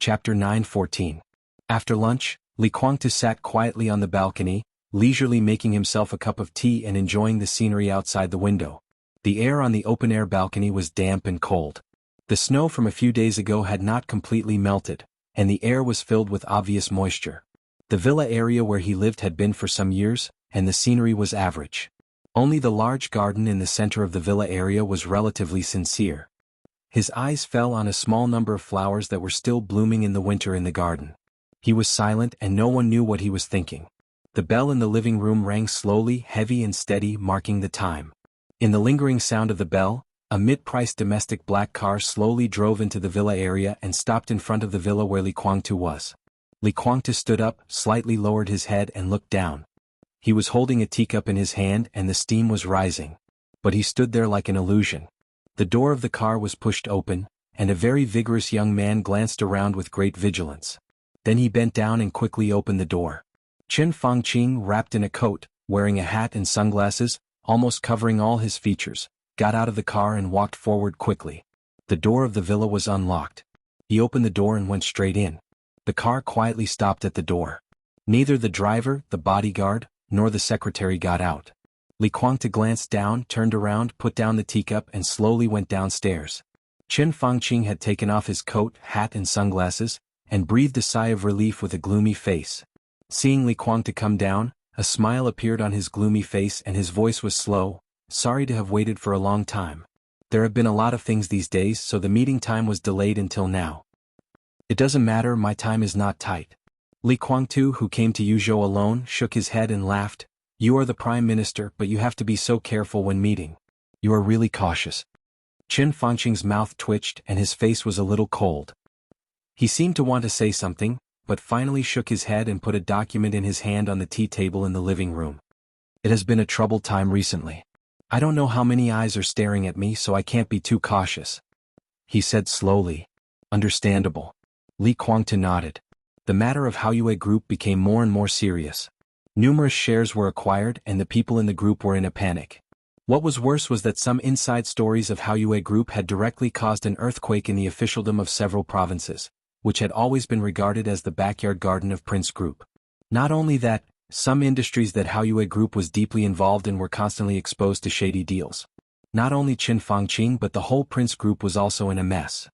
Chapter 9:14. After lunch, Li Kuangtu sat quietly on the balcony, leisurely making himself a cup of tea and enjoying the scenery outside the window. The air on the open-air balcony was damp and cold. The snow from a few days ago had not completely melted, and the air was filled with obvious moisture. The villa area where he lived had been for some years, and the scenery was average. Only the large garden in the center of the villa area was relatively sincere. His eyes fell on a small number of flowers that were still blooming in the winter in the garden. He was silent and no one knew what he was thinking. The bell in the living room rang slowly, heavy and steady, marking the time. In the lingering sound of the bell, a mid-priced domestic black car slowly drove into the villa area and stopped in front of the villa where Li Kuangtu was. Li Kuangtu stood up, slightly lowered his head and looked down. He was holding a teacup in his hand and the steam was rising. But he stood there like an illusion. The door of the car was pushed open, and a very vigorous young man glanced around with great vigilance. Then he bent down and quickly opened the door. Chen Fangqing, wrapped in a coat, wearing a hat and sunglasses, almost covering all his features, got out of the car and walked forward quickly. The door of the villa was unlocked. He opened the door and went straight in. The car quietly stopped at the door. Neither the driver, the bodyguard, nor the secretary got out. Li Kuangtu glanced down, turned around, put down the teacup and slowly went downstairs. Chen Fangqing had taken off his coat, hat and sunglasses, and breathed a sigh of relief with a gloomy face. Seeing Li Kuangtu come down, a smile appeared on his gloomy face and his voice was slow. Sorry to have waited for a long time. There have been a lot of things these days, so the meeting time was delayed until now. It doesn't matter, my time is not tight. Li Kuangtu, who came to Yuzhou alone, shook his head and laughed. You are the prime minister, but you have to be so careful when meeting. You are really cautious. Chen Fangqing's mouth twitched and his face was a little cold. He seemed to want to say something, but finally shook his head and put a document in his hand on the tea table in the living room. It has been a troubled time recently. I don't know how many eyes are staring at me, so I can't be too cautious. He said slowly. Understandable. Li Kuangtu nodded. The matter of Haoyue Group became more and more serious. Numerous shares were acquired and the people in the group were in a panic. What was worse was that some inside stories of Haoyue Group had directly caused an earthquake in the officialdom of several provinces, which had always been regarded as the backyard garden of Prince Group. Not only that, some industries that Haoyue Group was deeply involved in were constantly exposed to shady deals. Not only Chen Fangqing but the whole Prince Group was also in a mess.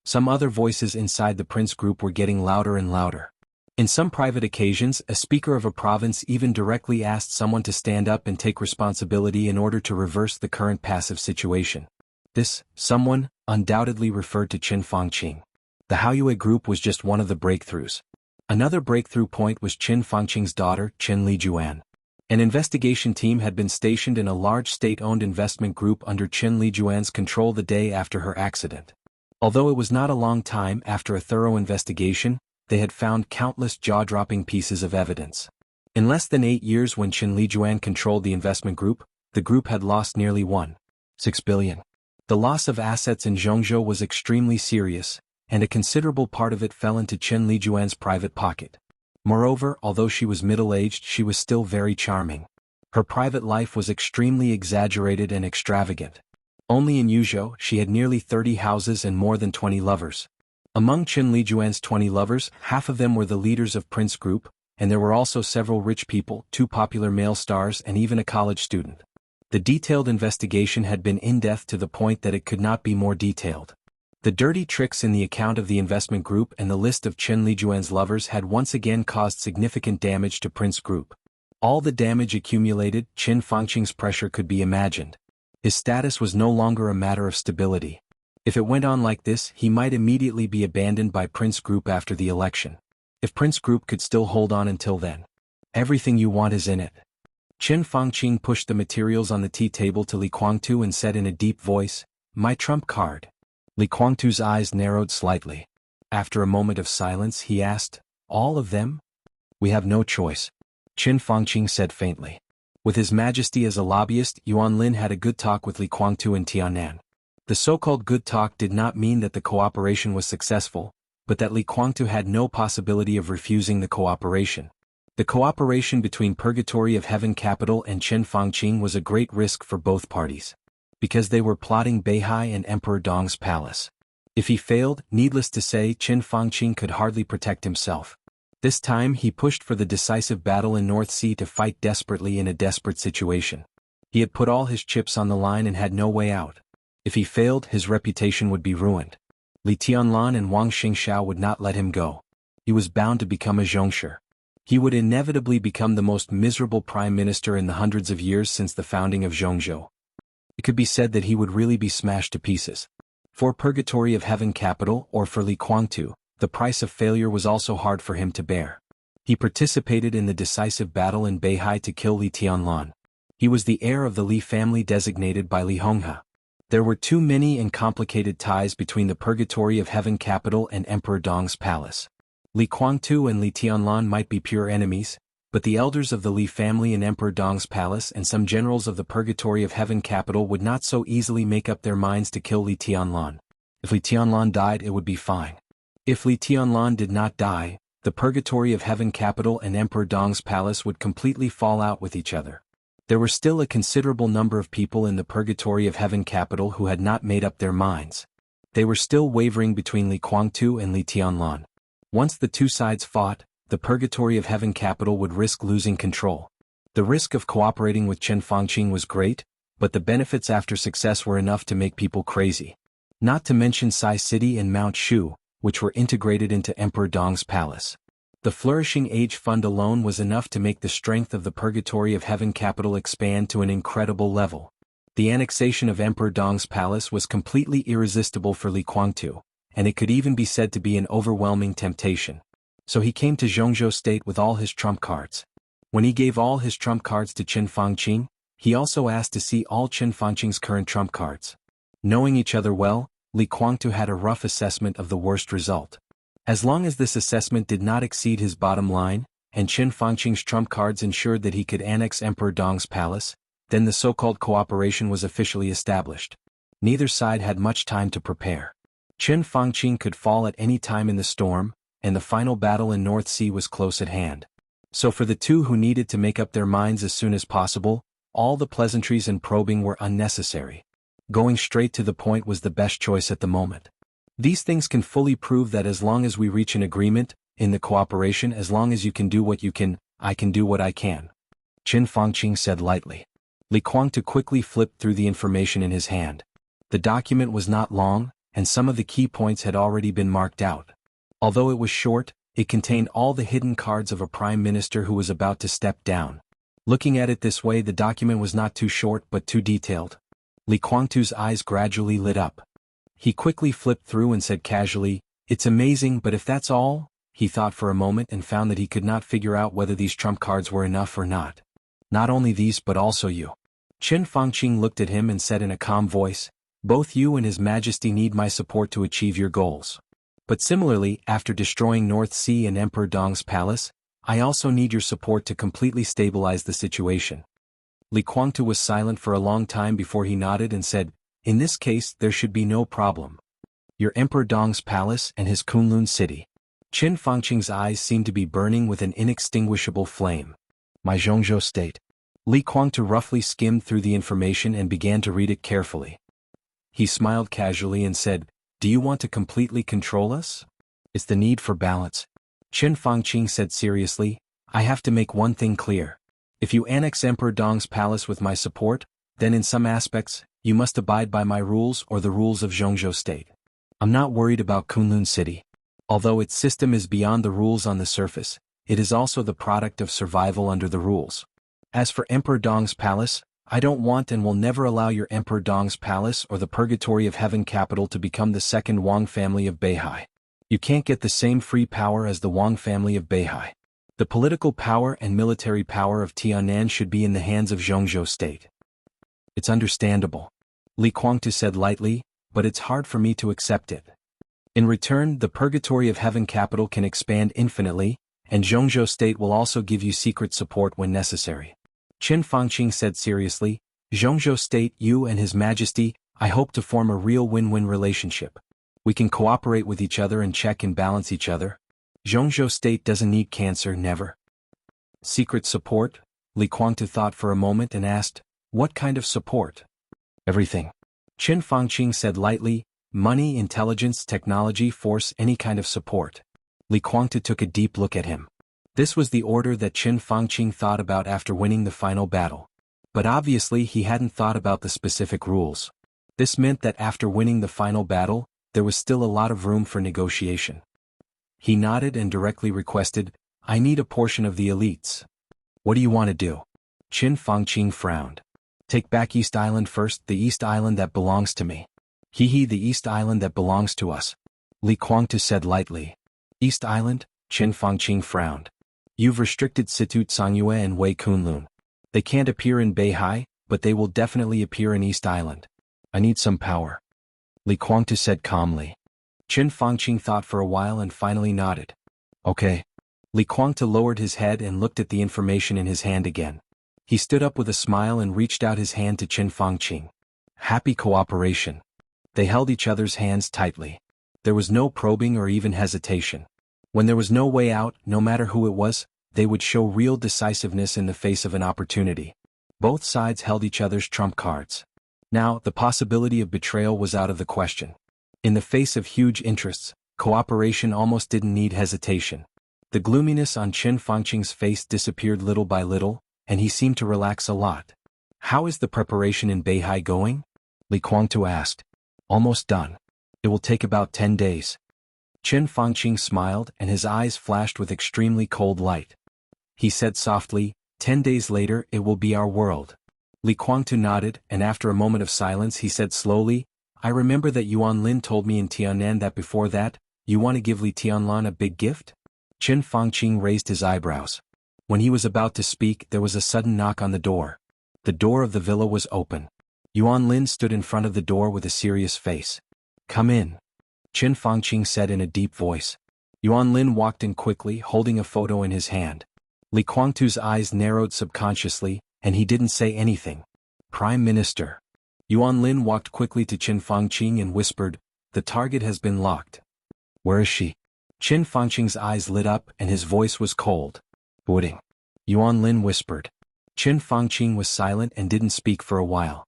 Some other voices inside the Prince Group were getting louder and louder. In some private occasions, a speaker of a province even directly asked someone to stand up and take responsibility in order to reverse the current passive situation. This someone undoubtedly referred to Chen Fangqing. The Haoyue Group was just one of the breakthroughs. Another breakthrough point was Chen Fangqing's daughter, Chen Lijuan. An investigation team had been stationed in a large state-owned investment group under Chen Lijuan's control the day after her accident. Although it was not a long time after a thorough investigation, they had found countless jaw-dropping pieces of evidence. In less than 8 years when Chen Lijuan controlled the investment group, the group had lost nearly 1.6 billion. The loss of assets in Zhongzhou was extremely serious, and a considerable part of it fell into Chen Lijuan's private pocket. Moreover, although she was middle-aged, she was still very charming. Her private life was extremely exaggerated and extravagant. Only in Yuzhou, she had nearly 30 houses and more than 20 lovers. Among Chen Lijuan's 20 lovers, half of them were the leaders of Prince Group, and there were also several rich people, 2 popular male stars and even a college student. The detailed investigation had been in-depth to the point that it could not be more detailed. The dirty tricks in the account of the investment group and the list of Chen Lijuan's lovers had once again caused significant damage to Prince Group. All the damage accumulated, Chen Fangqing's pressure could be imagined. His status was no longer a matter of stability. If it went on like this, he might immediately be abandoned by Prince Group after the election. If Prince Group could still hold on until then. Everything you want is in it. Chen Fangqing pushed the materials on the tea table to Li Kuangtu and said in a deep voice, "My trump card." Li Kuangtu's eyes narrowed slightly. After a moment of silence he asked, "All of them?" "We have no choice," Chen Fangqing said faintly. With His Majesty as a lobbyist, Yuan Lin had a good talk with Li Kuangtu in Tianan. The so-called good talk did not mean that the cooperation was successful, but that Li Kuangtu had no possibility of refusing the cooperation. The cooperation between Purgatory of Heaven Capital and Chen Fangqing was a great risk for both parties. Because they were plotting Beihai and Emperor Dong's palace. If he failed, needless to say, Qin Fangqing could hardly protect himself. This time he pushed for the decisive battle in North Sea to fight desperately in a desperate situation. He had put all his chips on the line and had no way out. If he failed, his reputation would be ruined. Li Tianlan and Wang Xingxiao would not let him go. He was bound to become a zhongshi. He would inevitably become the most miserable prime minister in the hundreds of years since the founding of Zhongzhou. It could be said that he would really be smashed to pieces. For Purgatory of Heaven Capital, or for Li Kuangtu, the price of failure was also hard for him to bear. He participated in the decisive battle in Beihai to kill Li Tianlan. He was the heir of the Li family designated by Li Honghe. There were too many and complicated ties between the Purgatory of Heaven Capital and Emperor Dong's palace. Li Kuangtu and Li Tianlan might be pure enemies, but the elders of the Li family in Emperor Dong's palace and some generals of the Purgatory of Heaven Capital would not so easily make up their minds to kill Li Tianlan. If Li Tianlan died, it would be fine. If Li Tianlan did not die, the Purgatory of Heaven Capital and Emperor Dong's palace would completely fall out with each other. There were still a considerable number of people in the Purgatory of Heaven Capital who had not made up their minds. They were still wavering between Li Kuangtu and Li Tianlan. Once the two sides fought, the Purgatory of Heaven Capital would risk losing control. The risk of cooperating with Qin Fangqing was great, but the benefits after success were enough to make people crazy. Not to mention Sai City and Mount Shu, which were integrated into Emperor Dong's palace. The Flourishing Age Fund alone was enough to make the strength of the Purgatory of Heaven Capital expand to an incredible level. The annexation of Emperor Dong's palace was completely irresistible for Li Kuangtu, and it could even be said to be an overwhelming temptation. So he came to Zhongzhou State with all his trump cards. When he gave all his trump cards to Qin Fangqing, he also asked to see all Qin Fangqing's current trump cards. Knowing each other well, Li Kuangtu had a rough assessment of the worst result. As long as this assessment did not exceed his bottom line, and Qin Fangqing's trump cards ensured that he could annex Emperor Dong's palace, then the so-called cooperation was officially established. Neither side had much time to prepare. Qin Fangqing could fall at any time in the storm, and the final battle in North Sea was close at hand. So for the two who needed to make up their minds as soon as possible, all the pleasantries and probing were unnecessary. Going straight to the point was the best choice at the moment. These things can fully prove that as long as we reach an agreement, in the cooperation, as long as you can do what you can, I can do what I can. Qin Fangqing said lightly. Li Kuangtu quickly flipped through the information in his hand. The document was not long, and some of the key points had already been marked out. Although it was short, it contained all the hidden cards of a prime minister who was about to step down. Looking at it this way, the document was not too short but too detailed. Li Kuangtu's eyes gradually lit up. He quickly flipped through and said casually, "It's amazing, but if that's all?" He thought for a moment and found that he could not figure out whether these trump cards were enough or not. "Not only these but also you." Qin Fangqing looked at him and said in a calm voice, "Both you and His Majesty need my support to achieve your goals. But similarly, after destroying North Sea and Emperor Dong's palace, I also need your support to completely stabilize the situation." Li Kuangtu was silent for a long time before he nodded and said, "In this case, there should be no problem. Your Emperor Dong's palace and his Kunlun city." Qin Fangqing's eyes seemed to be burning with an inextinguishable flame. "My Zhongzhou State." Li Kuangtu roughly skimmed through the information and began to read it carefully. He smiled casually and said, "Do you want to completely control us?" "It's the need for balance." Qin Fangqing said seriously, "I have to make one thing clear. If you annex Emperor Dong's palace with my support, then in some aspects, you must abide by my rules or the rules of Zhongzhou State. I'm not worried about Kunlun City. Although its system is beyond the rules on the surface, it is also the product of survival under the rules. As for Emperor Dong's palace, I don't want and will never allow your Emperor Dong's palace or the Purgatory of Heaven capital to become the second Wang family of Beihai. You can't get the same free power as the Wang family of Beihai. The political power and military power of Tianan should be in the hands of Zhongzhou State." "It's understandable," Li Kuangtu said lightly, "but it's hard for me to accept it. In return, the Purgatory of Heaven capital can expand infinitely, and Zhongzhou State will also give you secret support when necessary." Qin Fangqing said seriously, "Zhongzhou State, you and His Majesty, I hope to form a real win-win relationship. We can cooperate with each other and check and balance each other. Zhongzhou State doesn't need cancer, never." "Secret support?" Li Kuangtu thought for a moment and asked, "What kind of support?" "Everything." Qin Fangqing said lightly, Money, intelligence, technology, force, any kind of support. Li Guangtu took a deep look at him. This was the order that Qin Fangqing thought about after winning the final battle. But obviously he hadn't thought about the specific rules. This meant that after winning the final battle, there was still a lot of room for negotiation. He nodded and directly requested, "I need a portion of the elites." "What do you want to do?" Qin Fangqing frowned. "Take back East Island first, the East Island that belongs to me." "He, the East Island that belongs to us," Li Guangtu said lightly. "East Island?" Qin Fangqing frowned. "You've restricted Situ Cangyue and Wei Kunlun. They can't appear in Beihai, but they will definitely appear in East Island. I need some power," Li Guangtu said calmly. Qin Fangqing thought for a while and finally nodded. "Okay." Li Guangtu lowered his head and looked at the information in his hand again. He stood up with a smile and reached out his hand to Qin Fangqing. Happy cooperation. They held each other's hands tightly. There was no probing or even hesitation. When there was no way out, no matter who it was, they would show real decisiveness in the face of an opportunity. Both sides held each other's trump cards. Now, the possibility of betrayal was out of the question. In the face of huge interests, cooperation almost didn't need hesitation. The gloominess on Qin Fangqing's face disappeared little by little, and he seemed to relax a lot. "How is the preparation in Beihai going?" Li Guangtu asked. "Almost done. It will take about 10 days. Qin Fangqing smiled and his eyes flashed with extremely cold light. He said softly, 10 days later it will be our world." Li Guangtu nodded, and after a moment of silence he said slowly, "I remember that Yuan Lin told me in Tianan that before that, you want to give Li Tianlan a big gift?" Qin Fangqing raised his eyebrows. When he was about to speak there was a sudden knock on the door. The door of the villa was open. Yuan Lin stood in front of the door with a serious face. "Come in," Qin Fangqing said in a deep voice. Yuan Lin walked in quickly, holding a photo in his hand. Li Guangtu's eyes narrowed subconsciously, and he didn't say anything. "Prime Minister." Yuan Lin walked quickly to Qin Fangqing and whispered, "The target has been locked." "Where is she?" Qin Fangqing's eyes lit up and his voice was cold. "Boarding," Yuan Lin whispered. Qin Fangqing was silent and didn't speak for a while.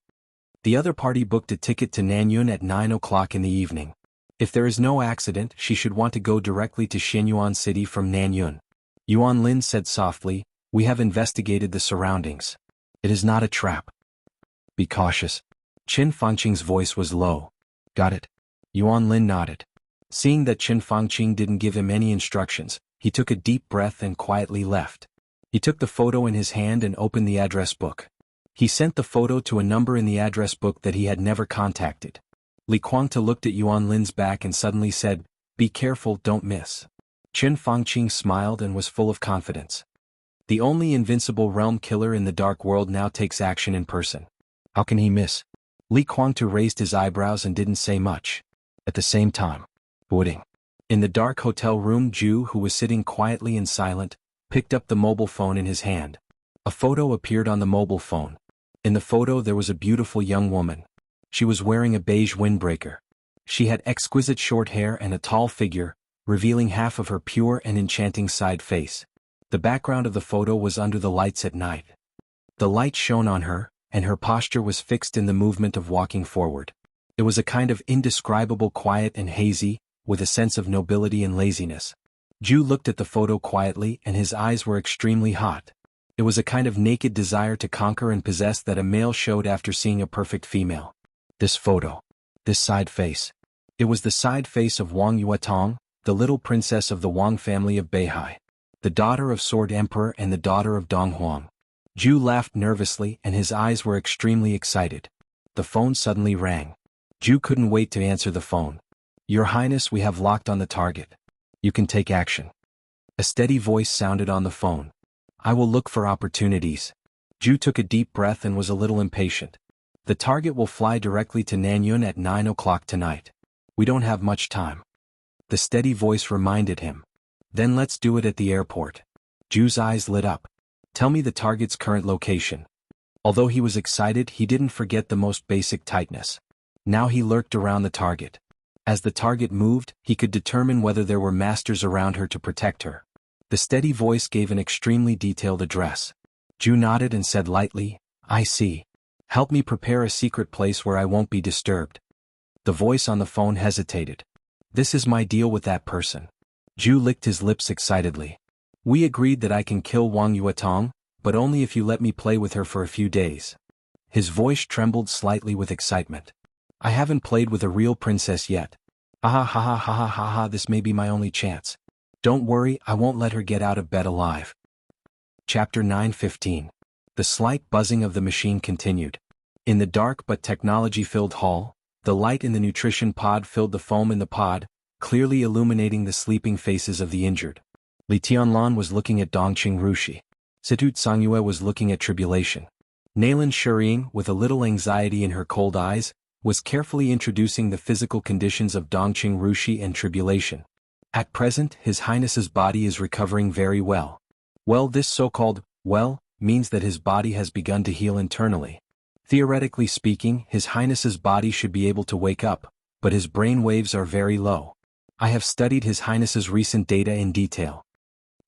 The other party booked a ticket to Nanyun at 9 o'clock in the evening. If there is no accident, she should want to go directly to Xianyuan City from Nanyun. Yuan Lin said softly, "We have investigated the surroundings. It is not a trap. Be cautious." Qin Fangqing's voice was low. "Got it." Yuan Lin nodded. Seeing that Qin Fangqing didn't give him any instructions, he took a deep breath and quietly left. He took the photo in his hand and opened the address book. He sent the photo to a number in the address book that he had never contacted. Li Guangtu looked at Yuan Lin's back and suddenly said, "Be careful, don't miss." Qin Fangqing smiled and was full of confidence. The only invincible realm killer in the dark world now takes action in person. How can he miss? Li Guangtu raised his eyebrows and didn't say much. At the same time, boarding. In the dark hotel room, Ju, who was sitting quietly and silent, picked up the mobile phone in his hand. A photo appeared on the mobile phone. In the photo there was a beautiful young woman. She was wearing a beige windbreaker. She had exquisite short hair and a tall figure, revealing half of her pure and enchanting side face. The background of the photo was under the lights at night. The light shone on her, and her posture was fixed in the movement of walking forward. It was a kind of indescribable quiet and hazy, with a sense of nobility and laziness. Ju looked at the photo quietly and his eyes were extremely hot. It was a kind of naked desire to conquer and possess that a male showed after seeing a perfect female. This photo. This side face. It was the side face of Wang Yuetong, the little princess of the Wang family of Beihai. The daughter of Sword Emperor and the daughter of Dong Huang. Ju laughed nervously and his eyes were extremely excited. The phone suddenly rang. Ju couldn't wait to answer the phone. "Your Highness, we have locked on the target. You can take action." A steady voice sounded on the phone. "I will look for opportunities." Ju took a deep breath and was a little impatient. "The target will fly directly to Nanyun at 9 o'clock tonight. We don't have much time." The steady voice reminded him. "Then let's do it at the airport." Ju's eyes lit up. "Tell me the target's current location." Although he was excited, he didn't forget the most basic tightness. Now he lurked around the target. As the target moved, he could determine whether there were masters around her to protect her. The steady voice gave an extremely detailed address. Ju nodded and said lightly, "I see. Help me prepare a secret place where I won't be disturbed." The voice on the phone hesitated. This is my deal with that person. Zhu licked his lips excitedly. We agreed that I can kill Wang Yuetong, but only if you let me play with her for a few days. His voice trembled slightly with excitement. I haven't played with a real princess yet. Ha ha ha ha ha ha ha, this may be my only chance. Don't worry, I won't let her get out of bed alive. Chapter 9:15. The slight buzzing of the machine continued. In the dark but technology-filled hall, the light in the nutrition pod filled the foam in the pod, clearly illuminating the sleeping faces of the injured. Li Tianlan was looking at Dongqing Rushi. Situ Tsangyue was looking at Tribulation. Nalan Shuriying, with a little anxiety in her cold eyes, was carefully introducing the physical conditions of Dongqing Rushi and Tribulation. At present, His Highness's body is recovering very well. Well, this so-called well means that his body has begun to heal internally. Theoretically speaking, His Highness's body should be able to wake up, but his brain waves are very low. I have studied His Highness's recent data in detail.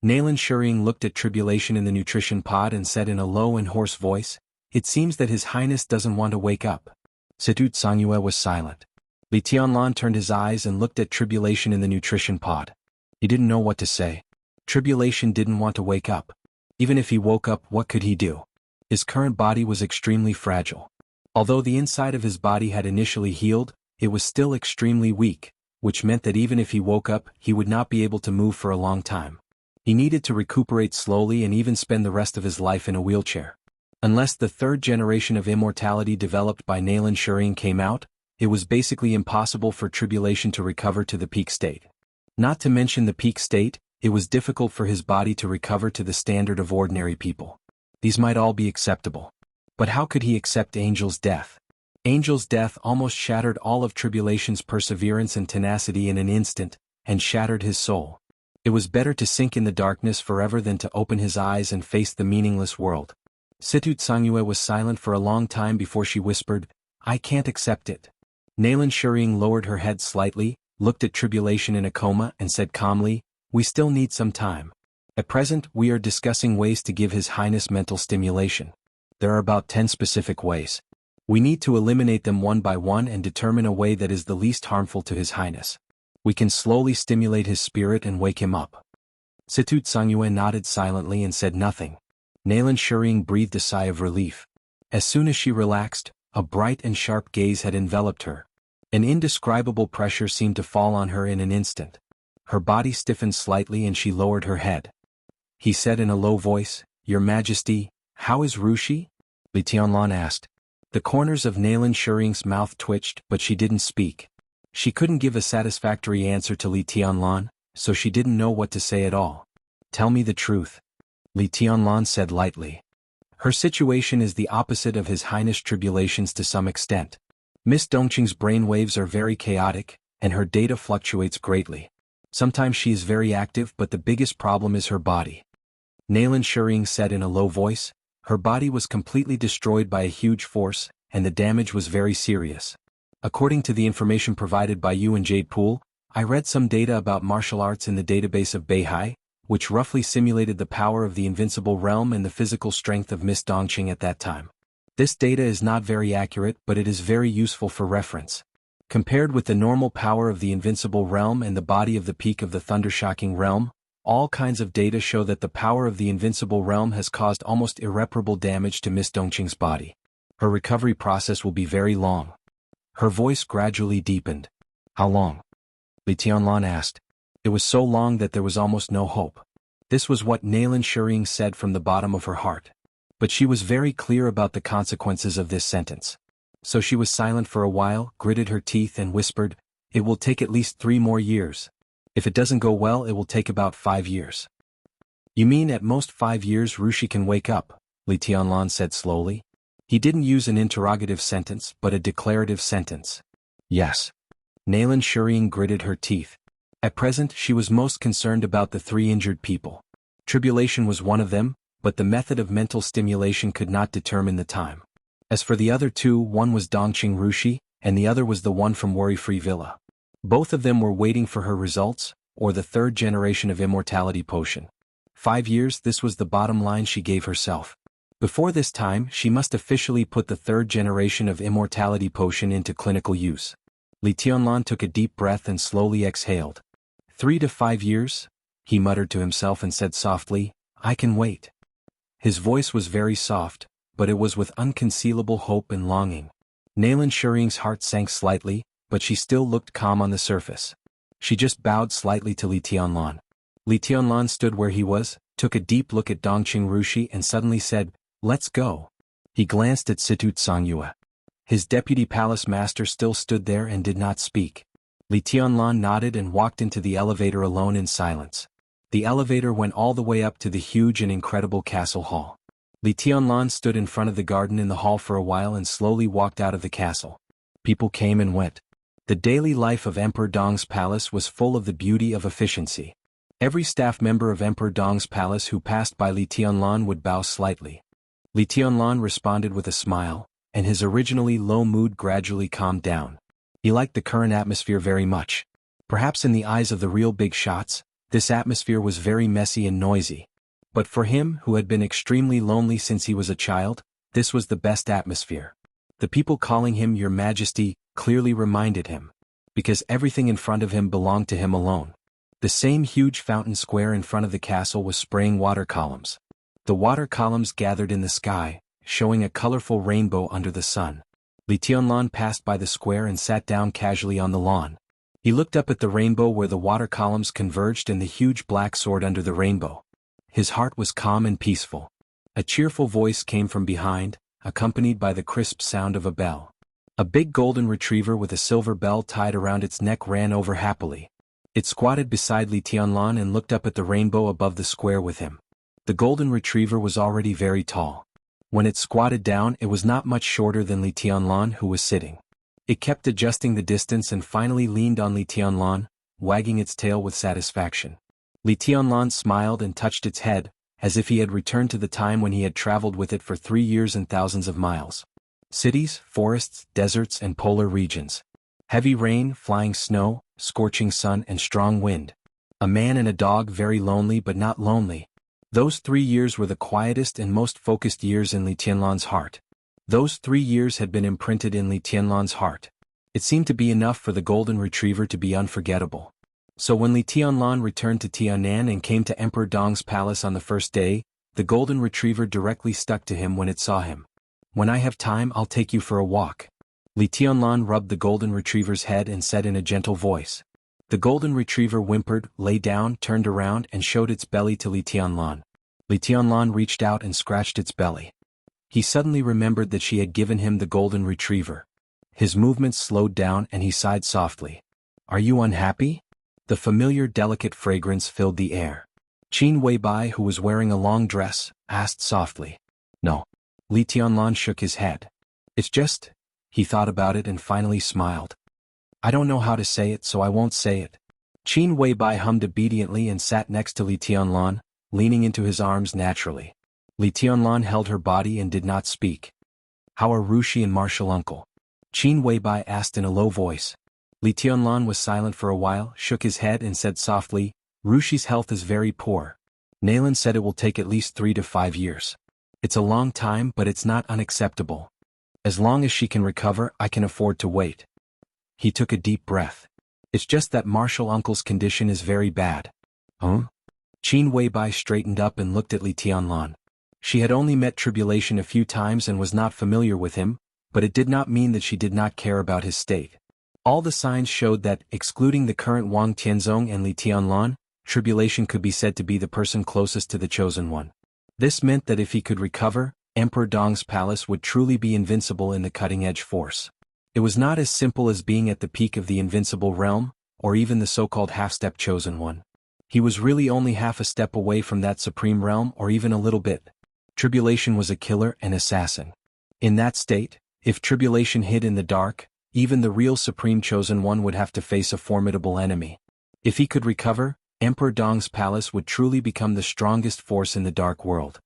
Nalan Shuriying looked at Tribulation in the nutrition pod and said in a low and hoarse voice, it seems that His Highness doesn't want to wake up. Situ Tsangyue was silent. Li Tianlan turned his eyes and looked at Tribulation in the nutrition pod. He didn't know what to say. Tribulation didn't want to wake up. Even if he woke up, what could he do? His current body was extremely fragile. Although the inside of his body had initially healed, it was still extremely weak, which meant that even if he woke up, he would not be able to move for a long time. He needed to recuperate slowly and even spend the rest of his life in a wheelchair. Unless the third generation of immortality developed by Nalan Shuriying came out, it was basically impossible for Tribulation to recover to the peak state. Not to mention the peak state, it was difficult for his body to recover to the standard of ordinary people. These might all be acceptable. But how could he accept Angel's death? Angel's death almost shattered all of Tribulation's perseverance and tenacity in an instant, and shattered his soul. It was better to sink in the darkness forever than to open his eyes and face the meaningless world. Situ Tsangyue was silent for a long time before she whispered, I can't accept it. Nalan Shuriying lowered her head slightly, looked at Tribulation in a coma and said calmly, we still need some time. At present, we are discussing ways to give His Highness mental stimulation. There are about 10 specific ways. We need to eliminate them one by one and determine a way that is the least harmful to His Highness. We can slowly stimulate his spirit and wake him up. Situ Tsangyue nodded silently and said nothing. Nalan Shuriying breathed a sigh of relief. As soon as she relaxed, a bright and sharp gaze had enveloped her. An indescribable pressure seemed to fall on her in an instant. Her body stiffened slightly and she lowered her head. He said in a low voice, Your Majesty, how is Rushi? Li Tianlan asked. The corners of Nalan Shuriying's mouth twitched, but she didn't speak. She couldn't give a satisfactory answer to Li Tianlan, so she didn't know what to say at all. Tell me the truth. Li Tianlan said lightly. Her situation is the opposite of His Highness Tribulation's to some extent. Miss Dongqing's brainwaves are very chaotic, and her data fluctuates greatly. Sometimes she is very active, but the biggest problem is her body. Nalan Shuriying said in a low voice, her body was completely destroyed by a huge force, and the damage was very serious. According to the information provided by you and Jade Pool, I read some data about martial arts in the database of Beihai, which roughly simulated the power of the invincible realm and the physical strength of Miss Dongqing at that time. This data is not very accurate, but it is very useful for reference. Compared with the normal power of the invincible realm and the body of the peak of the thundershocking realm, all kinds of data show that the power of the invincible realm has caused almost irreparable damage to Miss Dongqing's body. Her recovery process will be very long. Her voice gradually deepened. How long? Li Tianlan asked. It was so long that there was almost no hope. This was what Nalan Shuriying said from the bottom of her heart. But she was very clear about the consequences of this sentence. So she was silent for a while, gritted her teeth and whispered, It will take at least 3 more years. If it doesn't go well, it will take about 5 years. You mean at most 5 years Rushi can wake up? Li Tianlan said slowly. He didn't use an interrogative sentence, but a declarative sentence. Yes. Nalan Shuriying gritted her teeth. At present, she was most concerned about the 3 injured people. Tribulation was one of them, but the method of mental stimulation could not determine the time. As for the other 2, one was Dongqing Rushi, and the other was the one from Worry-Free Villa. Both of them were waiting for her results, or the 3rd generation of immortality potion. 5 years, this was the bottom line she gave herself. Before this time, she must officially put the 3rd generation of immortality potion into clinical use. Li Tianlan took a deep breath and slowly exhaled. 3 to 5 years? He muttered to himself and said softly, I can wait. His voice was very soft, but it was with unconcealable hope and longing. Nalan Shuring's heart sank slightly, but she still looked calm on the surface. She just bowed slightly to Li Tianlan. Li Tianlan stood where he was, took a deep look at Dongqing Rushi and suddenly said, Let's go. He glanced at Situ Tsangyue. His deputy palace master still stood there and did not speak. Li Tianlan nodded and walked into the elevator alone in silence. The elevator went all the way up to the huge and incredible castle hall. Li Tianlan stood in front of the garden in the hall for a while and slowly walked out of the castle. People came and went. The daily life of Emperor Dong's palace was full of the beauty of efficiency. Every staff member of Emperor Dong's palace who passed by Li Tianlan would bow slightly. Li Tianlan responded with a smile, and his originally low mood gradually calmed down. He liked the current atmosphere very much. Perhaps in the eyes of the real big shots, this atmosphere was very messy and noisy. But for him, who had been extremely lonely since he was a child, this was the best atmosphere. The people calling him Your Majesty clearly reminded him, because everything in front of him belonged to him alone. The same huge fountain square in front of the castle was spraying water columns. The water columns gathered in the sky, showing a colorful rainbow under the sun. Li Tianlan passed by the square and sat down casually on the lawn. He looked up at the rainbow where the water columns converged and the huge black sword under the rainbow. His heart was calm and peaceful. A cheerful voice came from behind, accompanied by the crisp sound of a bell. A big golden retriever with a silver bell tied around its neck ran over happily. It squatted beside Li Tianlan and looked up at the rainbow above the square with him. The golden retriever was already very tall. When it squatted down, it was not much shorter than Li Tianlan, who was sitting. It kept adjusting the distance and finally leaned on Li Tianlan, wagging its tail with satisfaction. Li Tianlan smiled and touched its head, as if he had returned to the time when he had traveled with it for 3 years and thousands of miles. Cities, forests, deserts and polar regions. Heavy rain, flying snow, scorching sun and strong wind. A man and a dog very lonely but not lonely. Those 3 years were the quietest and most focused years in Li Tianlan's heart. Those 3 years had been imprinted in Li Tianlan's heart. It seemed to be enough for the golden retriever to be unforgettable. So when Li Tianlan returned to Tianan and came to Emperor Dong's palace on the first day, the golden retriever directly stuck to him when it saw him. When I have time, I'll take you for a walk. Li Tianlan rubbed the golden retriever's head and said in a gentle voice. The golden retriever whimpered, lay down, turned around and showed its belly to Li Tianlan. Li Tianlan reached out and scratched its belly. He suddenly remembered that she had given him the golden retriever. His movements slowed down and he sighed softly. Are you unhappy? The familiar delicate fragrance filled the air. Qin Weibai, who was wearing a long dress, asked softly. No. Li Tianlan shook his head. It's just... He thought about it and finally smiled. I don't know how to say it, so I won't say it. Qin Weibai hummed obediently and sat next to Li Tianlan, leaning into his arms naturally. Li Tianlan held her body and did not speak. How are Rushi and Martial Uncle? Qin Weibai asked in a low voice. Li Tianlan was silent for a while, shook his head and said softly, Rushi's health is very poor. Nalan said it will take at least 3 to 5 years. It's a long time, but it's not unacceptable. As long as she can recover, I can afford to wait. He took a deep breath. It's just that Martial Uncle's condition is very bad. Huh? Qin Weibai straightened up and looked at Li Tianlan. She had only met Tribulation a few times and was not familiar with him, but it did not mean that she did not care about his state. All the signs showed that, excluding the current Wang Tianzong and Li Tianlan, Tribulation could be said to be the person closest to the Chosen One. This meant that if he could recover, Emperor Dong's palace would truly be invincible in the cutting-edge force. It was not as simple as being at the peak of the invincible realm, or even the so-called half-step Chosen One. He was really only half a step away from that supreme realm or even a little bit. Tribulation was a killer and assassin. In that state, if Tribulation hid in the dark, even the real Supreme Chosen One would have to face a formidable enemy. If he could recover, Emperor Dong's palace would truly become the strongest force in the dark world.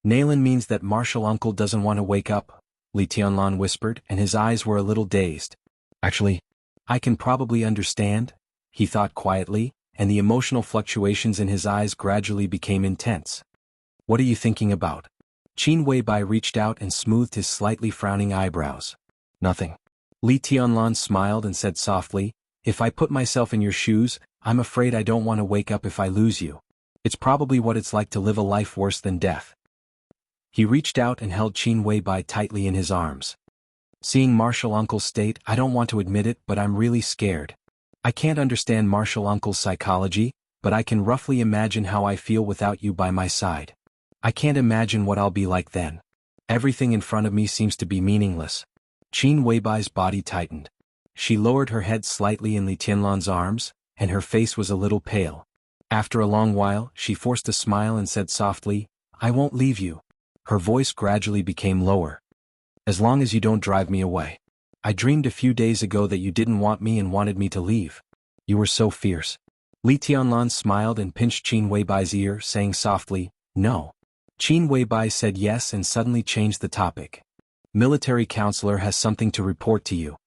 Nalan means that Martial Uncle doesn't want to wake up, Li Tianlan whispered, and his eyes were a little dazed. Actually, I can probably understand, he thought quietly, and the emotional fluctuations in his eyes gradually became intense. What are you thinking about? Qin Weibai reached out and smoothed his slightly frowning eyebrows. Nothing. Li Tianlan smiled and said softly, "If I put myself in your shoes, I'm afraid I don't want to wake up if I lose you. It's probably what it's like to live a life worse than death." He reached out and held Qin Weibai tightly in his arms. Seeing martial uncle's state, "I don't want to admit it, but I'm really scared. I can't understand martial uncle's psychology, but I can roughly imagine how I feel without you by my side. I can't imagine what I'll be like then. Everything in front of me seems to be meaningless." Qin Weibai's body tightened. She lowered her head slightly in Li Tianlan's arms, and her face was a little pale. After a long while, she forced a smile and said softly, "I won't leave you." Her voice gradually became lower. "As long as you don't drive me away. I dreamed a few days ago that you didn't want me and wanted me to leave. You were so fierce." Li Tianlan smiled and pinched Qin Weibai's ear, saying softly, "No." Qin Weibai said yes and suddenly changed the topic. "Military counselor has something to report to you."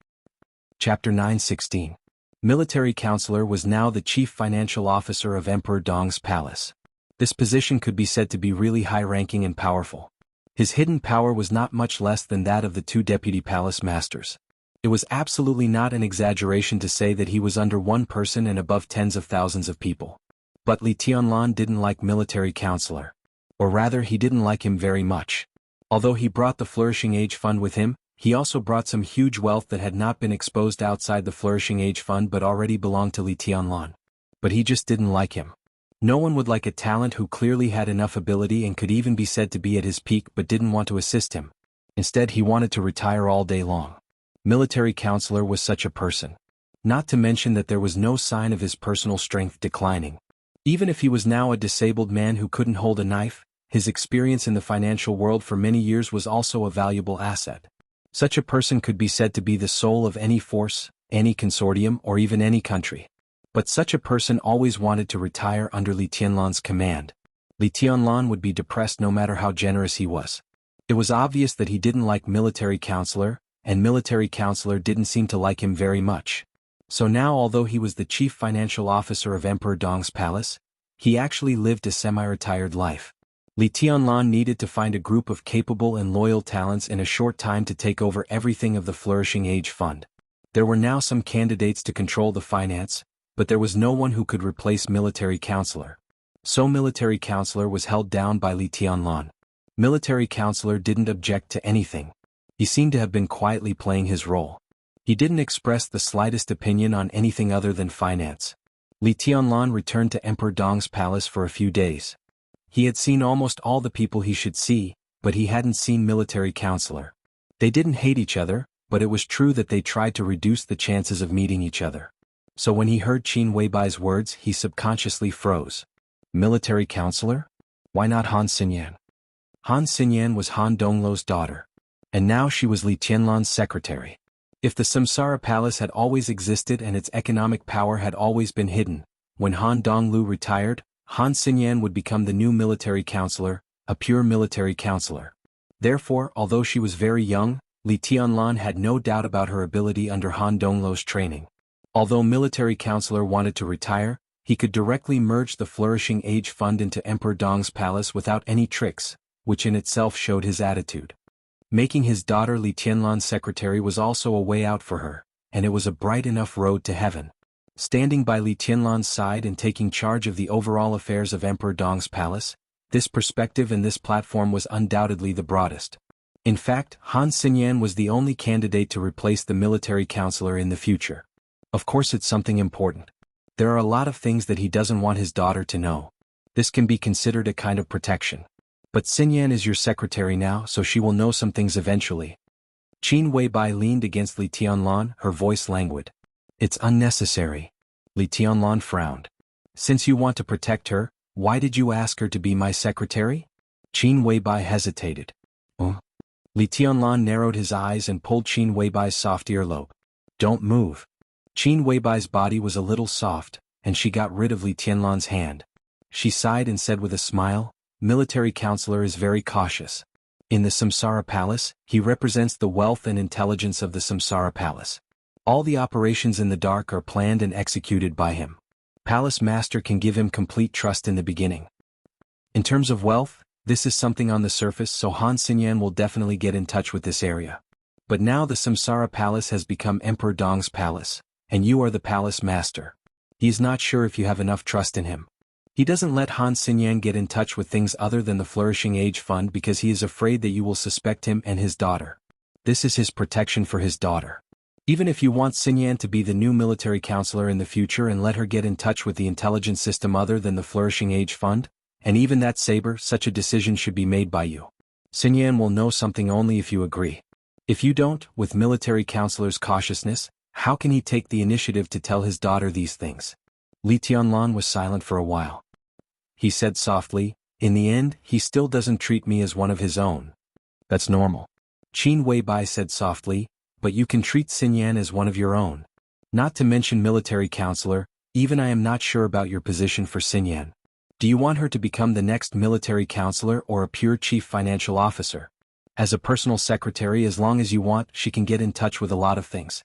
Chapter 9:16. Military counselor was now the chief financial officer of Emperor Dong's palace. This position could be said to be really high-ranking and powerful. His hidden power was not much less than that of the two deputy palace masters. It was absolutely not an exaggeration to say that he was under one person and above tens of thousands of people. But Li Tianlan didn't like military counselor. Or rather, he didn't like him very much. Although he brought the Flourishing Age Fund with him, he also brought some huge wealth that had not been exposed outside the Flourishing Age Fund but already belonged to Li Tianlan. But he just didn't like him. No one would like a talent who clearly had enough ability and could even be said to be at his peak but didn't want to assist him. Instead, he wanted to retire all day long. Military counselor was such a person. Not to mention that there was no sign of his personal strength declining. Even if he was now a disabled man who couldn't hold a knife, his experience in the financial world for many years was also a valuable asset. Such a person could be said to be the soul of any force, any consortium, or even any country. But such a person always wanted to retire under Li Tianlan's command. Li Tianlan would be depressed no matter how generous he was. It was obvious that he didn't like military counselor, and military counselor didn't seem to like him very much. So now, although he was the chief financial officer of Emperor Dong's palace, he actually lived a semi-retired life. Li Tianlan needed to find a group of capable and loyal talents in a short time to take over everything of the Flourishing Age Fund. There were now some candidates to control the finance, but there was no one who could replace military counselor. So military counselor was held down by Li Tianlan. Military counselor didn't object to anything. He seemed to have been quietly playing his role. He didn't express the slightest opinion on anything other than finance. Li Tianlan returned to Emperor Dong's palace for a few days. He had seen almost all the people he should see, but he hadn't seen military counselor. They didn't hate each other, but it was true that they tried to reduce the chances of meeting each other. So when he heard Qin Weibai's words, he subconsciously froze. Military counselor? Why not Han Xinyan? Han Xinyan was Han Donglu's daughter. And now she was Li Tianlan's secretary. If the Samsara Palace had always existed and its economic power had always been hidden, when Han Donglu retired, Han Xinyan would become the new military counselor, a pure military counselor. Therefore, although she was very young, Li Tianlan had no doubt about her ability under Han Donglu's training. Although military counselor wanted to retire, he could directly merge the Flourishing Age Fund into Emperor Dong's palace without any tricks, which in itself showed his attitude. Making his daughter Li Tianlan's secretary was also a way out for her, and it was a bright enough road to heaven. Standing by Li Tianlan's side and taking charge of the overall affairs of Emperor Dong's palace, this perspective and this platform was undoubtedly the broadest. In fact, Han Xinyan was the only candidate to replace the military counselor in the future. Of course, it's something important. There are a lot of things that he doesn't want his daughter to know. This can be considered a kind of protection. But Xinyan is your secretary now, so she will know some things eventually. Qin Weibai leaned against Li Tianlan, her voice languid. It's unnecessary. Li Tianlan frowned. Since you want to protect her, why did you ask her to be my secretary? Qin Weibai hesitated. Li Tianlan narrowed his eyes and pulled Qin Weibai's soft earlobe. Don't move. Qin Weibai's body was a little soft, and she got rid of Li Tianlan's hand. She sighed and said with a smile, Military counselor is very cautious. In the Samsara Palace, he represents the wealth and intelligence of the Samsara Palace. All the operations in the dark are planned and executed by him. Palace Master can give him complete trust in the beginning. In terms of wealth, this is something on the surface, so Han Xinyan will definitely get in touch with this area. But now the Samsara Palace has become Emperor Dong's palace, and you are the palace master. He is not sure if you have enough trust in him. He doesn't let Han Xinyan get in touch with things other than the Flourishing Age Fund because he is afraid that you will suspect him and his daughter. This is his protection for his daughter. Even if you want Xinyan to be the new military counselor in the future and let her get in touch with the intelligence system other than the Flourishing Age Fund, and even that saber, such a decision should be made by you. Xinyan will know something only if you agree. If you don't, with military counselor's cautiousness, how can he take the initiative to tell his daughter these things? Li Tianlan was silent for a while. He said softly, in the end, he still doesn't treat me as one of his own. That's normal. Qin Weibai said softly, but you can treat Xinyan as one of your own. Not to mention military counselor, even I am not sure about your position for Xinyan. Do you want her to become the next military counselor or a pure chief financial officer? As a personal secretary, as long as you want, she can get in touch with a lot of things.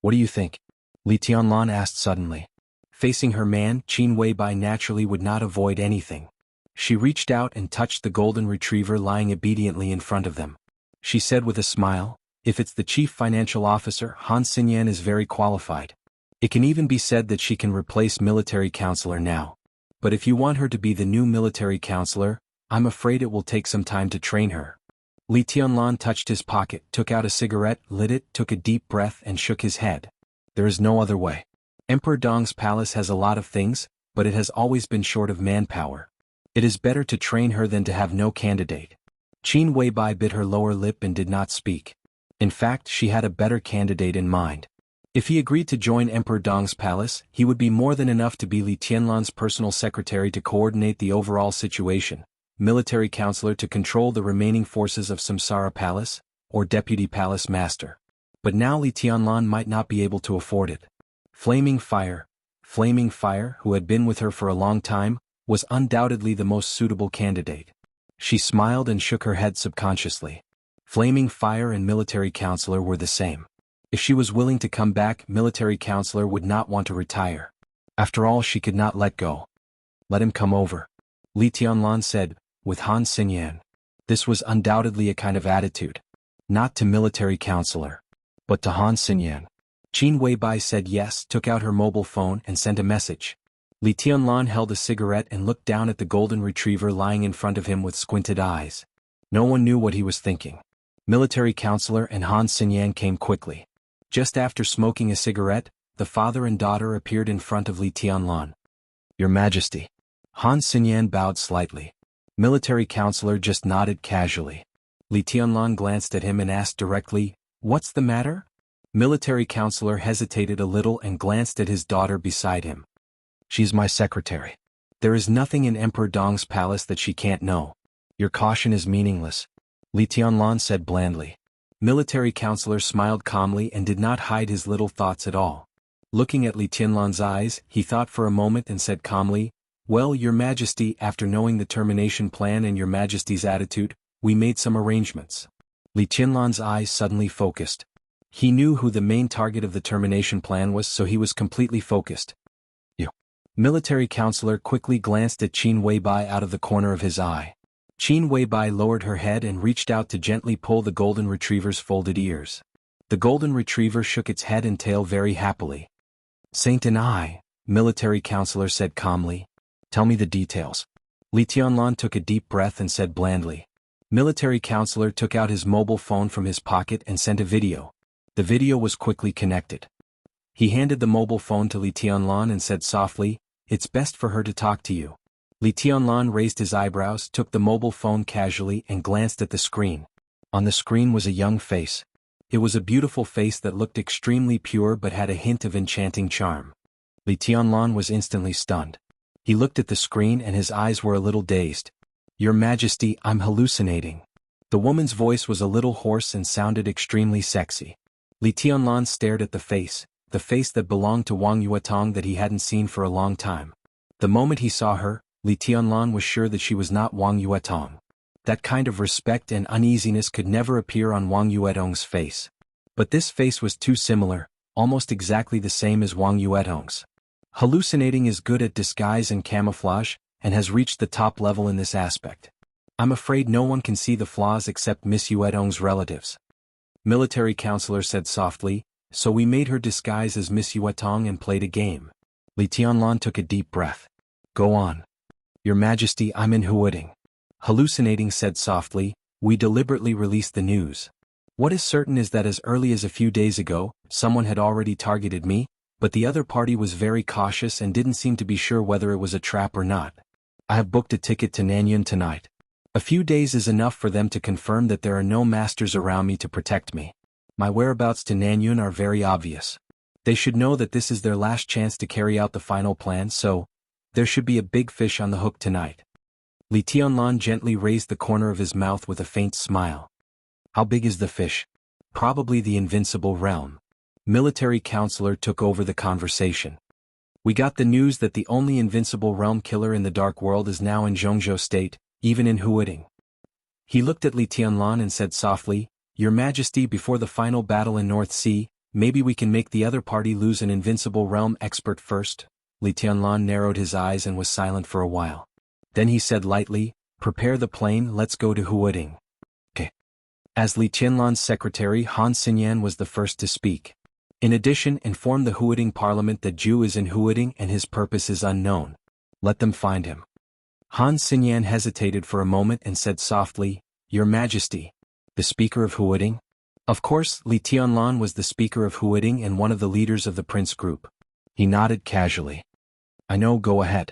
What do you think? Li Tianlan asked suddenly. Facing her man, Qin Weibai naturally would not avoid anything. She reached out and touched the golden retriever lying obediently in front of them. She said with a smile, if it's the chief financial officer, Han Xinyan is very qualified. It can even be said that she can replace military counselor now. But if you want her to be the new military counselor, I'm afraid it will take some time to train her. Li Tianlan touched his pocket, took out a cigarette, lit it, took a deep breath and shook his head. There is no other way. Emperor Dong's palace has a lot of things, but it has always been short of manpower. It is better to train her than to have no candidate. Qin Weibai bit her lower lip and did not speak. In fact, she had a better candidate in mind. If he agreed to join Emperor Dong's palace, he would be more than enough to be Li Tianlan's personal secretary to coordinate the overall situation, military counselor to control the remaining forces of Samsara Palace, or deputy palace master. But now Li Tianlan might not be able to afford it. Flaming Fire, who had been with her for a long time, was undoubtedly the most suitable candidate. She smiled and shook her head subconsciously. Flaming Fire and military counselor were the same. If she was willing to come back, military counselor would not want to retire. After all, she could not let go. Let him come over, Li Tianlan said, with Han Xinyan. This was undoubtedly a kind of attitude. Not to military counselor, but to Han Xinyan. Qin Weibai said yes, took out her mobile phone and sent a message. Li Tianlan held a cigarette and looked down at the golden retriever lying in front of him with squinted eyes. No one knew what he was thinking. Military counselor and Han Xinyan came quickly. Just after smoking a cigarette, the father and daughter appeared in front of Li Tianlan. Your Majesty. Han Xinyan bowed slightly. Military counselor just nodded casually. Li Tianlan glanced at him and asked directly, "What's the matter?" Military counselor hesitated a little and glanced at his daughter beside him. She's my secretary. There is nothing in Emperor Dong's palace that she can't know. Your caution is meaningless, Li Tianlan said blandly. Military counselor smiled calmly and did not hide his little thoughts at all. Looking at Li Tianlan's eyes, he thought for a moment and said calmly, "Well, Your Majesty, after knowing the termination plan and Your Majesty's attitude, we made some arrangements." Li Tianlan's eyes suddenly focused. He knew who the main target of the termination plan was, so he was completely focused. You. Military counselor quickly glanced at Qin Weibai out of the corner of his eye. Qin Weibai lowered her head and reached out to gently pull the golden retriever's folded ears. The golden retriever shook its head and tail very happily. "Saint and I," military counselor said calmly. "Tell me the details." Li Tianlan took a deep breath and said blandly. Military counselor took out his mobile phone from his pocket and sent a video. The video was quickly connected. He handed the mobile phone to Li Tianlan and said softly, "It's best for her to talk to you." Li Tianlan raised his eyebrows, took the mobile phone casually and glanced at the screen. On the screen was a young face. It was a beautiful face that looked extremely pure but had a hint of enchanting charm. Li Tianlan was instantly stunned. He looked at the screen and his eyes were a little dazed. "Your Majesty, I'm hallucinating." The woman's voice was a little hoarse and sounded extremely sexy. Li Tianlan stared at the face that belonged to Wang Yuetong that he hadn't seen for a long time. The moment he saw her, Li Tianlan was sure that she was not Wang Yuetong. That kind of respect and uneasiness could never appear on Wang Yuetong's face. But this face was too similar, almost exactly the same as Wang Yuetong's. Hallucinating is good at disguise and camouflage, and has reached the top level in this aspect. I'm afraid no one can see the flaws except Miss Yuetong's relatives. Military counselor said softly, so we made her disguise as Miss Yuetong and played a game. Li Tianlan took a deep breath. Go on. Your Majesty, I'm in Huading. Hallucinating said softly, we deliberately released the news. What is certain is that as early as a few days ago, someone had already targeted me, but the other party was very cautious and didn't seem to be sure whether it was a trap or not. I have booked a ticket to Nanyun tonight. A few days is enough for them to confirm that there are no masters around me to protect me. My whereabouts to Nanyun are very obvious. They should know that this is their last chance to carry out the final plan, so there should be a big fish on the hook tonight. Li Tianlan gently raised the corner of his mouth with a faint smile. How big is the fish? Probably the invincible realm. Military counselor took over the conversation. We got the news that the only invincible realm killer in the dark world is now in Zhongzhou state, even in Huading. He looked at Li Tianlan and said softly, Your Majesty, before the final battle in North Sea, maybe we can make the other party lose an invincible realm expert first. Li Tianlan narrowed his eyes and was silent for a while. Then he said lightly, Prepare the plane, let's go to Huading. Okay. As Li Tianlan's secretary Han Xinyan was the first to speak. In addition, inform the Huading parliament that Zhu is in Huading and his purpose is unknown. Let them find him. Han Xinyan hesitated for a moment and said softly, Your Majesty. The speaker of Huading? Of course, Li Tianlan was the speaker of Huading and one of the leaders of the Prince Group. He nodded casually. I know, go ahead.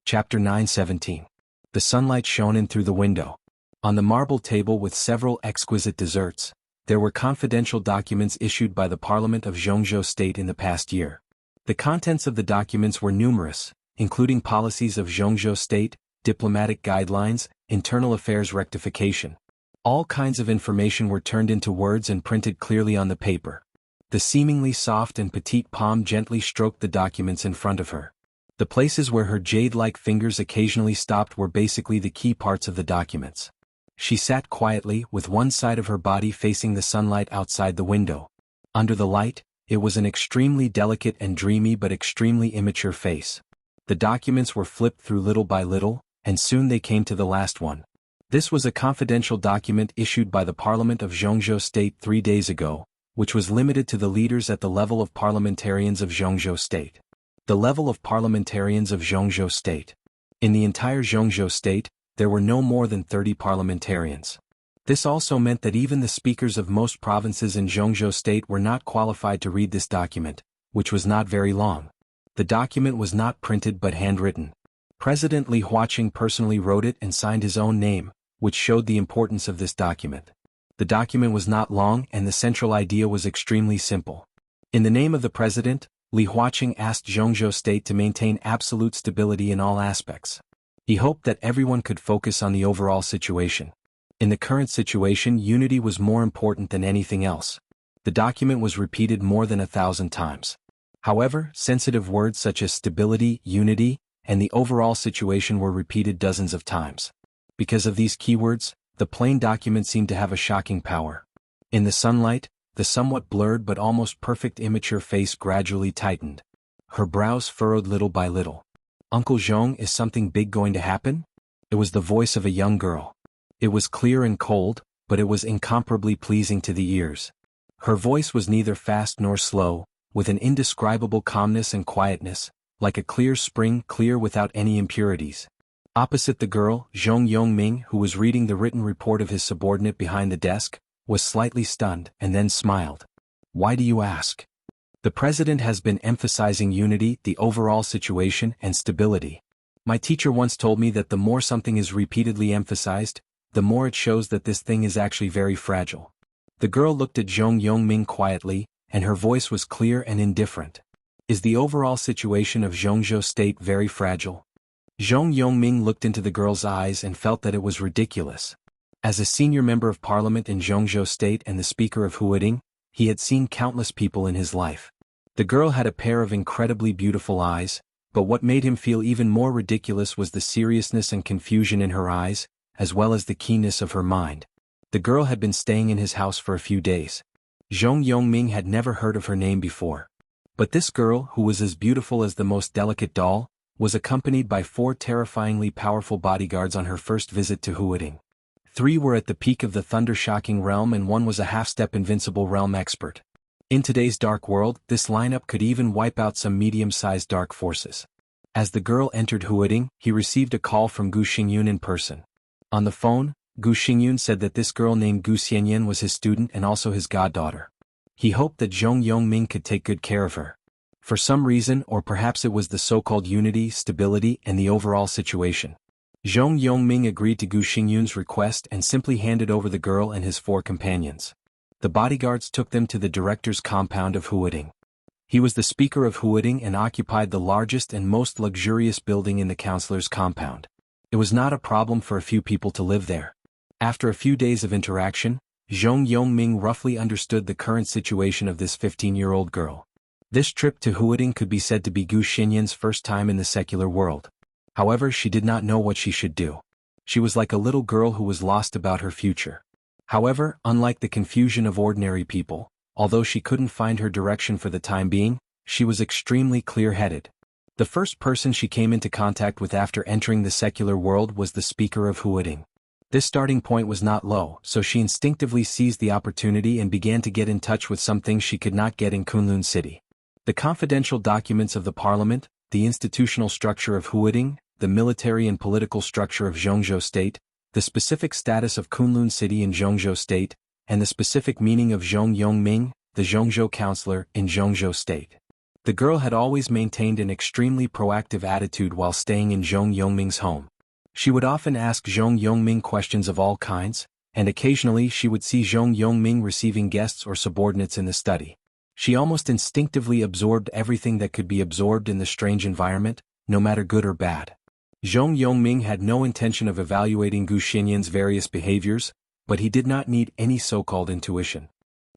Chapter 9:17. The sunlight shone in through the window. On the marble table with several exquisite desserts, there were confidential documents issued by the Parliament of Zhongzhou State in the past year. The contents of the documents were numerous, including policies of Zhongzhou State, diplomatic guidelines, internal affairs rectification. All kinds of information were turned into words and printed clearly on the paper. The seemingly soft and petite palm gently stroked the documents in front of her. The places where her jade-like fingers occasionally stopped were basically the key parts of the documents. She sat quietly, with one side of her body facing the sunlight outside the window. Under the light, it was an extremely delicate and dreamy but extremely immature face. The documents were flipped through little by little, and soon they came to the last one. This was a confidential document issued by the Parliament of Zhongzhou State 3 days ago, which was limited to the leaders at the level of parliamentarians of Zhongzhou State. The level of parliamentarians of Zhongzhou State. In the entire Zhongzhou State, there were no more than 30 parliamentarians. This also meant that even the speakers of most provinces in Zhongzhou State were not qualified to read this document, which was not very long. The document was not printed but handwritten. President Li Huaqing personally wrote it and signed his own name, which showed the importance of this document. The document was not long and the central idea was extremely simple. In the name of the president, Li Huaqing asked Zhongzhou State to maintain absolute stability in all aspects. He hoped that everyone could focus on the overall situation. In the current situation, unity was more important than anything else. The document was repeated more than 1,000 times. However, sensitive words such as stability, unity, and the overall situation were repeated dozens of times. Because of these keywords, the plain document seemed to have a shocking power. In the sunlight, the somewhat blurred but almost perfect immature face gradually tightened. Her brows furrowed little by little. Uncle Zhong, is something big going to happen? It was the voice of a young girl. It was clear and cold, but it was incomparably pleasing to the ears. Her voice was neither fast nor slow, with an indescribable calmness and quietness, like a clear spring, clear without any impurities. Opposite the girl, Zhong Yongming, who was reading the written report of his subordinate behind the desk, was slightly stunned and then smiled. Why do you ask? The president has been emphasizing unity, the overall situation, and stability. My teacher once told me that the more something is repeatedly emphasized, the more it shows that this thing is actually very fragile. The girl looked at Zhong Yongming quietly, and her voice was clear and indifferent. Is the overall situation of Zhongzhou State very fragile? Zhong Yongming looked into the girl's eyes and felt that it was ridiculous. As a senior member of parliament in Zhongzhou State and the speaker of Huading, he had seen countless people in his life. The girl had a pair of incredibly beautiful eyes, but what made him feel even more ridiculous was the seriousness and confusion in her eyes, as well as the keenness of her mind. The girl had been staying in his house for a few days. Zhong Yongming had never heard of her name before. But this girl, who was as beautiful as the most delicate doll, was accompanied by 4 terrifyingly powerful bodyguards on her first visit to Huading. 3 were at the peak of the thunder-shocking realm and 1 was a half-step invincible realm expert. In today's dark world, this lineup could even wipe out some medium-sized dark forces. As the girl entered Huading, he received a call from Gu Xingyun in person. On the phone, Gu Xingyun said that this girl named Gu Xianyan was his student and also his goddaughter. He hoped that Zhong Yongming could take good care of her. For some reason, or perhaps it was the so-called unity, stability, and the overall situation, Zhong Yongming agreed to Gu Xingyun's request and simply handed over the girl and his 4 companions. The bodyguards took them to the director's compound of Huading. He was the speaker of Huading and occupied the largest and most luxurious building in the councillor's compound. It was not a problem for a few people to live there. After a few days of interaction, Zhong Yongming roughly understood the current situation of this 15-year-old girl. This trip to Huading could be said to be Gu Xinyan's first time in the secular world. However, she did not know what she should do. She was like a little girl who was lost about her future. However, unlike the confusion of ordinary people, although she couldn't find her direction for the time being, she was extremely clear-headed. The first person she came into contact with after entering the secular world was the speaker of Huading. This starting point was not low, so she instinctively seized the opportunity and began to get in touch with some things she could not get in Kunlun City. The confidential documents of the parliament, the institutional structure of Huading, the military and political structure of Zhongzhou State, the specific status of Kunlun City in Zhongzhou State, and the specific meaning of Zhong Yongming, the Zhongzhou counselor in Zhongzhou State. The girl had always maintained an extremely proactive attitude while staying in Zhong Yongming's home. She would often ask Zhong Yongming questions of all kinds, and occasionally she would see Zhong Yongming receiving guests or subordinates in the study. She almost instinctively absorbed everything that could be absorbed in the strange environment, no matter good or bad. Zhong Yongming had no intention of evaluating Gu Xinyan's various behaviors, but he did not need any so-called intuition.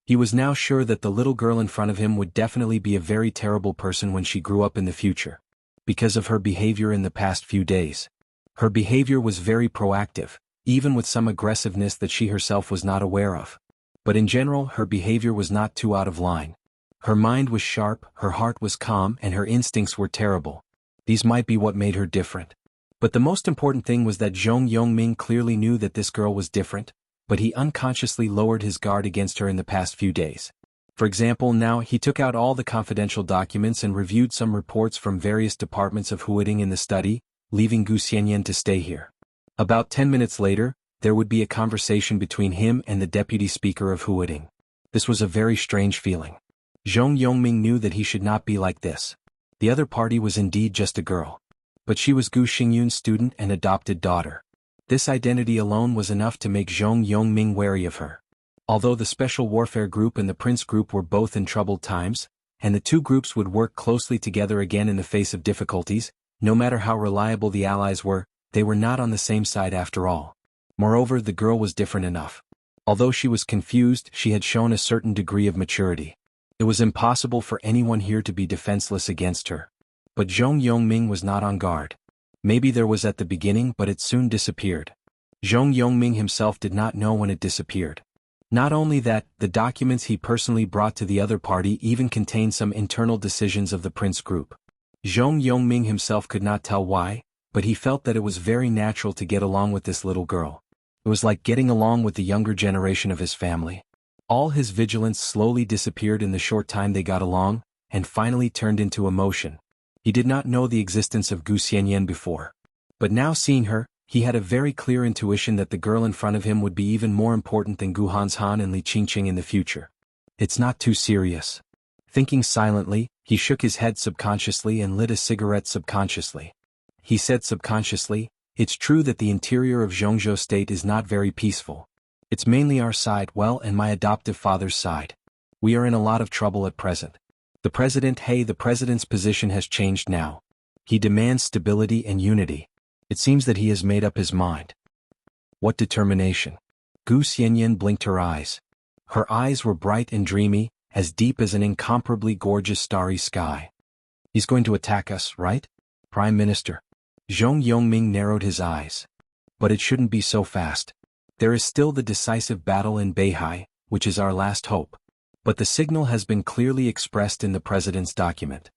He was now sure that the little girl in front of him would definitely be a very terrible person when she grew up in the future. Because of her behavior in the past few days. Her behavior was very proactive, even with some aggressiveness that she herself was not aware of. But in general, her behavior was not too out of line. Her mind was sharp, her heart was calm, and her instincts were terrible. These might be what made her different. But the most important thing was that Zhong Yongming clearly knew that this girl was different, but he unconsciously lowered his guard against her in the past few days. For example, now he took out all the confidential documents and reviewed some reports from various departments of Huading in the study, leaving Gu Xianyan to stay here. About 10 minutes later, there would be a conversation between him and the deputy speaker of Huading. This was a very strange feeling. Zhong Yongming knew that he should not be like this. The other party was indeed just a girl. But she was Gu Xingyun's student and adopted daughter. This identity alone was enough to make Zhong Yongming wary of her. Although the Special Warfare Group and the Prince Group were both in troubled times, and the two groups would work closely together again in the face of difficulties, no matter how reliable the allies were, they were not on the same side after all. Moreover, the girl was different enough. Although she was confused, she had shown a certain degree of maturity. It was impossible for anyone here to be defenseless against her. But Zhong Yongming was not on guard. Maybe there was at the beginning, but it soon disappeared. Zhong Yongming himself did not know when it disappeared. Not only that, the documents he personally brought to the other party even contained some internal decisions of the Prince Group. Zhong Yongming himself could not tell why, but he felt that it was very natural to get along with this little girl. It was like getting along with the younger generation of his family. All his vigilance slowly disappeared in the short time they got along, and finally turned into emotion. He did not know the existence of Gu Xianyan before. But now seeing her, he had a very clear intuition that the girl in front of him would be even more important than Gu Hanshan and Li Qingqing in the future. It's not too serious. Thinking silently, he shook his head subconsciously and lit a cigarette subconsciously. He said subconsciously, "It's true that the interior of Zhongzhou State is not very peaceful. It's mainly our side, well, and my adoptive father's side. We are in a lot of trouble at present. The president's position has changed now. He demands stability and unity. It seems that he has made up his mind." What determination! Gu Xianyan blinked her eyes. Her eyes were bright and dreamy, as deep as an incomparably gorgeous starry sky. "He's going to attack us, right, Prime Minister?" Zhong Yongming narrowed his eyes. "But it shouldn't be so fast. There is still the decisive battle in Beihai, which is our last hope. But the signal has been clearly expressed in the president's document."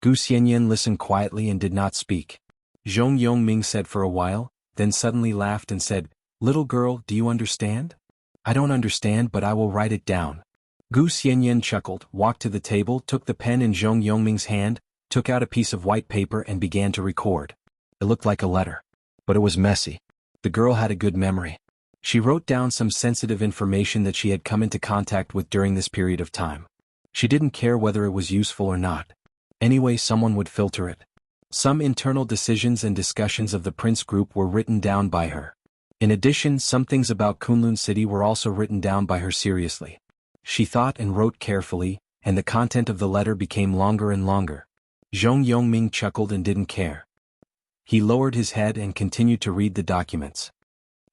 Gu Xianyan listened quietly and did not speak. Zhong Yongming said for a while, then suddenly laughed and said, Little girl, do you understand? I don't understand, but I will write it down. Gu Xianyan chuckled, walked to the table, took the pen in Zhong Yongming's hand, took out a piece of white paper and began to record. It looked like a letter. But it was messy. The girl had a good memory. She wrote down some sensitive information that she had come into contact with during this period of time. She didn't care whether it was useful or not. Anyway, someone would filter it. Some internal decisions and discussions of the Prince Group were written down by her. In addition, some things about Kunlun City were also written down by her seriously. She thought and wrote carefully, and the content of the letter became longer and longer. Zhong Yongming chuckled and didn't care. He lowered his head and continued to read the documents.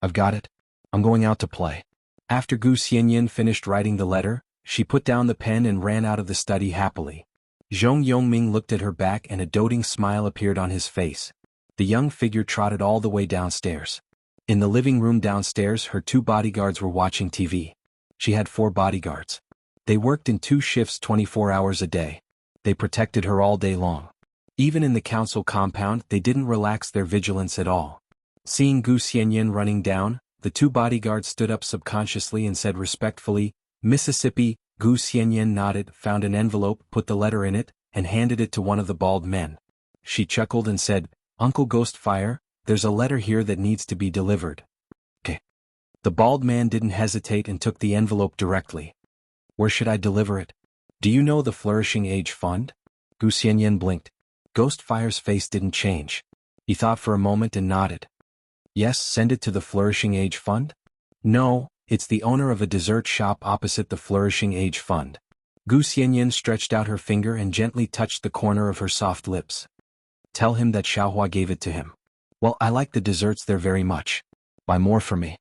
I've got it. I'm going out to play. After Gu Xianyan finished writing the letter, she put down the pen and ran out of the study happily. Zhong Yongming looked at her back and a doting smile appeared on his face. The young figure trotted all the way downstairs. In the living room downstairs, her 2 bodyguards were watching TV. She had 4 bodyguards. They worked in 2 shifts 24 hours a day. They protected her all day long. Even in the council compound, they didn't relax their vigilance at all. Seeing Gu Xianyan running down, the 2 bodyguards stood up subconsciously and said respectfully, Mississippi. Gu Xianyan nodded, found an envelope, put the letter in it, and handed it to one of the bald men. She chuckled and said, Uncle Ghostfire, there's a letter here that needs to be delivered. Okay. The bald man didn't hesitate and took the envelope directly. Where should I deliver it? Do you know the Flourishing Age Fund? Gu Xianyan blinked. Ghostfire's face didn't change. He thought for a moment and nodded. Yes, send it to the Flourishing Age Fund? No, it's the owner of a dessert shop opposite the Flourishing Age Fund. Gu Xianyan stretched out her finger and gently touched the corner of her soft lips. Tell him that Xiaohua gave it to him. Well, I like the desserts there very much. Buy more for me.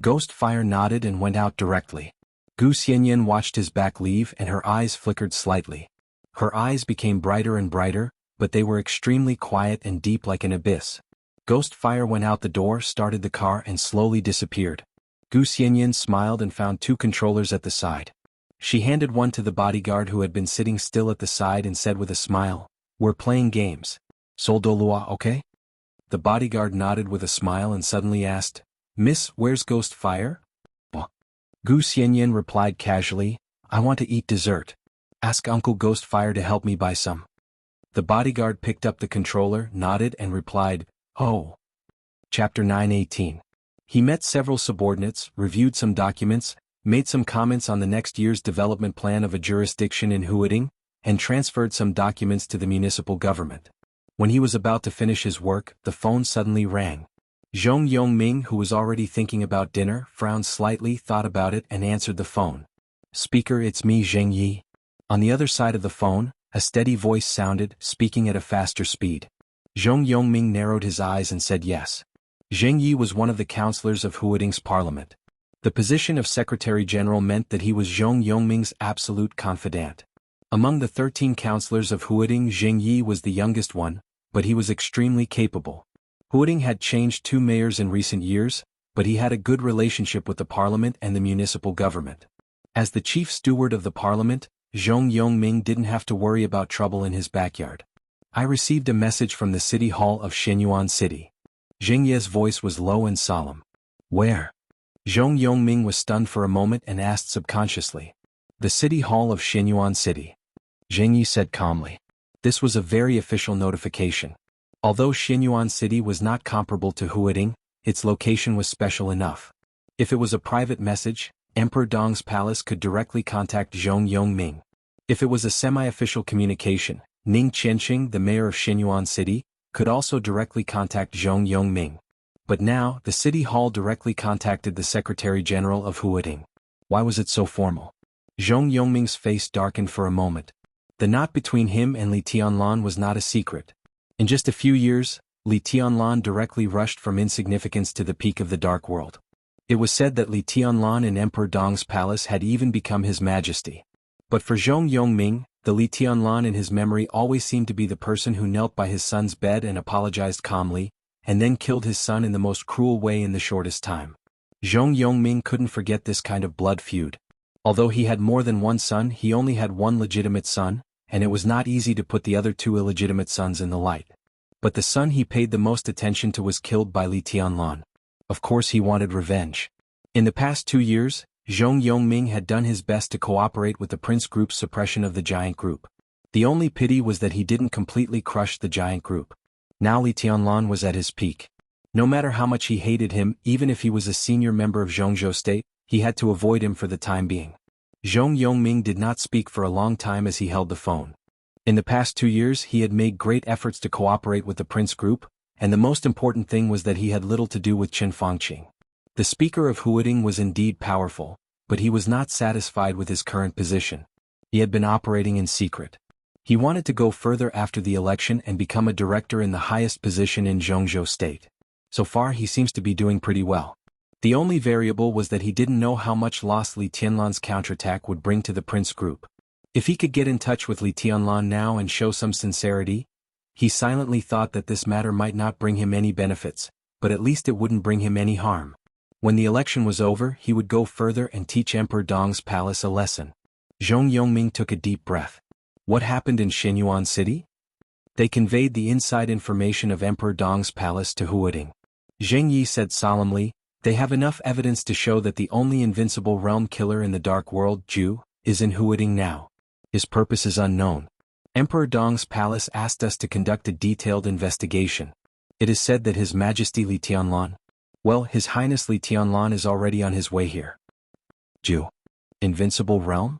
Ghostfire nodded and went out directly. Gu Xianyan watched his back leave and her eyes flickered slightly. Her eyes became brighter and brighter, but they were extremely quiet and deep like an abyss. Ghostfire went out the door, started the car and slowly disappeared. Gu Xianyan smiled and found 2 controllers at the side. She handed one to the bodyguard who had been sitting still at the side and said with a smile, We're playing games. Soldolua, okay? The bodyguard nodded with a smile and suddenly asked, Miss, where's Ghostfire? Gu Xianyan replied casually, I want to eat dessert. Ask Uncle Ghostfire to help me buy some. The bodyguard picked up the controller, nodded and replied, Oh. Chapter 9:18. He met several subordinates, reviewed some documents, made some comments on the next year's development plan of a jurisdiction in Huading, and transferred some documents to the municipal government. When he was about to finish his work, the phone suddenly rang. Zhong Yongming, who was already thinking about dinner, frowned slightly, thought about it and answered the phone. Speaker, it's me, Zheng Yi. On the other side of the phone, a steady voice sounded, speaking at a faster speed. Zhong Yongming narrowed his eyes and said yes. Zheng Yi was one of the councillors of Huading's parliament. The position of Secretary General meant that he was Zhong Yongming's absolute confidant. Among the 13 councillors of Huading, Zheng Yi was the youngest one, but he was extremely capable. Huading had changed 2 mayors in recent years, but he had a good relationship with the parliament and the municipal government. As the chief steward of the parliament, Zhong Yongming didn't have to worry about trouble in his backyard. I received a message from the city hall of Shenyuan City. Zheng Yi's voice was low and solemn. Where? Zhong Yongming was stunned for a moment and asked subconsciously. The city hall of Shenyuan City. Zheng Yi said calmly. This was a very official notification. Although Shenyuan City was not comparable to Huading, its location was special enough. If it was a private message, Emperor Dong's palace could directly contact Zhong Yongming. If it was a semi-official communication, Ning Qianqing, the mayor of Shenyuan City, could also directly contact Zhong Yongming. But now, the city hall directly contacted the Secretary General of Huading. Why was it so formal? Zhong Yongming's face darkened for a moment. The knot between him and Li Tianlan was not a secret. In just a few years, Li Tianlan directly rushed from insignificance to the peak of the dark world. It was said that Li Tianlan in Emperor Dong's palace had even become His Majesty. But for Zhong Yongming, the Li Tianlan in his memory always seemed to be the person who knelt by his son's bed and apologized calmly, and then killed his son in the most cruel way in the shortest time. Zhong Yongming couldn't forget this kind of blood feud. Although he had more than one son, he only had one legitimate son, and it was not easy to put the other 2 illegitimate sons in the light. But the son he paid the most attention to was killed by Li Tianlan. Of course he wanted revenge. In the past 2 years, Zhong Yongming had done his best to cooperate with the Prince Group's suppression of the giant group. The only pity was that he didn't completely crush the giant group. Now Li Tianlan was at his peak. No matter how much he hated him, even if he was a senior member of Zhongzhou State, he had to avoid him for the time being. Zhong Yongming did not speak for a long time as he held the phone. In the past 2 years he had made great efforts to cooperate with the Prince Group, and the most important thing was that he had little to do with Chen Fangqing. The speaker of Huading was indeed powerful, but he was not satisfied with his current position. He had been operating in secret. He wanted to go further after the election and become a director in the highest position in Zhongzhou State. So far he seems to be doing pretty well. The only variable was that he didn't know how much loss Li Tianlan's counterattack would bring to the Prince Group. If he could get in touch with Li Tianlan now and show some sincerity, he silently thought that this matter might not bring him any benefits, but at least it wouldn't bring him any harm. When the election was over, he would go further and teach Emperor Dong's palace a lesson. Zhong Yongming took a deep breath. What happened in Xinyuan City? They conveyed the inside information of Emperor Dong's palace to Huading. Zheng Yi said solemnly, they have enough evidence to show that the only invincible realm killer in the dark world, Zhu, is in Huading now. His purpose is unknown. Emperor Dong's palace asked us to conduct a detailed investigation. It is said that His Majesty Li Tianlan, well, His Highness Li Tianlan is already on his way here. Zhu. Invincible realm?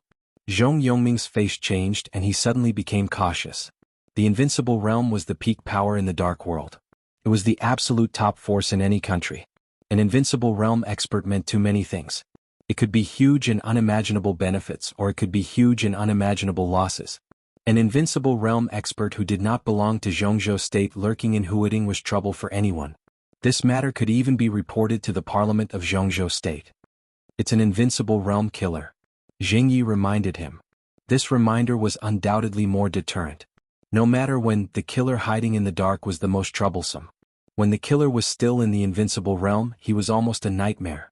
Zhong Yongming's face changed and he suddenly became cautious. The invincible realm was the peak power in the dark world. It was the absolute top force in any country. An invincible realm expert meant too many things. It could be huge and unimaginable benefits, or it could be huge and unimaginable losses. An invincible realm expert who did not belong to Zhongzhou State lurking in Huading was trouble for anyone. This matter could even be reported to the parliament of Zhongzhou State. It's an invincible realm killer. Zheng Yi reminded him. This reminder was undoubtedly more deterrent. No matter when, the killer hiding in the dark was the most troublesome. When the killer was still in the invincible realm, he was almost a nightmare.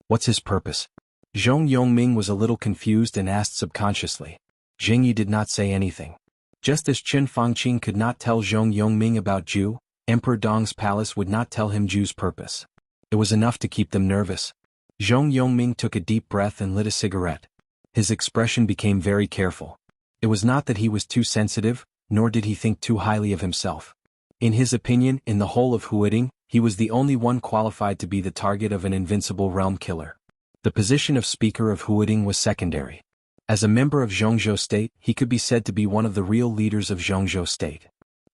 What's his purpose? Zhong Yongming was a little confused and asked subconsciously. Zheng Yi did not say anything. Just as Chen Fangqing could not tell Zhong Yongming about Zhu, Emperor Dong's palace would not tell him Zhu's purpose. It was enough to keep them nervous. Zhong Yongming took a deep breath and lit a cigarette. His expression became very careful. It was not that he was too sensitive, nor did he think too highly of himself. In his opinion, in the whole of Huading, he was the only one qualified to be the target of an invincible realm killer. The position of Speaker of Huading was secondary. As a member of Zhongzhou State, he could be said to be one of the real leaders of Zhongzhou State.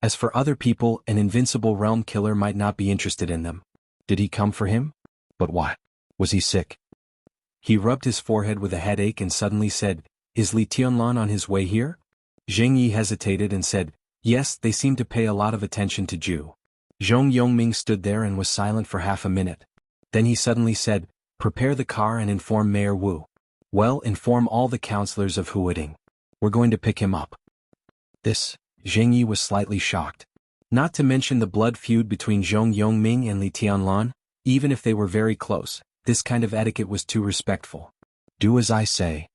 As for other people, an invincible realm killer might not be interested in them. Did he come for him? But why? Was he sick? He rubbed his forehead with a headache and suddenly said, Is Li Tianlan on his way here? Zheng Yi hesitated and said, Yes, they seem to pay a lot of attention to Zhu. Zhong Yongming stood there and was silent for half a minute. Then he suddenly said, Prepare the car and inform Mayor Wu. Well, inform all the councillors of Huading. We're going to pick him up. This, Zheng Yi was slightly shocked. Not to mention the blood feud between Zhong Yongming and Li Tianlan, even if they were very close, this kind of etiquette was too respectful. Do as I say.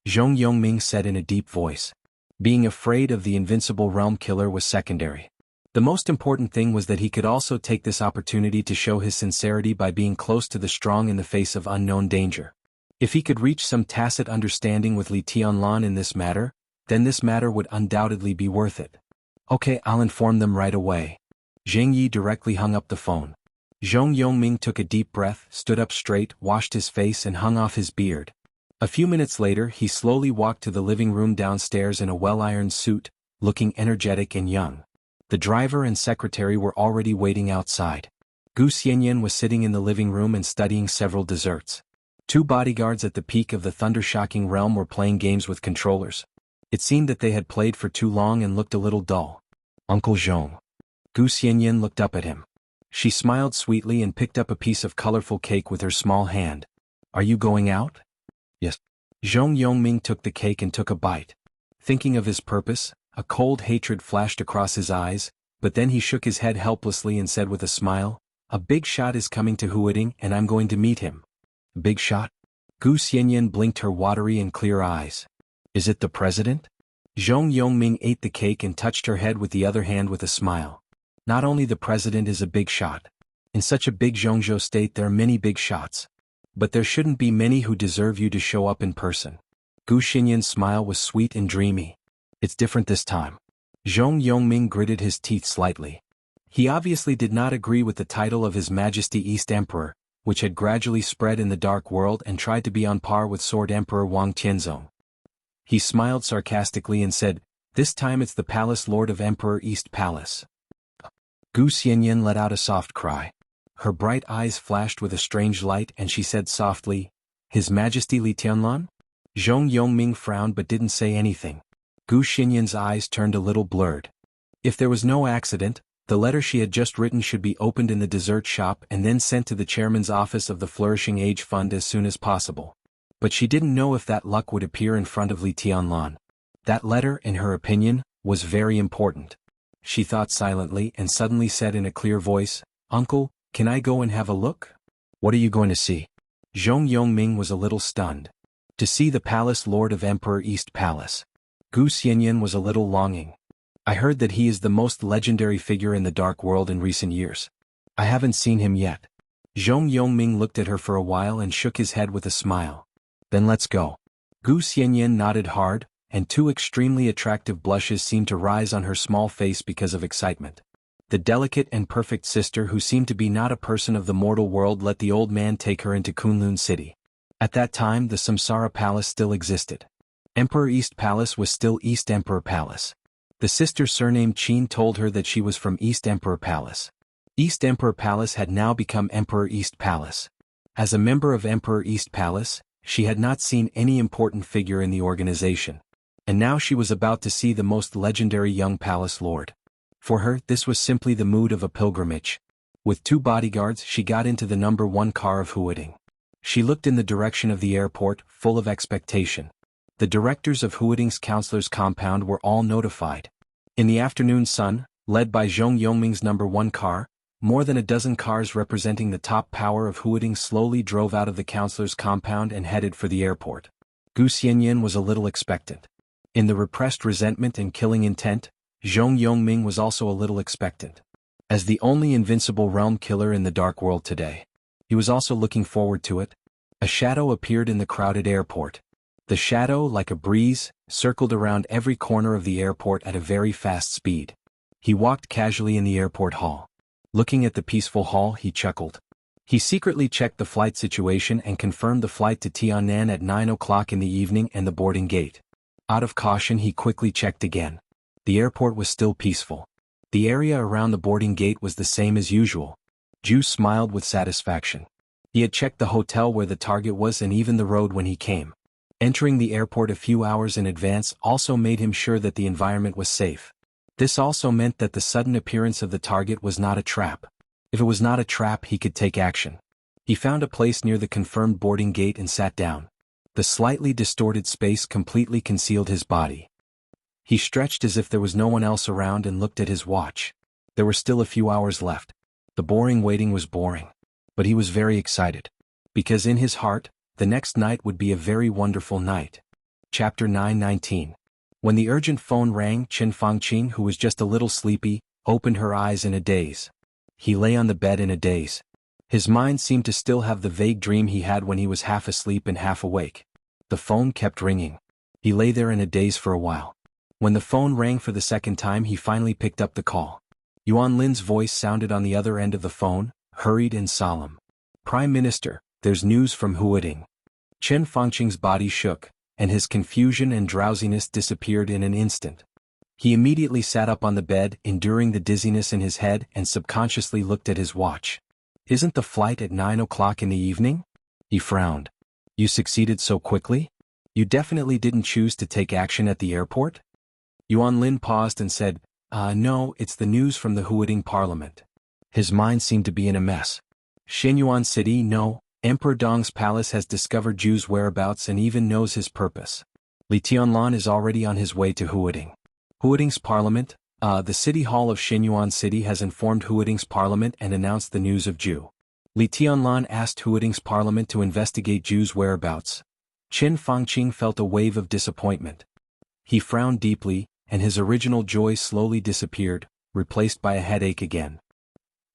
Zhong Yongming said in a deep voice. Being afraid of the invincible realm killer was secondary. The most important thing was that he could also take this opportunity to show his sincerity by being close to the strong in the face of unknown danger. If he could reach some tacit understanding with Li Tianlan in this matter, then this matter would undoubtedly be worth it. Okay, I'll inform them right away. Zheng Yi directly hung up the phone. Zhong Yongming took a deep breath, stood up straight, washed his face and hung off his beard. A few minutes later he slowly walked to the living room downstairs in a well-ironed suit, looking energetic and young. The driver and secretary were already waiting outside. Gu Xianyan was sitting in the living room and studying several desserts. Two bodyguards at the peak of the thunder-shocking realm were playing games with controllers. It seemed that they had played for too long and looked a little dull. Uncle Zhong. Gu Xianyan looked up at him. She smiled sweetly and picked up a piece of colorful cake with her small hand. Are you going out? Yes. Zhong Yongming took the cake and took a bite. Thinking of his purpose, a cold hatred flashed across his eyes, but then he shook his head helplessly and said with a smile, A big shot is coming to Huading and I'm going to meet him. Big shot? Gu Xianyan blinked her watery and clear eyes. Is it the president? Zhong Yongming ate the cake and touched her head with the other hand with a smile. Not only the president is a big shot. In such a big Zhongzhou state there are many big shots. But there shouldn't be many who deserve you to show up in person. Gu Xinyan's smile was sweet and dreamy. It's different this time. Zhong Yongming gritted his teeth slightly. He obviously did not agree with the title of His Majesty East Emperor, which had gradually spread in the dark world and tried to be on par with Sword Emperor Wang Tianzong. He smiled sarcastically and said, "This time it's the Palace Lord of Emperor East Palace." Gu Xianyan let out a soft cry. Her bright eyes flashed with a strange light and she said softly, "His Majesty Li Tianlan?" Zhong Yongming frowned but didn't say anything. Gu Xinyan's eyes turned a little blurred. If there was no accident, the letter she had just written should be opened in the dessert shop and then sent to the chairman's office of the Flourishing Age Fund as soon as possible. But she didn't know if that luck would appear in front of Li Tianlan. That letter, in her opinion, was very important. She thought silently and suddenly said in a clear voice, "Uncle, can I go and have a look?" "What are you going to see?" Zhong Yongming was a little stunned. "To see the Palace Lord of Emperor East Palace." Gu Xianyan was a little longing. "I heard that he is the most legendary figure in the dark world in recent years. I haven't seen him yet." Zhong Yongming looked at her for a while and shook his head with a smile. "Then let's go." Gu Xianyan nodded hard, and two extremely attractive blushes seemed to rise on her small face because of excitement. The delicate and perfect sister who seemed to be not a person of the mortal world let the old man take her into Kunlun City. At that time the Samsara Palace still existed. Emperor East Palace was still East Emperor Palace. The sister surnamed Qin told her that she was from East Emperor Palace. East Emperor Palace had now become Emperor East Palace. As a member of Emperor East Palace, she had not seen any important figure in the organization. And now she was about to see the most legendary young palace lord. For her, this was simply the mood of a pilgrimage. With 2 bodyguards she got into the number 1 car of Huading. She looked in the direction of the airport, full of expectation. The directors of Huading's counselor's compound were all notified. In the afternoon sun, led by Zhong Yongming's number 1 car, more than a dozen cars representing the top power of Huading slowly drove out of the counselor's compound and headed for the airport. Gu Xianyan was a little expectant. In the repressed resentment and killing intent, Zhong Yongming was also a little expectant. As the only invincible realm killer in the dark world today, he was also looking forward to it. A shadow appeared in the crowded airport. The shadow, like a breeze, circled around every corner of the airport at a very fast speed. He walked casually in the airport hall. Looking at the peaceful hall, he chuckled. He secretly checked the flight situation and confirmed the flight to Tiannan at 9 o'clock in the evening and the boarding gate. Out of caution, he quickly checked again. The airport was still peaceful. The area around the boarding gate was the same as usual. Ju smiled with satisfaction. He had checked the hotel where the target was and even the road when he came. Entering the airport a few hours in advance also made him sure that the environment was safe. This also meant that the sudden appearance of the target was not a trap. If it was not a trap, he could take action. He found a place near the confirmed boarding gate and sat down. The slightly distorted space completely concealed his body. He stretched as if there was no one else around and looked at his watch. There were still a few hours left. The boring waiting was boring. But he was very excited. Because in his heart, the next night would be a very wonderful night. Chapter 9:19. When the urgent phone rang, Chen Fangqing, who was just a little sleepy, opened her eyes in a daze. He lay on the bed in a daze. His mind seemed to still have the vague dream he had when he was half asleep and half awake. The phone kept ringing. He lay there in a daze for a while. When the phone rang for the second time, he finally picked up the call. Yuan Lin's voice sounded on the other end of the phone, hurried and solemn. "Prime Minister, there's news from Huading." Chen Fangqing's body shook, and his confusion and drowsiness disappeared in an instant. He immediately sat up on the bed, enduring the dizziness in his head, and subconsciously looked at his watch. "Isn't the flight at 9 o'clock in the evening?" He frowned. "You succeeded so quickly? You definitely didn't choose to take action at the airport?" Yuan Lin paused and said, No, it's the news from the Huading Parliament." His mind seemed to be in a mess. "Shenyuan City, no. Emperor Dong's palace has discovered Ju's whereabouts and even knows his purpose. Li Tianlan is already on his way to Huading. Huading's parliament, the city hall of Shenyuan City has informed Huading's parliament and announced the news of Ju. Li Tianlan asked Huading's parliament to investigate Ju's whereabouts." Chen Fangqing felt a wave of disappointment. He frowned deeply, and his original joy slowly disappeared, replaced by a headache again.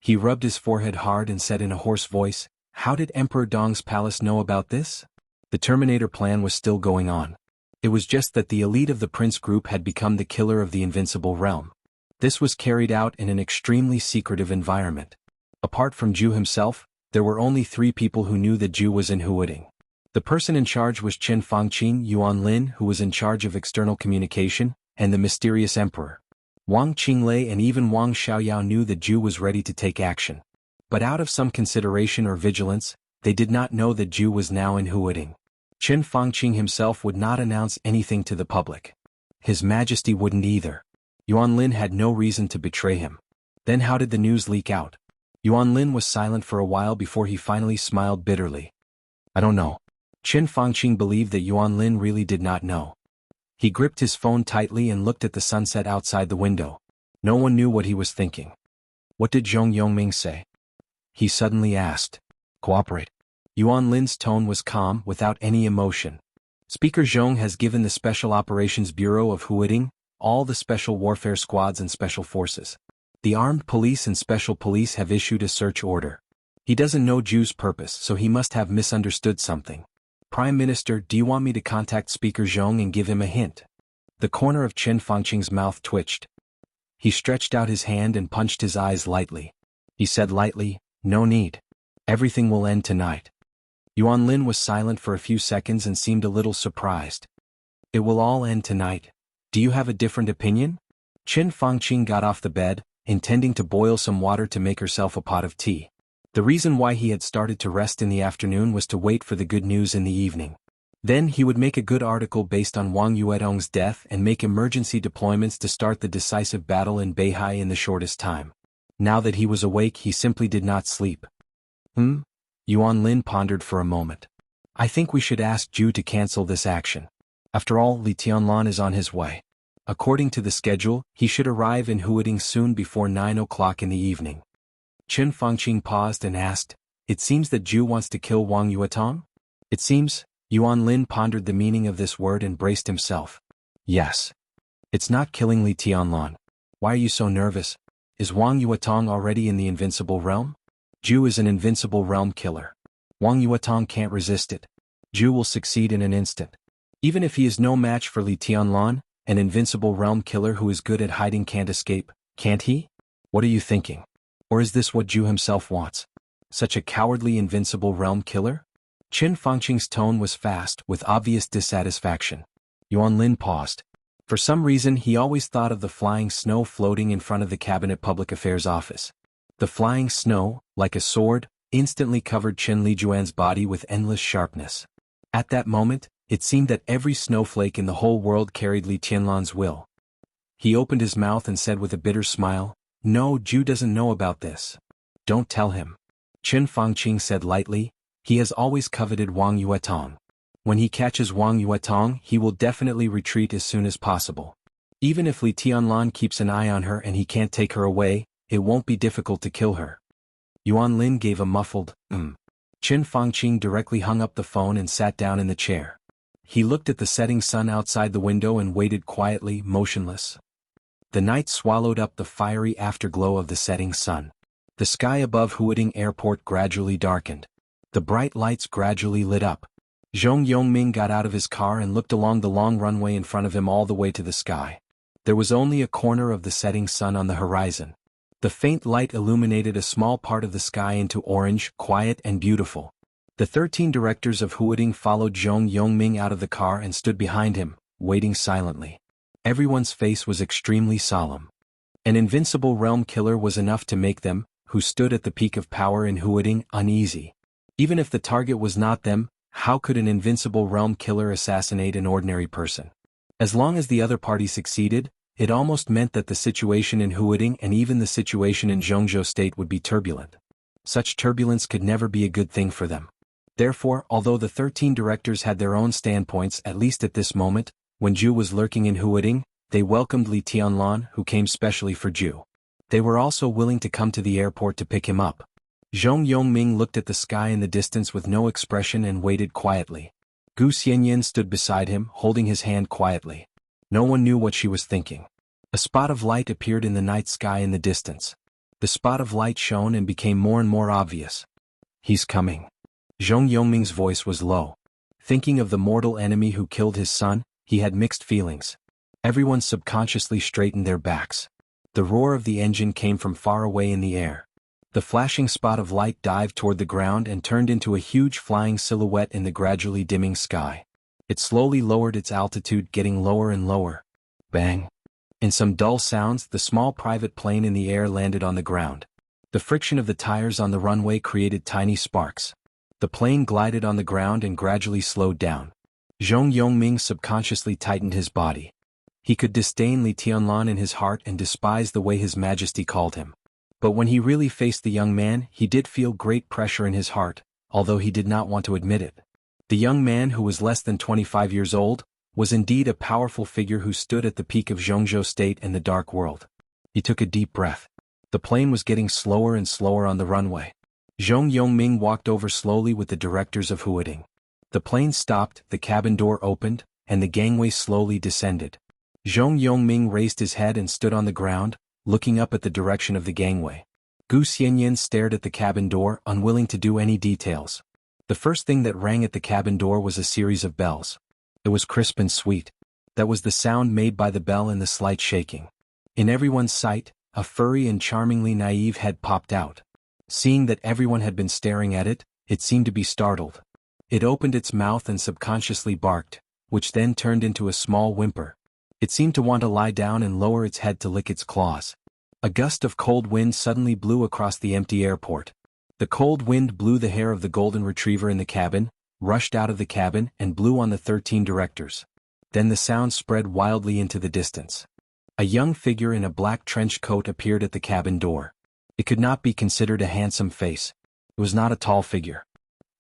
He rubbed his forehead hard and said in a hoarse voice, "How did Emperor Dong's palace know about this?" The Terminator plan was still going on. It was just that the elite of the Prince Group had become the killer of the invincible realm. This was carried out in an extremely secretive environment. Apart from Zhu himself, there were only 3 people who knew that Zhu was in Huading. The person in charge was Chen Fangqing Yuan Lin, who was in charge of external communication, and the mysterious emperor. Wang Qinglei and even Wang Xiaoyao knew that Zhu was ready to take action. But out of some consideration or vigilance, they did not know that Zhu was now in Huading. Chen Fangqing himself would not announce anything to the public. His Majesty wouldn't either. Yuan Lin had no reason to betray him. Then how did the news leak out? Yuan Lin was silent for a while before he finally smiled bitterly. "I don't know." Chen Fangqing believed that Yuan Lin really did not know. He gripped his phone tightly and looked at the sunset outside the window. No one knew what he was thinking. "What did Zhong Yongming say?" he suddenly asked. "Cooperate." Yuan Lin's tone was calm, without any emotion. "Speaker Zhong has given the Special Operations Bureau of Huading, all the Special Warfare Squads and Special Forces. The Armed Police and Special Police have issued a search order. He doesn't know Zhu's purpose, so he must have misunderstood something. Prime Minister, do you want me to contact Speaker Zhong and give him a hint?" The corner of Chen Fangqing's mouth twitched. He stretched out his hand and punched his eyes lightly. He said lightly, "No need. Everything will end tonight." Yuan Lin was silent for a few seconds and seemed a little surprised. "It will all end tonight. Do you have a different opinion?" Chen Fangqing got off the bed, intending to boil some water to make herself a pot of tea. The reason why he had started to rest in the afternoon was to wait for the good news in the evening. Then he would make a good article based on Wang Yuetong's death and make emergency deployments to start the decisive battle in Beihai in the shortest time. Now that he was awake, he simply did not sleep. Yuan Lin pondered for a moment. "I think we should ask Zhu to cancel this action. After all, Li Tianlan is on his way. According to the schedule, he should arrive in Huading soon before 9 o'clock in the evening." Chen Fangqing paused and asked, "It seems that Zhu wants to kill Wang Yuetong?" "It seems." Yuan Lin pondered the meaning of this word and braced himself. "Yes. It's not killing Li Tianlan. Why are you so nervous? Is Wang Yuetong already in the invincible realm? Zhu is an invincible realm killer. Wang Yuetong can't resist it. Zhu will succeed in an instant. Even if he is no match for Li Tianlan, an invincible realm killer who is good at hiding can't escape, can't he? What are you thinking? Or is this what Zhu himself wants? Such a cowardly invincible realm killer?" Chen Fangqing's tone was fast, with obvious dissatisfaction. Yuan Lin paused. For some reason he always thought of the flying snow floating in front of the Cabinet Public Affairs Office. The flying snow, like a sword, instantly covered Chen Lijuan's body with endless sharpness. At that moment, it seemed that every snowflake in the whole world carried Li Tianlan's will. He opened his mouth and said with a bitter smile, "No, Zhu doesn't know about this. Don't tell him." Chen Fangqing said lightly, "He has always coveted Wang Yuetong. When he catches Wang Yuetong, he will definitely retreat as soon as possible. Even if Li Tianlan keeps an eye on her and he can't take her away, it won't be difficult to kill her." Yuan Lin gave a muffled, Chen Fangqing directly hung up the phone and sat down in the chair. He looked at the setting sun outside the window and waited quietly, motionless. The night swallowed up the fiery afterglow of the setting sun. The sky above Huading Airport gradually darkened. The bright lights gradually lit up. Zhong Yongming got out of his car and looked along the long runway in front of him all the way to the sky. There was only a corner of the setting sun on the horizon. The faint light illuminated a small part of the sky into orange, quiet and beautiful. The 13 directors of Huading followed Zhong Yongming out of the car and stood behind him, waiting silently. Everyone's face was extremely solemn. An invincible realm killer was enough to make them, who stood at the peak of power in Huading, uneasy. Even if the target was not them, how could an invincible realm killer assassinate an ordinary person? As long as the other party succeeded, it almost meant that the situation in Huading and even the situation in Zhongzhou State would be turbulent. Such turbulence could never be a good thing for them. Therefore, although the 13 directors had their own standpoints, at least at this moment, when Zhu was lurking in Huading, they welcomed Li Tianlan, who came specially for Zhu. They were also willing to come to the airport to pick him up. Zhong Yongming looked at the sky in the distance with no expression and waited quietly. Gu Xianyan stood beside him, holding his hand quietly. No one knew what she was thinking. A spot of light appeared in the night sky in the distance. The spot of light shone and became more and more obvious. "He's coming." Zhong Yongming's voice was low. Thinking of the mortal enemy who killed his son, he had mixed feelings. Everyone subconsciously straightened their backs. The roar of the engine came from far away in the air. The flashing spot of light dived toward the ground and turned into a huge flying silhouette in the gradually dimming sky. It slowly lowered its altitude, getting lower and lower. Bang! In some dull sounds, the small private plane in the air landed on the ground. The friction of the tires on the runway created tiny sparks. The plane glided on the ground and gradually slowed down. Zhong Yongming subconsciously tightened his body. He could disdain Li Tianlan in his heart and despise the way His Majesty called him. But when he really faced the young man, he did feel great pressure in his heart, although he did not want to admit it. The young man, who was less than 25 years old, was indeed a powerful figure who stood at the peak of Zhongzhou State in the dark world. He took a deep breath. The plane was getting slower and slower on the runway. Zhong Yongming walked over slowly with the directors of Huading. The plane stopped, the cabin door opened, and the gangway slowly descended. Zhong Yongming raised his head and stood on the ground, looking up at the direction of the gangway. Gu Xianyan stared at the cabin door, unwilling to do any details. The first thing that rang at the cabin door was a series of bells. It was crisp and sweet. That was the sound made by the bell and the slight shaking. In everyone's sight, a furry and charmingly naive head popped out. Seeing that everyone had been staring at it, it seemed to be startled. It opened its mouth and subconsciously barked, which then turned into a small whimper. It seemed to want to lie down and lower its head to lick its claws. A gust of cold wind suddenly blew across the empty airport. The cold wind blew the hair of the golden retriever in the cabin, rushed out of the cabin and blew on the 13 directors. Then the sound spread wildly into the distance. A young figure in a black trench coat appeared at the cabin door. It could not be considered a handsome face. It was not a tall figure.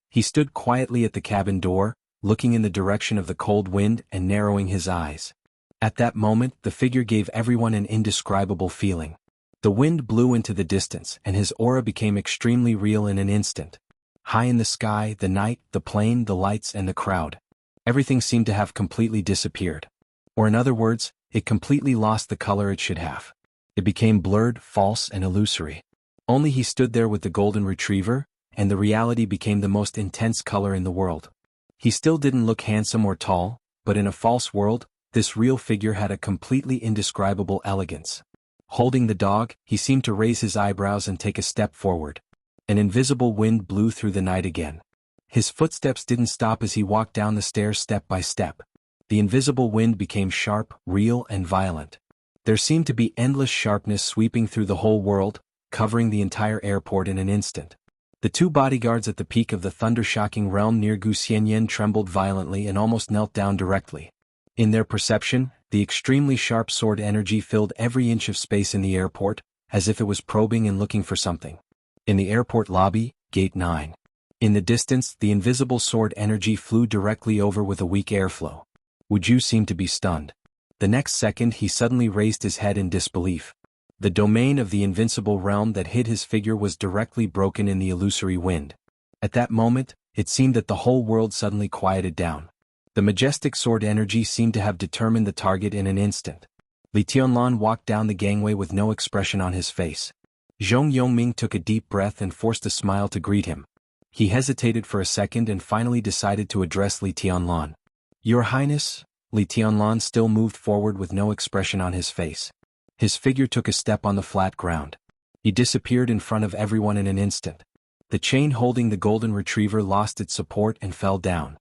He stood quietly at the cabin door, looking in the direction of the cold wind and narrowing his eyes. At that moment, the figure gave everyone an indescribable feeling. The wind blew into the distance, and his aura became extremely real in an instant. High in the sky, the night, the plane, the lights, and the crowd. Everything seemed to have completely disappeared. Or in other words, it completely lost the color it should have. It became blurred, false, and illusory. Only he stood there with the golden retriever, and the reality became the most intense color in the world. He still didn't look handsome or tall, but in a false world, this real figure had a completely indescribable elegance. Holding the dog, he seemed to raise his eyebrows and take a step forward. An invisible wind blew through the night again. His footsteps didn't stop as he walked down the stairs step by step. The invisible wind became sharp, real, and violent. There seemed to be endless sharpness sweeping through the whole world, covering the entire airport in an instant. The two bodyguards at the peak of the thunder-shocking realm near Gu Xianyan trembled violently and almost knelt down directly. In their perception, the extremely sharp sword energy filled every inch of space in the airport, as if it was probing and looking for something. In the airport lobby, Gate 9. In the distance, the invisible sword energy flew directly over with a weak airflow. Wu Ju seemed to be stunned. The next second he suddenly raised his head in disbelief. The domain of the invincible realm that hid his figure was directly broken in the illusory wind. At that moment, it seemed that the whole world suddenly quieted down. The majestic sword energy seemed to have determined the target in an instant. Li Tianlan walked down the gangway with no expression on his face. Zhong Yongming took a deep breath and forced a smile to greet him. He hesitated for a second and finally decided to address Li Tianlan. "Your Highness?" Li Tianlan still moved forward with no expression on his face. His figure took a step on the flat ground. He disappeared in front of everyone in an instant. The chain holding the golden retriever lost its support and fell down.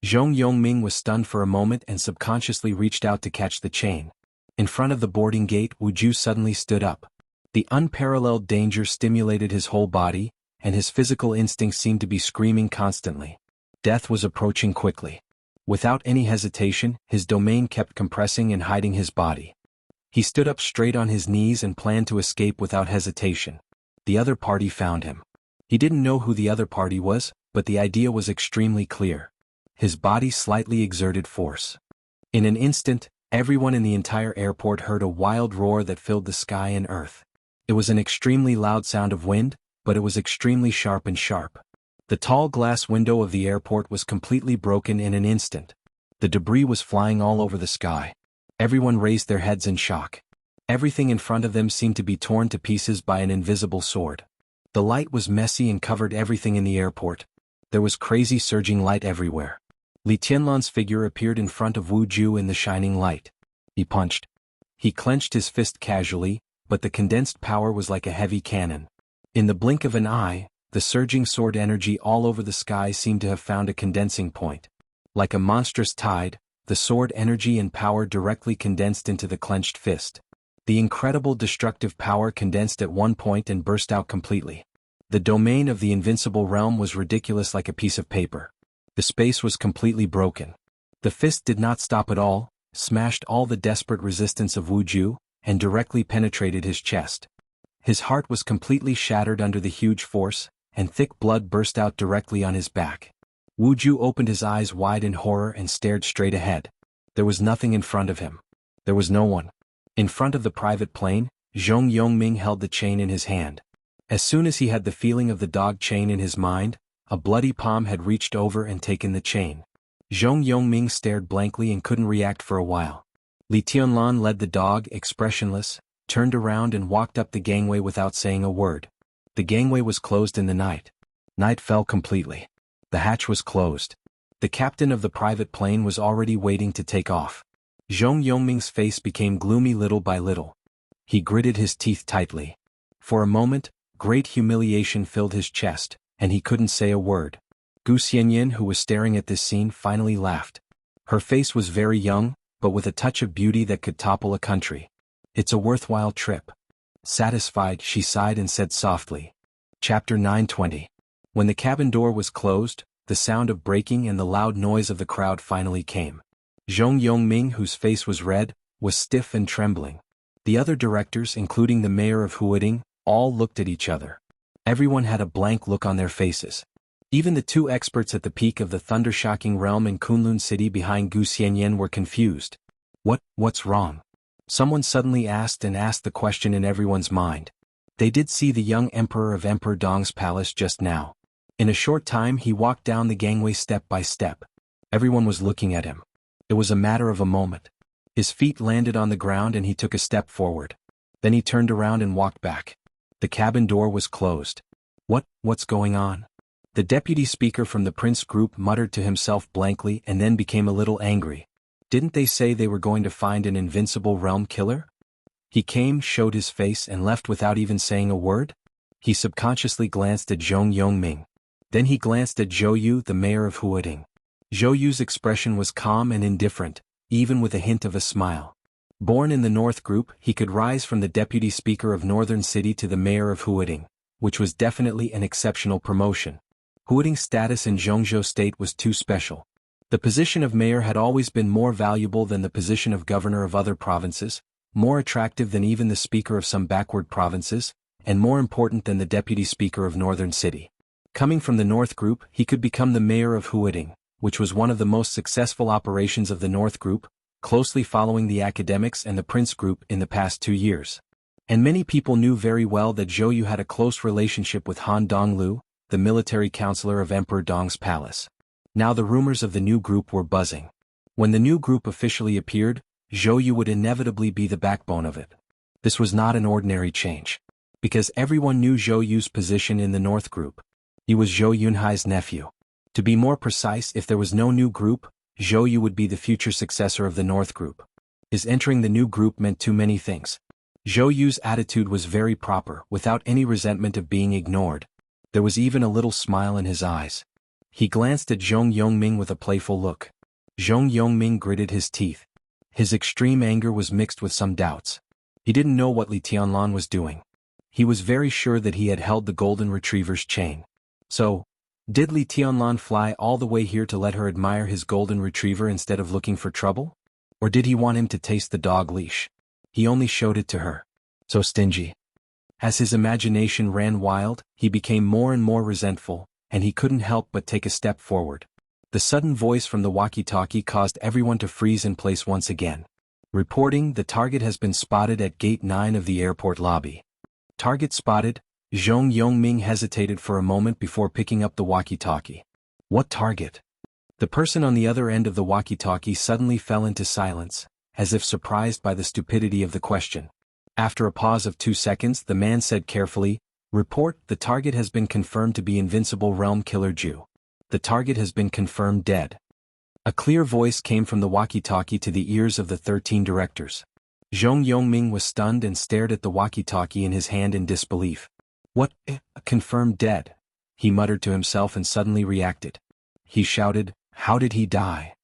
Zhong Yongming was stunned for a moment and subconsciously reached out to catch the chain. In front of the boarding gate, Wu Ju suddenly stood up. The unparalleled danger stimulated his whole body, and his physical instincts seemed to be screaming constantly. Death was approaching quickly. Without any hesitation, his domain kept compressing and hiding his body. He stood up straight on his knees and planned to escape without hesitation. The other party found him. He didn't know who the other party was, but the idea was extremely clear. His body slightly exerted force. In an instant, everyone in the entire airport heard a wild roar that filled the sky and earth. It was an extremely loud sound of wind, but it was extremely sharp and sharp. The tall glass window of the airport was completely broken in an instant. The debris was flying all over the sky. Everyone raised their heads in shock. Everything in front of them seemed to be torn to pieces by an invisible sword. The light was messy and covered everything in the airport. There was crazy surging light everywhere. Li Tianlan's figure appeared in front of Wu Ju in the shining light. He punched. He clenched his fist casually, but the condensed power was like a heavy cannon. In the blink of an eye, the surging sword energy all over the sky seemed to have found a condensing point. Like a monstrous tide, the sword energy and power directly condensed into the clenched fist. The incredible destructive power condensed at one point and burst out completely. The domain of the invincible realm was ridiculous like a piece of paper. The space was completely broken. The fist did not stop at all, smashed all the desperate resistance of Wu Ju, and directly penetrated his chest. His heart was completely shattered under the huge force, and thick blood burst out directly on his back. Wu Ju opened his eyes wide in horror and stared straight ahead. There was nothing in front of him. There was no one. In front of the private plane, Zhong Yongming held the chain in his hand. As soon as he had the feeling of the dog chain in his mind, a bloody palm had reached over and taken the chain. Zhong Yongming stared blankly and couldn't react for a while. Li Tianlan led the dog, expressionless, turned around and walked up the gangway without saying a word. The gangway was closed in the night. Night fell completely. The hatch was closed. The captain of the private plane was already waiting to take off. Zhong Yongming's face became gloomy little by little. He gritted his teeth tightly. For a moment, great humiliation filled his chest, and he couldn't say a word. Gu Xianyan, who was staring at this scene, finally laughed. Her face was very young, but with a touch of beauty that could topple a country. It's a worthwhile trip. Satisfied, she sighed and said softly. Chapter 920. When the cabin door was closed, the sound of breaking and the loud noise of the crowd finally came. Zhong Yongming, whose face was red, was stiff and trembling. The other directors, including the mayor of Huading, all looked at each other. Everyone had a blank look on their faces. Even the two experts at the peak of the thunder-shocking realm in Kunlun City behind Gu Xianyan were confused. What's wrong? Someone suddenly asked the question in everyone's mind. They did see the young emperor of Emperor Dong's palace just now. In a short time he walked down the gangway step by step. Everyone was looking at him. It was a matter of a moment. His feet landed on the ground and he took a step forward. Then he turned around and walked back. The cabin door was closed. What's going on? The deputy speaker from the prince group muttered to himself blankly and then became a little angry. Didn't they say they were going to find an invincible realm killer? He came, showed his face and left without even saying a word? He subconsciously glanced at Zhong Yongming. Then he glanced at Zhou Yu, the mayor of Huading. Zhou Yu's expression was calm and indifferent, even with a hint of a smile. Born in the North Group, he could rise from the deputy speaker of Northern City to the mayor of Huading, which was definitely an exceptional promotion. Huading's status in Zhongzhou State was too special. The position of mayor had always been more valuable than the position of governor of other provinces, more attractive than even the speaker of some backward provinces, and more important than the deputy speaker of Northern City. Coming from the North Group, he could become the mayor of Huading, which was one of the most successful operations of the North Group, closely following the academics and the Prince Group in the past 2 years. And many people knew very well that Zhou Yu had a close relationship with Han Donglu, the military counselor of Emperor Dong's palace. Now the rumors of the new group were buzzing. When the new group officially appeared, Zhou Yu would inevitably be the backbone of it. This was not an ordinary change. Because everyone knew Zhou Yu's position in the North Group. He was Zhou Yunhai's nephew. To be more precise, if there was no new group, Zhou Yu would be the future successor of the North Group. His entering the new group meant too many things. Zhou Yu's attitude was very proper, without any resentment of being ignored. There was even a little smile in his eyes. He glanced at Zhong Yongming with a playful look. Zhong Yongming gritted his teeth. His extreme anger was mixed with some doubts. He didn't know what Li Tianlan was doing. He was very sure that he had held the golden retriever's chain. So, did Li Tianlan fly all the way here to let her admire his golden retriever instead of looking for trouble? Or did he want him to taste the dog leash? He only showed it to her. So stingy. As his imagination ran wild, he became more and more resentful, and he couldn't help but take a step forward. The sudden voice from the walkie-talkie caused everyone to freeze in place once again. Reporting, the target has been spotted at Gate 9 of the airport lobby. Target spotted. Zhong Yongming hesitated for a moment before picking up the walkie-talkie. What target? The person on the other end of the walkie-talkie suddenly fell into silence, as if surprised by the stupidity of the question. After a pause of 2 seconds, the man said carefully, "Report, the target has been confirmed to be Invincible Realm Killer Ju. The target has been confirmed dead." A clear voice came from the walkie-talkie to the ears of the 13 directors. Zhong Yongming was stunned and stared at the walkie-talkie in his hand in disbelief. "What? Confirmed dead?" he muttered to himself and suddenly reacted. He shouted, "How did he die?"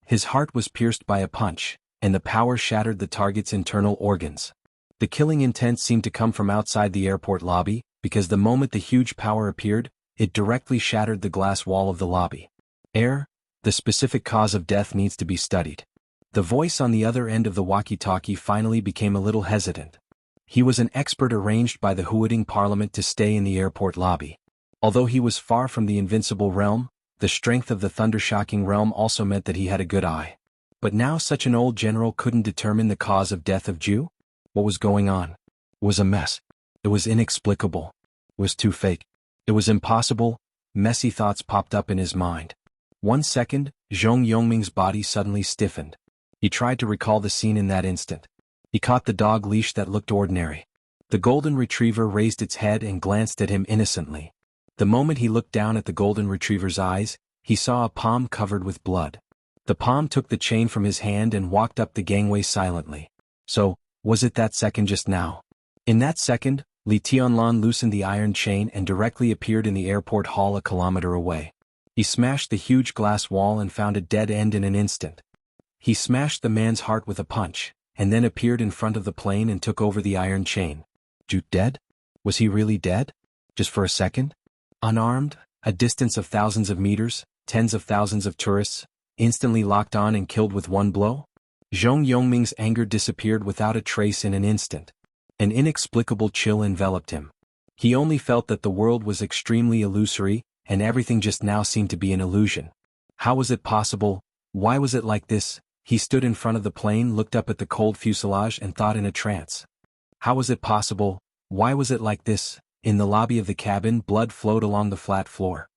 His heart was pierced by a punch, and the power shattered the target's internal organs. The killing intent seemed to come from outside the airport lobby, because the moment the huge power appeared, it directly shattered the glass wall of the lobby. The specific cause of death needs to be studied." The voice on the other end of the walkie-talkie finally became a little hesitant. He was an expert arranged by the Huading Parliament to stay in the airport lobby. Although he was far from the invincible realm, the strength of the thundershocking realm also meant that he had a good eye. But now such an old general couldn't determine the cause of death of Ju? What was going on? It was a mess. It was inexplicable. It was too fake. It was impossible. Messy thoughts popped up in his mind. 1 second, Zhong Yongming's body suddenly stiffened. He tried to recall the scene in that instant. He caught the dog leash that looked ordinary. The golden retriever raised its head and glanced at him innocently. The moment he looked down at the golden retriever's eyes, he saw a palm covered with blood. The palm took the chain from his hand and walked up the gangway silently. So, was it that second just now? In that second, Li Tianlan loosened the iron chain and directly appeared in the airport hall a kilometer away. He smashed the huge glass wall and found a dead end in an instant. He smashed the man's heart with a punch, and then appeared in front of the plane and took over the iron chain. Ju dead? Was he really dead? Just for a second? Unarmed, a distance of thousands of meters, tens of thousands of tourists, instantly locked on and killed with one blow? Zhong Yongming's anger disappeared without a trace in an instant. An inexplicable chill enveloped him. He only felt that the world was extremely illusory, and everything just now seemed to be an illusion. How was it possible? Why was it like this? He stood in front of the plane, looked up at the cold fuselage and thought in a trance. How was it possible? Why was it like this? In the lobby of the cabin, blood flowed along the flat floor.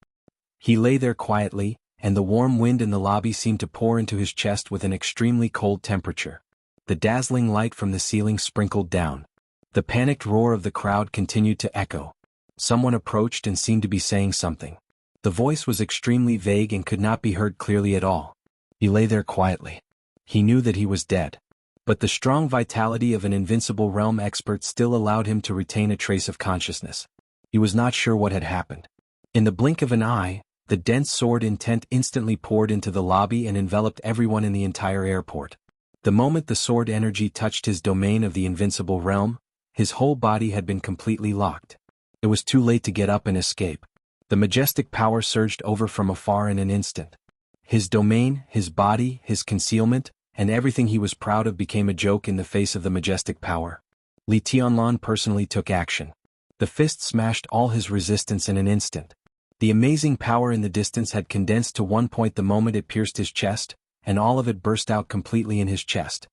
He lay there quietly, and the warm wind in the lobby seemed to pour into his chest with an extremely cold temperature. The dazzling light from the ceiling sprinkled down. The panicked roar of the crowd continued to echo. Someone approached and seemed to be saying something. The voice was extremely vague and could not be heard clearly at all. He lay there quietly. He knew that he was dead. But the strong vitality of an invincible realm expert still allowed him to retain a trace of consciousness. He was not sure what had happened. In the blink of an eye, the dense sword intent instantly poured into the lobby and enveloped everyone in the entire airport. The moment the sword energy touched his domain of the invincible realm, his whole body had been completely locked. It was too late to get up and escape. The majestic power surged over from afar in an instant. His domain, his body, his concealment, and everything he was proud of became a joke in the face of the majestic power. Li Tianlan personally took action. The fist smashed all his resistance in an instant. The amazing power in the distance had condensed to one point the moment it pierced his chest, and all of it burst out completely in his chest.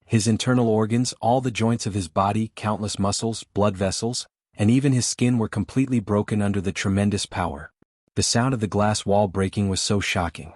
His internal organs, all the joints of his body, countless muscles, blood vessels, and even his skin were completely broken under the tremendous power. The sound of the glass wall breaking was so shocking.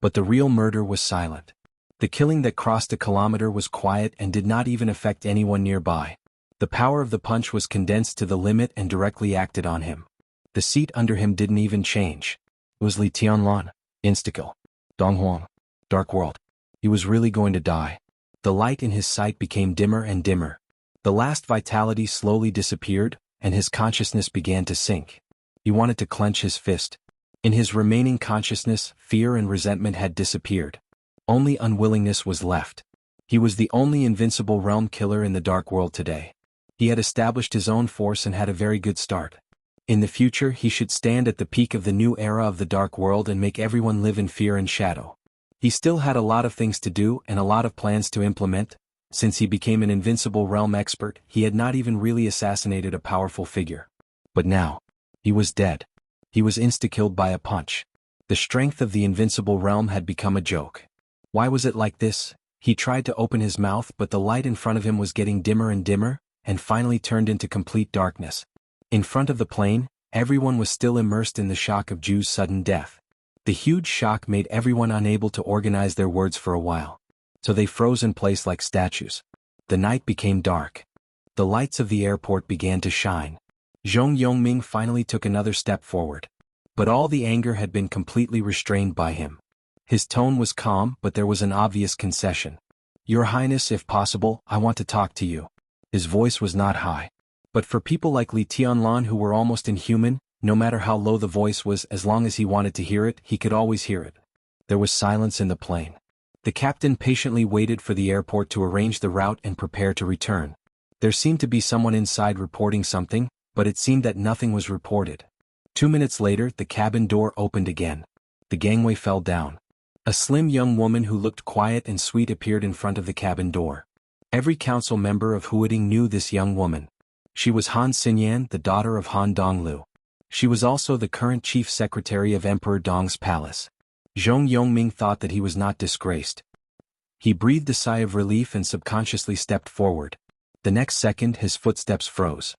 But the real murder was silent. The killing that crossed a kilometer was quiet and did not even affect anyone nearby. The power of the punch was condensed to the limit and directly acted on him. The seat under him didn't even change. It was Li Tianlan, Instakill, Donghuang, Dark World. He was really going to die. The light in his sight became dimmer and dimmer. The last vitality slowly disappeared, and his consciousness began to sink. He wanted to clench his fist. In his remaining consciousness, fear and resentment had disappeared. Only unwillingness was left. He was the only invincible realm killer in the Dark World today. He had established his own force and had a very good start. In the future, he should stand at the peak of the new era of the Dark World and make everyone live in fear and shadow. He still had a lot of things to do and a lot of plans to implement. Since he became an invincible realm expert, he had not even really assassinated a powerful figure. But now, he was dead. He was insta-killed by a punch. The strength of the invincible realm had become a joke. Why was it like this? He tried to open his mouth, but the light in front of him was getting dimmer and dimmer, and finally turned into complete darkness. In front of the plane, everyone was still immersed in the shock of Ju's sudden death. The huge shock made everyone unable to organize their words for a while. So they froze in place like statues. The night became dark. The lights of the airport began to shine. Zhong Yongming finally took another step forward. But all the anger had been completely restrained by him. His tone was calm, but there was an obvious concession. "Your Highness, if possible, I want to talk to you." His voice was not high. But for people like Li Tianlan who were almost inhuman, no matter how low the voice was, as long as he wanted to hear it, he could always hear it. There was silence in the plane. The captain patiently waited for the airport to arrange the route and prepare to return. There seemed to be someone inside reporting something, but it seemed that nothing was reported. 2 minutes later, the cabin door opened again. The gangway fell down. A slim young woman who looked quiet and sweet appeared in front of the cabin door. Every council member of Huading knew this young woman. She was Han Xinyan, the daughter of Han Donglu. She was also the current chief secretary of Emperor Dong's palace. Zhong Yongming thought that he was not disgraced. He breathed a sigh of relief and subconsciously stepped forward. The next second his footsteps froze.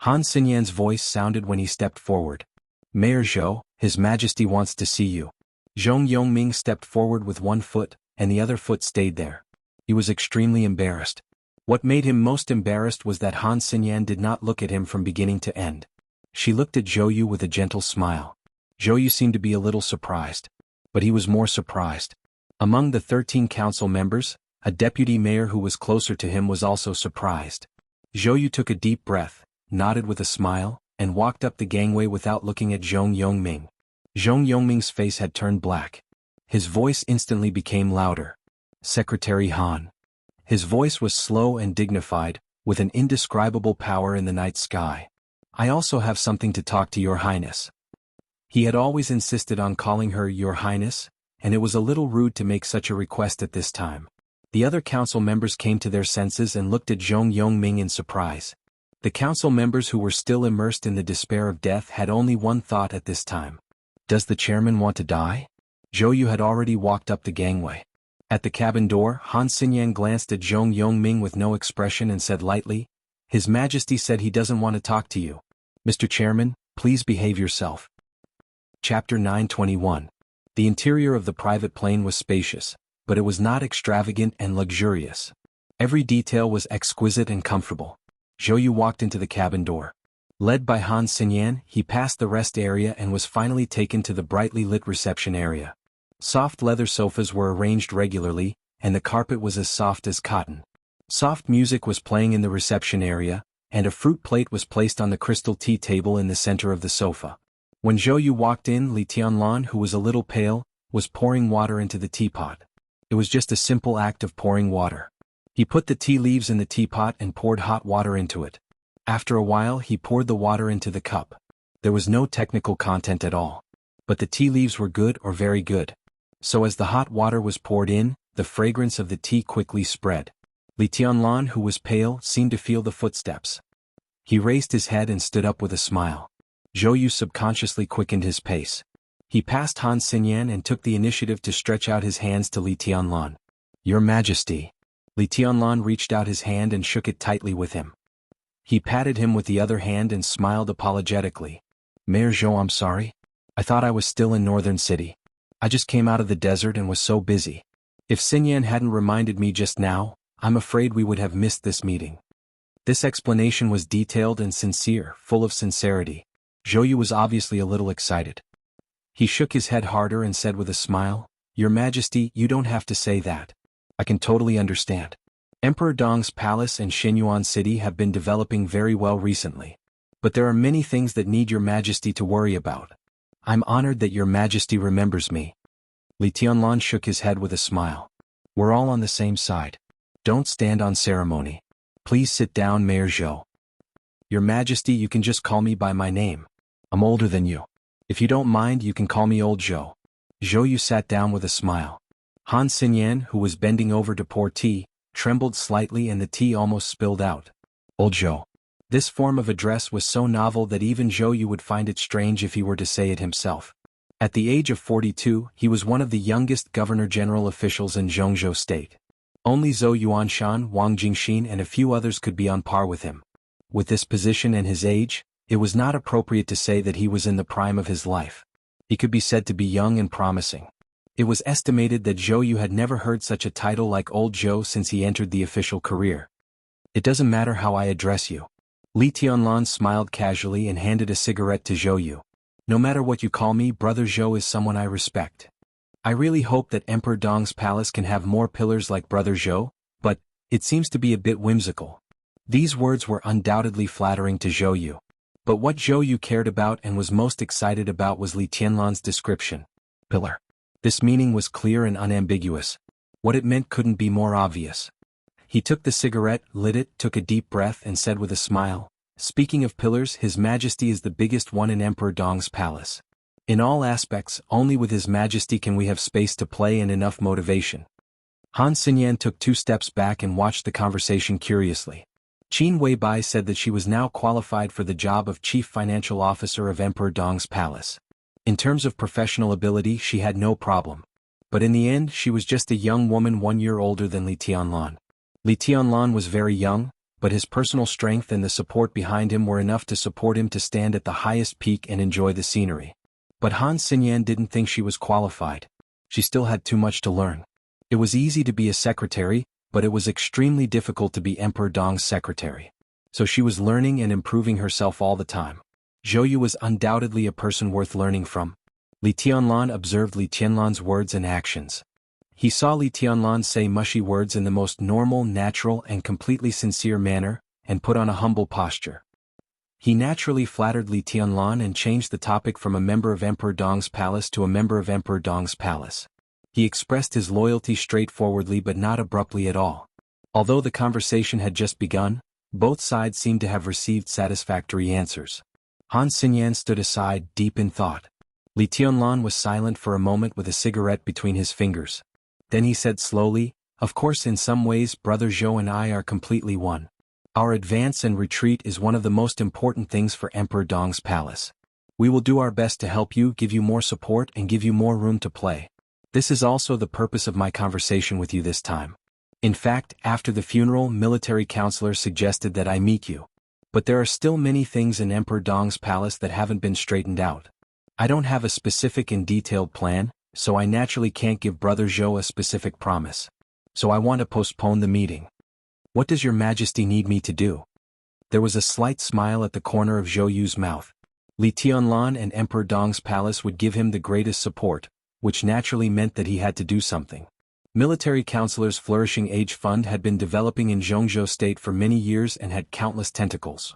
Han Xinyan's voice sounded when he stepped forward. "Mayor Zhou, His Majesty wants to see you." Zhong Yongming stepped forward with one foot, and the other foot stayed there. He was extremely embarrassed. What made him most embarrassed was that Han Xinyan did not look at him from beginning to end. She looked at Zhou Yu with a gentle smile. Zhou Yu seemed to be a little surprised. But he was more surprised. Among the 13 council members, a deputy mayor who was closer to him was also surprised. Zhou Yu took a deep breath, nodded with a smile, and walked up the gangway without looking at Zhong Yongming. Zhong Yongming's face had turned black. His voice instantly became louder. "Secretary Han." His voice was slow and dignified, with an indescribable power in the night sky. "I also have something to talk to Your Highness." He had always insisted on calling her Your Highness, and it was a little rude to make such a request at this time. The other council members came to their senses and looked at Zhong Yongming in surprise. The council members who were still immersed in the despair of death had only one thought at this time. Does the chairman want to die? Zhou Yu had already walked up the gangway. At the cabin door, Han Xinyan glanced at Zhong Yongming with no expression and said lightly, "His Majesty said he doesn't want to talk to you. Mr. Chairman, please behave yourself." Chapter 921. The interior of the private plane was spacious, but it was not extravagant and luxurious. Every detail was exquisite and comfortable. Zhou Yu walked into the cabin door. Led by Han Xinyan, he passed the rest area and was finally taken to the brightly lit reception area. Soft leather sofas were arranged regularly, and the carpet was as soft as cotton. Soft music was playing in the reception area, and a fruit plate was placed on the crystal tea table in the center of the sofa. When Zhou Yu walked in, Li Tianlan, who was a little pale, was pouring water into the teapot. It was just a simple act of pouring water. He put the tea leaves in the teapot and poured hot water into it. After a while he poured the water into the cup. There was no technical content at all. But the tea leaves were good or very good. So as the hot water was poured in, the fragrance of the tea quickly spread. Li Tianlan, who was pale, seemed to feel the footsteps. He raised his head and stood up with a smile. Zhou Yu subconsciously quickened his pace. He passed Han Xinyan and took the initiative to stretch out his hands to Li Tianlan. "Your Majesty." Li Tianlan reached out his hand and shook it tightly with him. He patted him with the other hand and smiled apologetically. "Mayor Zhou, I'm sorry. I thought I was still in Northern City. I just came out of the desert and was so busy. If Xinyan hadn't reminded me just now, I'm afraid we would have missed this meeting." This explanation was detailed and sincere, full of sincerity. Zhou Yu was obviously a little excited. He shook his head harder and said with a smile, "Your Majesty, you don't have to say that. I can totally understand. Emperor Dong's palace and Xinyuan City have been developing very well recently. But there are many things that need Your Majesty to worry about. I'm honored that Your Majesty remembers me." Li Tianlan shook his head with a smile. "We're all on the same side. Don't stand on ceremony. Please sit down, Mayor Zhou. Your Majesty, you can just call me by my name. I'm older than you. If you don't mind, you can call me Old Zhou." Zhou Yu sat down with a smile. Han Xinyan, who was bending over to pour tea, trembled slightly and the tea almost spilled out. "Old Zhou." This form of address was so novel that even Zhou Yu would find it strange if he were to say it himself. At the age of 42, he was one of the youngest governor-general officials in Zhongzhou State. Only Zhou Yuanshan, Wang Jingxin and a few others could be on par with him. With this position and his age, it was not appropriate to say that he was in the prime of his life. He could be said to be young and promising. It was estimated that Zhou Yu had never heard such a title like Old Zhou since he entered the official career. It doesn't matter how I address you. Li Tianlan smiled casually and handed a cigarette to Zhou Yu. No matter what you call me, Brother Zhou is someone I respect. I really hope that Emperor Dong's palace can have more pillars like Brother Zhou, but it seems to be a bit whimsical. These words were undoubtedly flattering to Zhou Yu. But what Zhou Yu cared about and was most excited about was Li Tianlan's description. Pillar. This meaning was clear and unambiguous. What it meant couldn't be more obvious. He took the cigarette, lit it, took a deep breath and said with a smile, "Speaking of pillars, His Majesty is the biggest one in Emperor Dong's palace. In all aspects, only with His Majesty can we have space to play and enough motivation." Han Xinyan took 2 steps back and watched the conversation curiously. Qin Weibai said that she was now qualified for the job of Chief Financial Officer of Emperor Dong's palace. In terms of professional ability, she had no problem. But in the end, she was just a young woman 1 year older than Li Tianlan. Li Tianlan was very young, but his personal strength and the support behind him were enough to support him to stand at the highest peak and enjoy the scenery. But Han Xinyan didn't think she was qualified. She still had too much to learn. It was easy to be a secretary, but it was extremely difficult to be Emperor Dong's secretary. So she was learning and improving herself all the time. Zhou Yu was undoubtedly a person worth learning from. Li Tianlan observed Li Tianlan's words and actions. He saw Li Tianlan say mushy words in the most normal, natural and completely sincere manner, and put on a humble posture. He naturally flattered Li Tianlan and changed the topic from a member of Emperor Dong's palace to a member of Emperor Dong's palace. He expressed his loyalty straightforwardly but not abruptly at all. Although the conversation had just begun, both sides seemed to have received satisfactory answers. Han Xinyan stood aside, deep in thought. Li Tianlan was silent for a moment with a cigarette between his fingers. Then he said slowly, "Of course, in some ways Brother Zhou and I are completely one. Our advance and retreat is one of the most important things for Emperor Dong's palace. We will do our best to help you, give you more support and give you more room to play. This is also the purpose of my conversation with you this time. In fact, after the funeral, military counselor suggested that I meet you. But there are still many things in Emperor Dong's palace that haven't been straightened out. I don't have a specific and detailed plan, so I naturally can't give Brother Zhou a specific promise. So I want to postpone the meeting. What does Your Majesty need me to do?" There was a slight smile at the corner of Zhou Yu's mouth. Li Tianlan and Emperor Dong's palace would give him the greatest support, which naturally meant that he had to do something. Military Counselor's Flourishing Age Fund had been developing in Zhongzhou State for many years and had countless tentacles.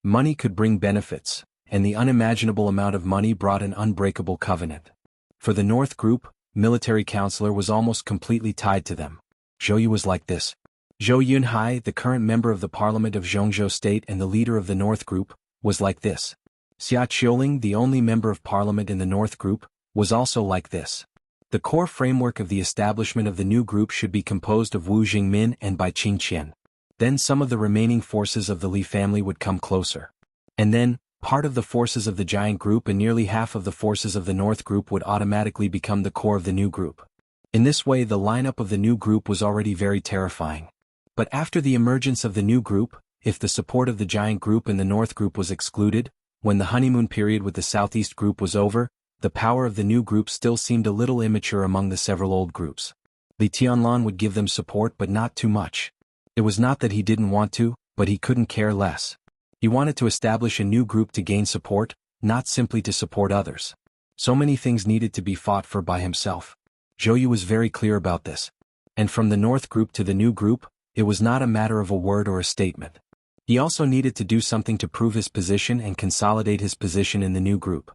Money could bring benefits, and the unimaginable amount of money brought an unbreakable covenant. For the North Group, Military Counselor was almost completely tied to them. Zhou Yu was like this. Zhou Yunhai, the current member of the Parliament of Zhongzhou State and the leader of the North Group, was like this. Xia Qiuling, the only member of Parliament in the North Group, was also like this. The core framework of the establishment of the new group should be composed of Wu Jingmin and Bai Qingqian. Then some of the remaining forces of the Li family would come closer. And then, part of the forces of the giant group and nearly half of the forces of the North Group would automatically become the core of the new group. In this way, the lineup of the new group was already very terrifying. But after the emergence of the new group, if the support of the giant group and the North Group was excluded, when the honeymoon period with the Southeast Group was over, the power of the new group still seemed a little immature among the several old groups. Li Tianlan would give them support but not too much. It was not that he didn't want to, but he couldn't care less. He wanted to establish a new group to gain support, not simply to support others. So many things needed to be fought for by himself. Zhou Yu was very clear about this. And from the North Group to the new group, it was not a matter of a word or a statement. He also needed to do something to prove his position and consolidate his position in the new group.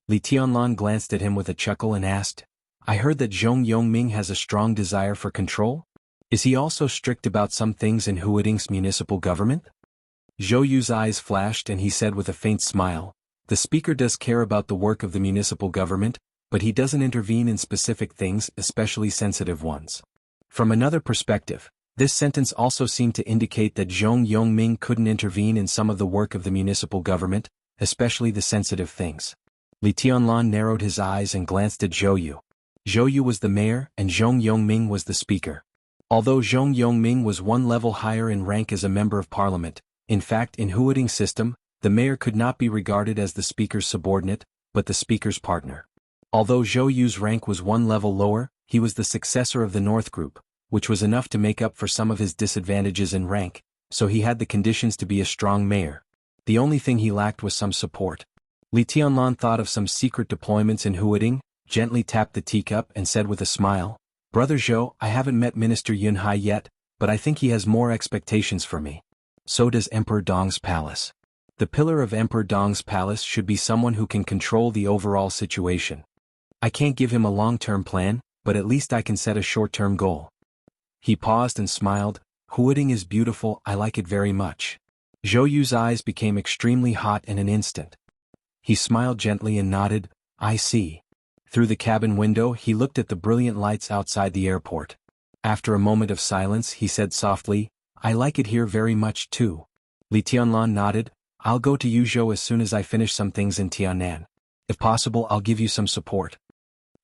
Li Tianlan glanced at him with a chuckle and asked, "I heard that Zhong Yongming has a strong desire for control? Is he also strict about some things in Huading's municipal government?" Zhou Yu's eyes flashed and he said with a faint smile, "The speaker does care about the work of the municipal government, but he doesn't intervene in specific things, especially sensitive ones." From another perspective, this sentence also seemed to indicate that Zhong Yongming couldn't intervene in some of the work of the municipal government, especially the sensitive things. Li Tianlan narrowed his eyes and glanced at Zhou Yu. Zhou Yu was the mayor and Zhong Yongming was the speaker. Although Zhong Yongming was one level higher in rank as a member of parliament, in fact in Huading's system, the mayor could not be regarded as the speaker's subordinate, but the speaker's partner. Although Zhou Yu's rank was one level lower, he was the successor of the North Group, which was enough to make up for some of his disadvantages in rank, so he had the conditions to be a strong mayor. The only thing he lacked was some support. Li Tianlan thought of some secret deployments in Huading, gently tapped the teacup and said with a smile, "Brother Zhou, I haven't met Minister Yunhai yet, but I think he has more expectations for me. So does Emperor Dong's palace. The pillar of Emperor Dong's palace should be someone who can control the overall situation. I can't give him a long-term plan, but at least I can set a short-term goal." He paused and smiled. "Huading is beautiful, I like it very much." Zhou Yu's eyes became extremely hot in an instant. He smiled gently and nodded, "I see." Through the cabin window he looked at the brilliant lights outside the airport. After a moment of silence he said softly, "I like it here very much too." Li Tianlan nodded, "I'll go to Yuzhou as soon as I finish some things in Tianan. If possible I'll give you some support."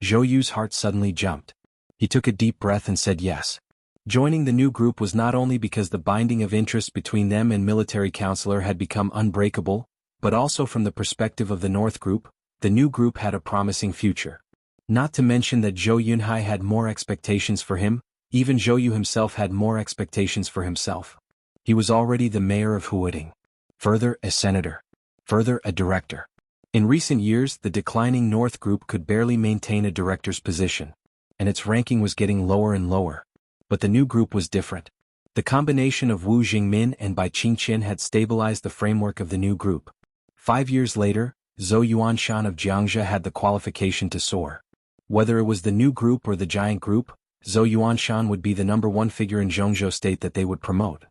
Zhou Yu's heart suddenly jumped. He took a deep breath and said yes. Joining the new group was not only because the binding of interest between them and military counselor had become unbreakable, but also from the perspective of the North Group, the new group had a promising future. Not to mention that Zhou Yunhai had more expectations for him, even Zhou Yu himself had more expectations for himself. He was already the mayor of Huading. Further, a senator. Further, a director. In recent years, the declining North Group could barely maintain a director's position, and its ranking was getting lower and lower. But the new group was different. The combination of Wu Jingmin and Bai Qingqian had stabilized the framework of the new group. 5 years later, Zhou Yuanshan of Jiangxia had the qualification to soar. Whether it was the new group or the giant group, Zhou Yuanshan would be the #1 figure in Zhongzhou state that they would promote.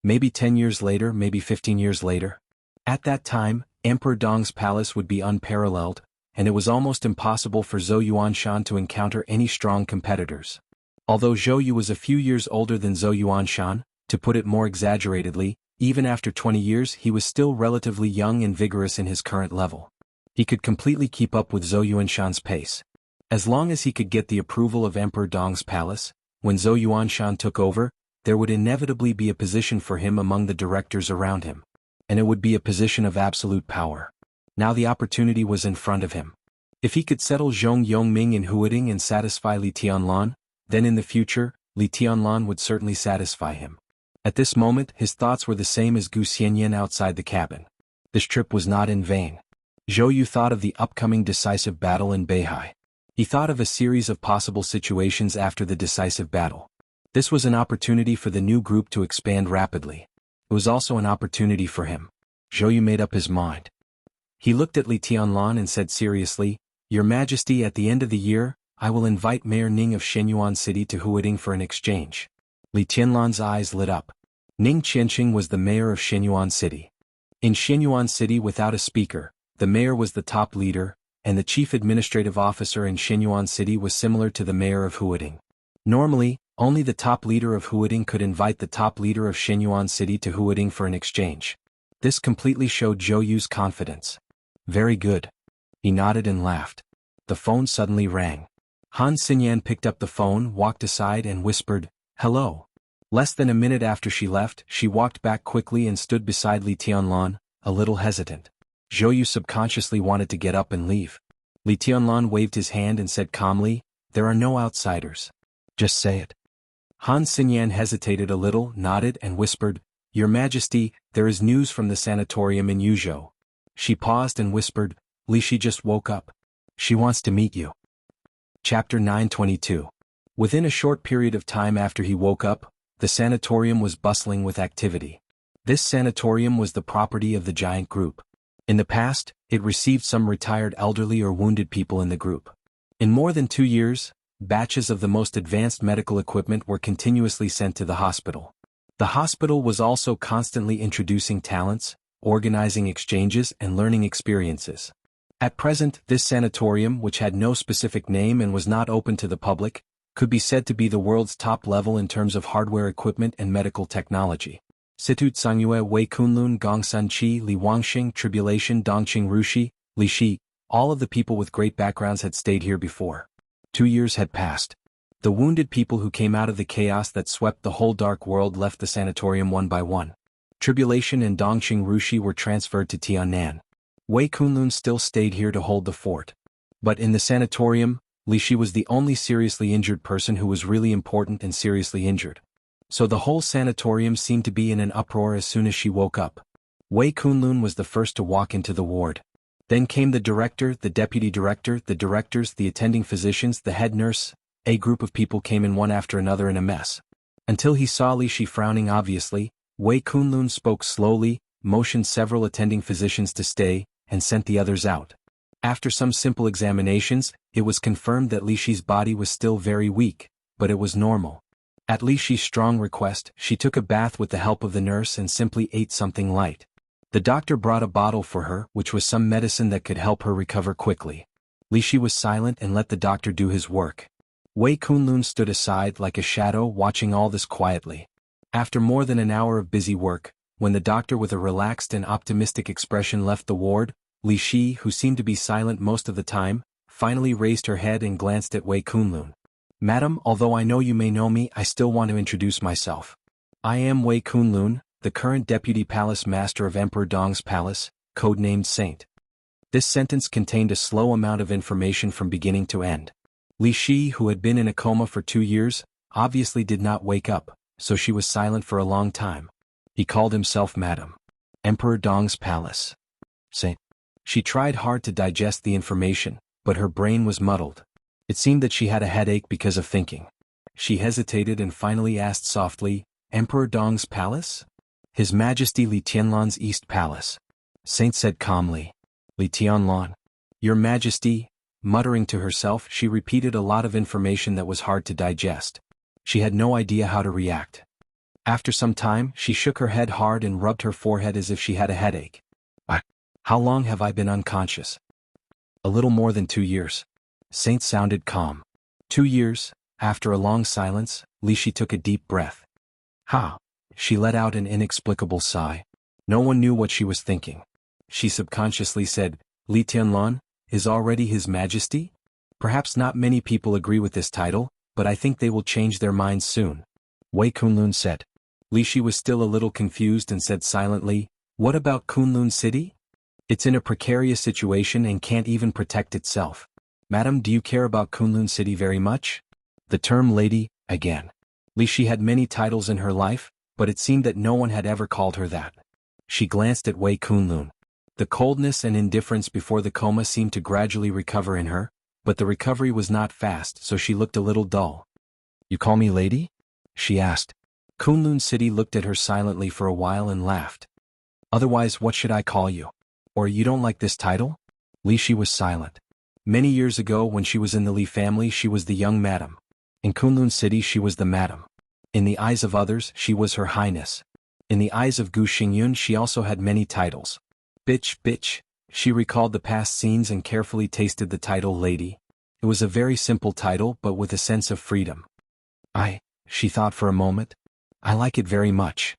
Maybe 10 years later, maybe 15 years later. At that time, Emperor Dong's palace would be unparalleled, and it was almost impossible for Zhou Yuanshan to encounter any strong competitors. Although Zhou Yu was a few years older than Zhou Yuanshan, to put it more exaggeratedly, even after 20 years he was still relatively young and vigorous in his current level. He could completely keep up with Zhou Yuanshan's pace. As long as he could get the approval of Emperor Dong's palace, when Zhou Yuanshan took over, there would inevitably be a position for him among the directors around him. And it would be a position of absolute power. Now the opportunity was in front of him. If he could settle Zhong Yongming in Huading and satisfy Li Tianlan, then in the future, Li Tianlan would certainly satisfy him. At this moment his thoughts were the same as Gu Xianyan outside the cabin. This trip was not in vain. Zhou Yu thought of the upcoming decisive battle in Beihai. He thought of a series of possible situations after the decisive battle. This was an opportunity for the new group to expand rapidly. It was also an opportunity for him. Zhou Yu made up his mind. He looked at Li Tianlan and said seriously, "Your Majesty, at the end of the year, I will invite Mayor Ning of Shenyuan City to Huading for an exchange." Li Tianlan's eyes lit up. Ning Qianqing was the mayor of Shenyuan City. In Shenyuan City without a speaker, the mayor was the top leader, and the chief administrative officer in Shenyuan City was similar to the mayor of Huading. Normally, only the top leader of Huading could invite the top leader of Shenyuan City to Huading for an exchange. This completely showed Zhou Yu's confidence. "Very good." He nodded and laughed. The phone suddenly rang. Han Xinyan picked up the phone, walked aside and whispered, "Hello." Less than a minute after she left, she walked back quickly and stood beside Li Tianlan, a little hesitant. Zhou Yu subconsciously wanted to get up and leave. Li Tianlan waved his hand and said calmly, "There are no outsiders. Just say it." Han Xinyan hesitated a little, nodded and whispered, "Your Majesty, there is news from the sanatorium in Yuzhou." She paused and whispered, "Li Shi just woke up. She wants to meet you." Chapter 922. Within a short period of time after he woke up, the sanatorium was bustling with activity. This sanatorium was the property of the giant group. In the past, it received some retired elderly or wounded people in the group. In more than 2 years, batches of the most advanced medical equipment were continuously sent to the hospital. The hospital was also constantly introducing talents, organizing exchanges and learning experiences. At present, this sanatorium, which had no specific name and was not open to the public, could be said to be the world's top level in terms of hardware equipment and medical technology. Situt Sangyue Wei Kunlun Gongsun Qi Li Wangxing Tribulation Dongqing Rushi, Li Shi, all of the people with great backgrounds had stayed here before. 2 years had passed. The wounded people who came out of the chaos that swept the whole dark world left the sanatorium one by one. Tribulation and Dongqing Rushi were transferred to Tianan. Wei Kunlun still stayed here to hold the fort. But in the sanatorium, Li Shi was the only seriously injured person who was really important and seriously injured. So the whole sanatorium seemed to be in an uproar as soon as she woke up. Wei Kunlun was the first to walk into the ward. Then came the director, the deputy director, the directors, the attending physicians, the head nurse. A group of people came in one after another in a mess. Until he saw Li Shi frowning obviously, Wei Kunlun spoke slowly, motioned several attending physicians to stay, and sent the others out. After some simple examinations, it was confirmed that Li Shi's body was still very weak, but it was normal. At Li Shi's strong request, she took a bath with the help of the nurse and simply ate something light. The doctor brought a bottle for her, which was some medicine that could help her recover quickly. Li Shi was silent and let the doctor do his work. Wei Kunlun stood aside like a shadow watching all this quietly. After more than an hour of busy work, when the doctor with a relaxed and optimistic expression left the ward, Li Shi, who seemed to be silent most of the time, finally raised her head and glanced at Wei Kunlun. "Madam, although I know you may know me, I still want to introduce myself. I am Wei Kunlun, the current deputy palace master of Emperor Dong's palace, codenamed Saint." This sentence contained a slow amount of information from beginning to end. Li Shi, who had been in a coma for 2 years, obviously did not wake up, so she was silent for a long time. He called himself Madam. Emperor Dong's palace. Saint. She tried hard to digest the information, but her brain was muddled. It seemed that she had a headache because of thinking. She hesitated and finally asked softly, "Emperor Dong's palace?" "His Majesty Li Tianlan's East Palace." Saint said calmly. "Li Tianlan. Your Majesty." Muttering to herself, she repeated a lot of information that was hard to digest. She had no idea how to react. After some time, she shook her head hard and rubbed her forehead as if she had a headache. How long have I been unconscious?" "A little more than 2 years." Saint sounded calm. 2 years. After a long silence, Li Shi took a deep breath. "Ha!" She let out an inexplicable sigh. No one knew what she was thinking. She subconsciously said, "Li Tianlan is already His Majesty?" Perhaps not many people agree with this title, but I think they will change their minds soon. Wei Kunlun said. Li Shi was still a little confused and said silently, "What about Kunlun City? It's in a precarious situation and can't even protect itself. Madam, do you care about Kunlun City very much?" The term lady, again. Li Shi had many titles in her life, but it seemed that no one had ever called her that. She glanced at Wei Kunlun. The coldness and indifference before the coma seemed to gradually recover in her, but the recovery was not fast, so she looked a little dull. "You call me lady?" she asked. Kunlun City looked at her silently for a while and laughed. "Otherwise, what should I call you? Or you don't like this title?" Li Shi was silent. Many years ago when she was in the Li family she was the young madam. In Kunlun City she was the madam. In the eyes of others she was her highness. In the eyes of Gu Xingyun she also had many titles. Bitch. She recalled the past scenes and carefully tasted the title lady. It was a very simple title but with a sense of freedom. She thought for a moment. "I like it very much."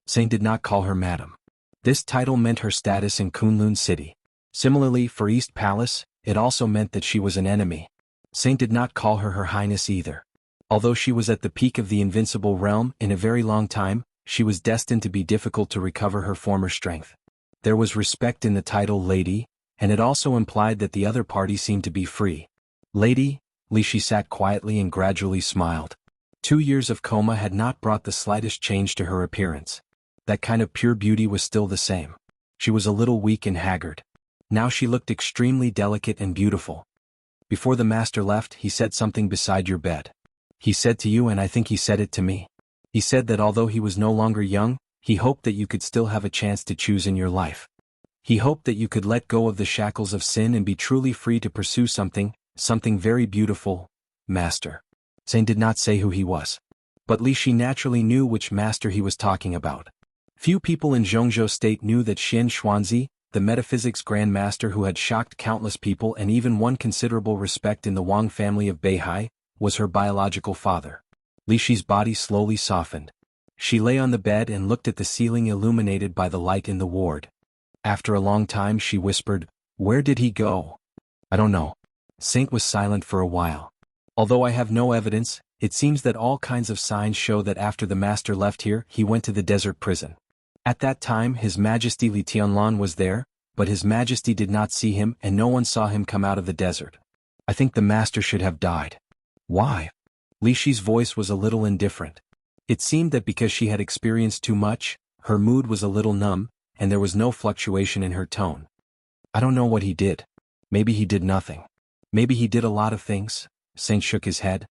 Saint did not call her madam. This title meant her status in Kunlun City. Similarly, for East Palace, it also meant that she was an enemy. Saint did not call her Her Highness either. Although she was at the peak of the invincible realm in a very long time, she was destined to be difficult to recover her former strength. There was respect in the title lady, and it also implied that the other party seemed to be free. "Lady," Li Shi sat quietly and gradually smiled. 2 years of coma had not brought the slightest change to her appearance. That kind of pure beauty was still the same. She was a little weak and haggard. Now she looked extremely delicate and beautiful. "Before the master left, he said something beside your bed. He said to you, and I think he said it to me. He said that although he was no longer young, he hoped that you could still have a chance to choose in your life. He hoped that you could let go of the shackles of sin and be truly free to pursue something very beautiful, master." Saint did not say who he was. But Li Shi naturally knew which master he was talking about. Few people in Zhongzhou state knew that Xian Xuanzi, the metaphysics grand master who had shocked countless people and even won considerable respect in the Wang family of Beihai, was her biological father. Li Shi's body slowly softened. She lay on the bed and looked at the ceiling illuminated by the light in the ward. After a long time she whispered, "Where did he go?" "I don't know." Saint was silent for a while. "Although I have no evidence, it seems that all kinds of signs show that after the master left here, he went to the desert prison. At that time His Majesty Li Tianlan was there, but His Majesty did not see him and no one saw him come out of the desert. I think the master should have died." "Why?" Li Shi's voice was a little indifferent. It seemed that because she had experienced too much, her mood was a little numb, and there was no fluctuation in her tone. I don't know what he did. Maybe he did nothing. Maybe he did a lot of things. Saint shook his head.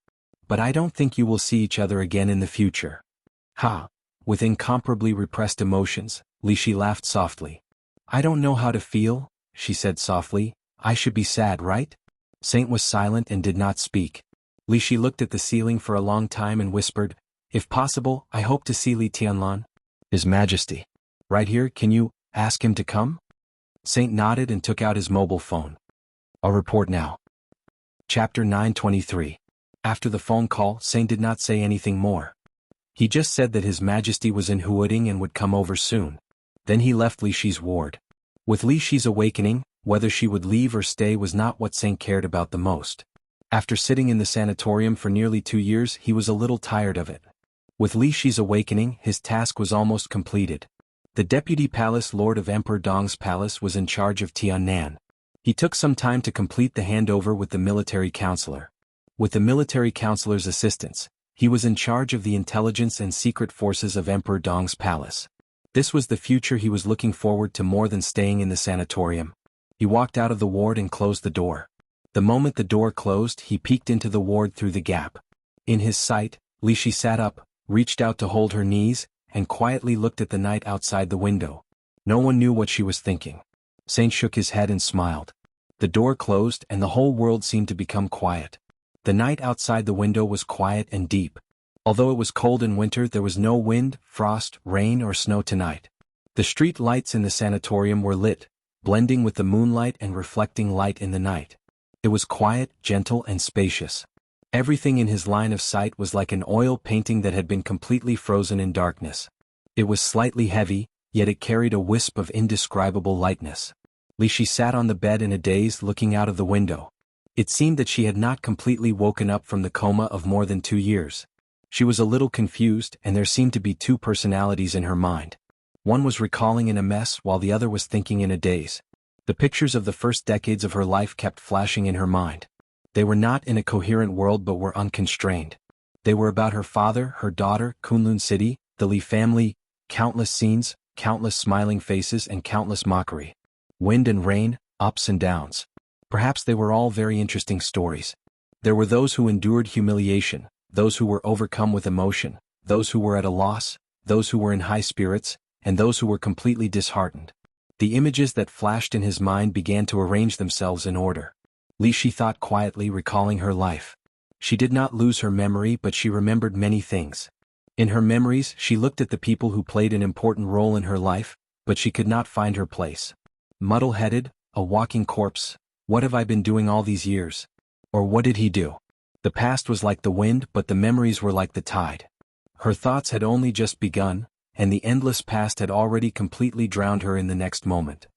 But I don't think you will see each other again in the future. Ha! With incomparably repressed emotions, Li Shi laughed softly. I don't know how to feel, she said softly. I should be sad, right? Saint was silent and did not speak. Li Shi looked at the ceiling for a long time and whispered, if possible, I hope to see Li Tianlan. His Majesty. Right here, can you ask him to come? Saint nodded and took out his mobile phone. I'll report now. Chapter 923. After the phone call, Saint did not say anything more. He just said that His Majesty was in Huading and would come over soon. Then he left Li Shi's ward. With Li Shi's awakening, whether she would leave or stay was not what Saint cared about the most. After sitting in the sanatorium for nearly 2 years, he was a little tired of it. With Li Shi's awakening, his task was almost completed. The deputy palace lord of Emperor Dong's palace was in charge of Tiannan. He took some time to complete the handover with the military counselor. With the military counselor's assistance, he was in charge of the intelligence and secret forces of Emperor Dong's palace. This was the future he was looking forward to more than staying in the sanatorium. He walked out of the ward and closed the door. The moment the door closed, he peeked into the ward through the gap. In his sight, Li Shi sat up, reached out to hold her knees, and quietly looked at the night outside the window. No one knew what she was thinking. Saint shook his head and smiled. The door closed and the whole world seemed to become quiet. The night outside the window was quiet and deep. Although it was cold in winter, there was no wind, frost, rain, or snow tonight. The street lights in the sanatorium were lit, blending with the moonlight and reflecting light in the night. It was quiet, gentle, and spacious. Everything in his line of sight was like an oil painting that had been completely frozen in darkness. It was slightly heavy, yet it carried a wisp of indescribable lightness. Li Shi sat on the bed in a daze, looking out of the window. It seemed that she had not completely woken up from the coma of more than 2 years. She was a little confused, and there seemed to be 2 personalities in her mind. One was recalling in a mess while the other was thinking in a daze. The pictures of the first decades of her life kept flashing in her mind. They were not in a coherent world but were unconstrained. They were about her father, her daughter, Kunlun City, the Li family, countless scenes, countless smiling faces and countless mockery. Wind and rain, ups and downs. Perhaps they were all very interesting stories. There were those who endured humiliation, those who were overcome with emotion, those who were at a loss, those who were in high spirits, and those who were completely disheartened. The images that flashed in his mind began to arrange themselves in order. Li Shi thought quietly, recalling her life. She did not lose her memory, but she remembered many things. In her memories, she looked at the people who played an important role in her life, but she could not find her place. Muddle-headed, a walking corpse. What have I been doing all these years? Or what did he do? The past was like the wind, but the memories were like the tide. Her thoughts had only just begun, and the endless past had already completely drowned her in the next moment.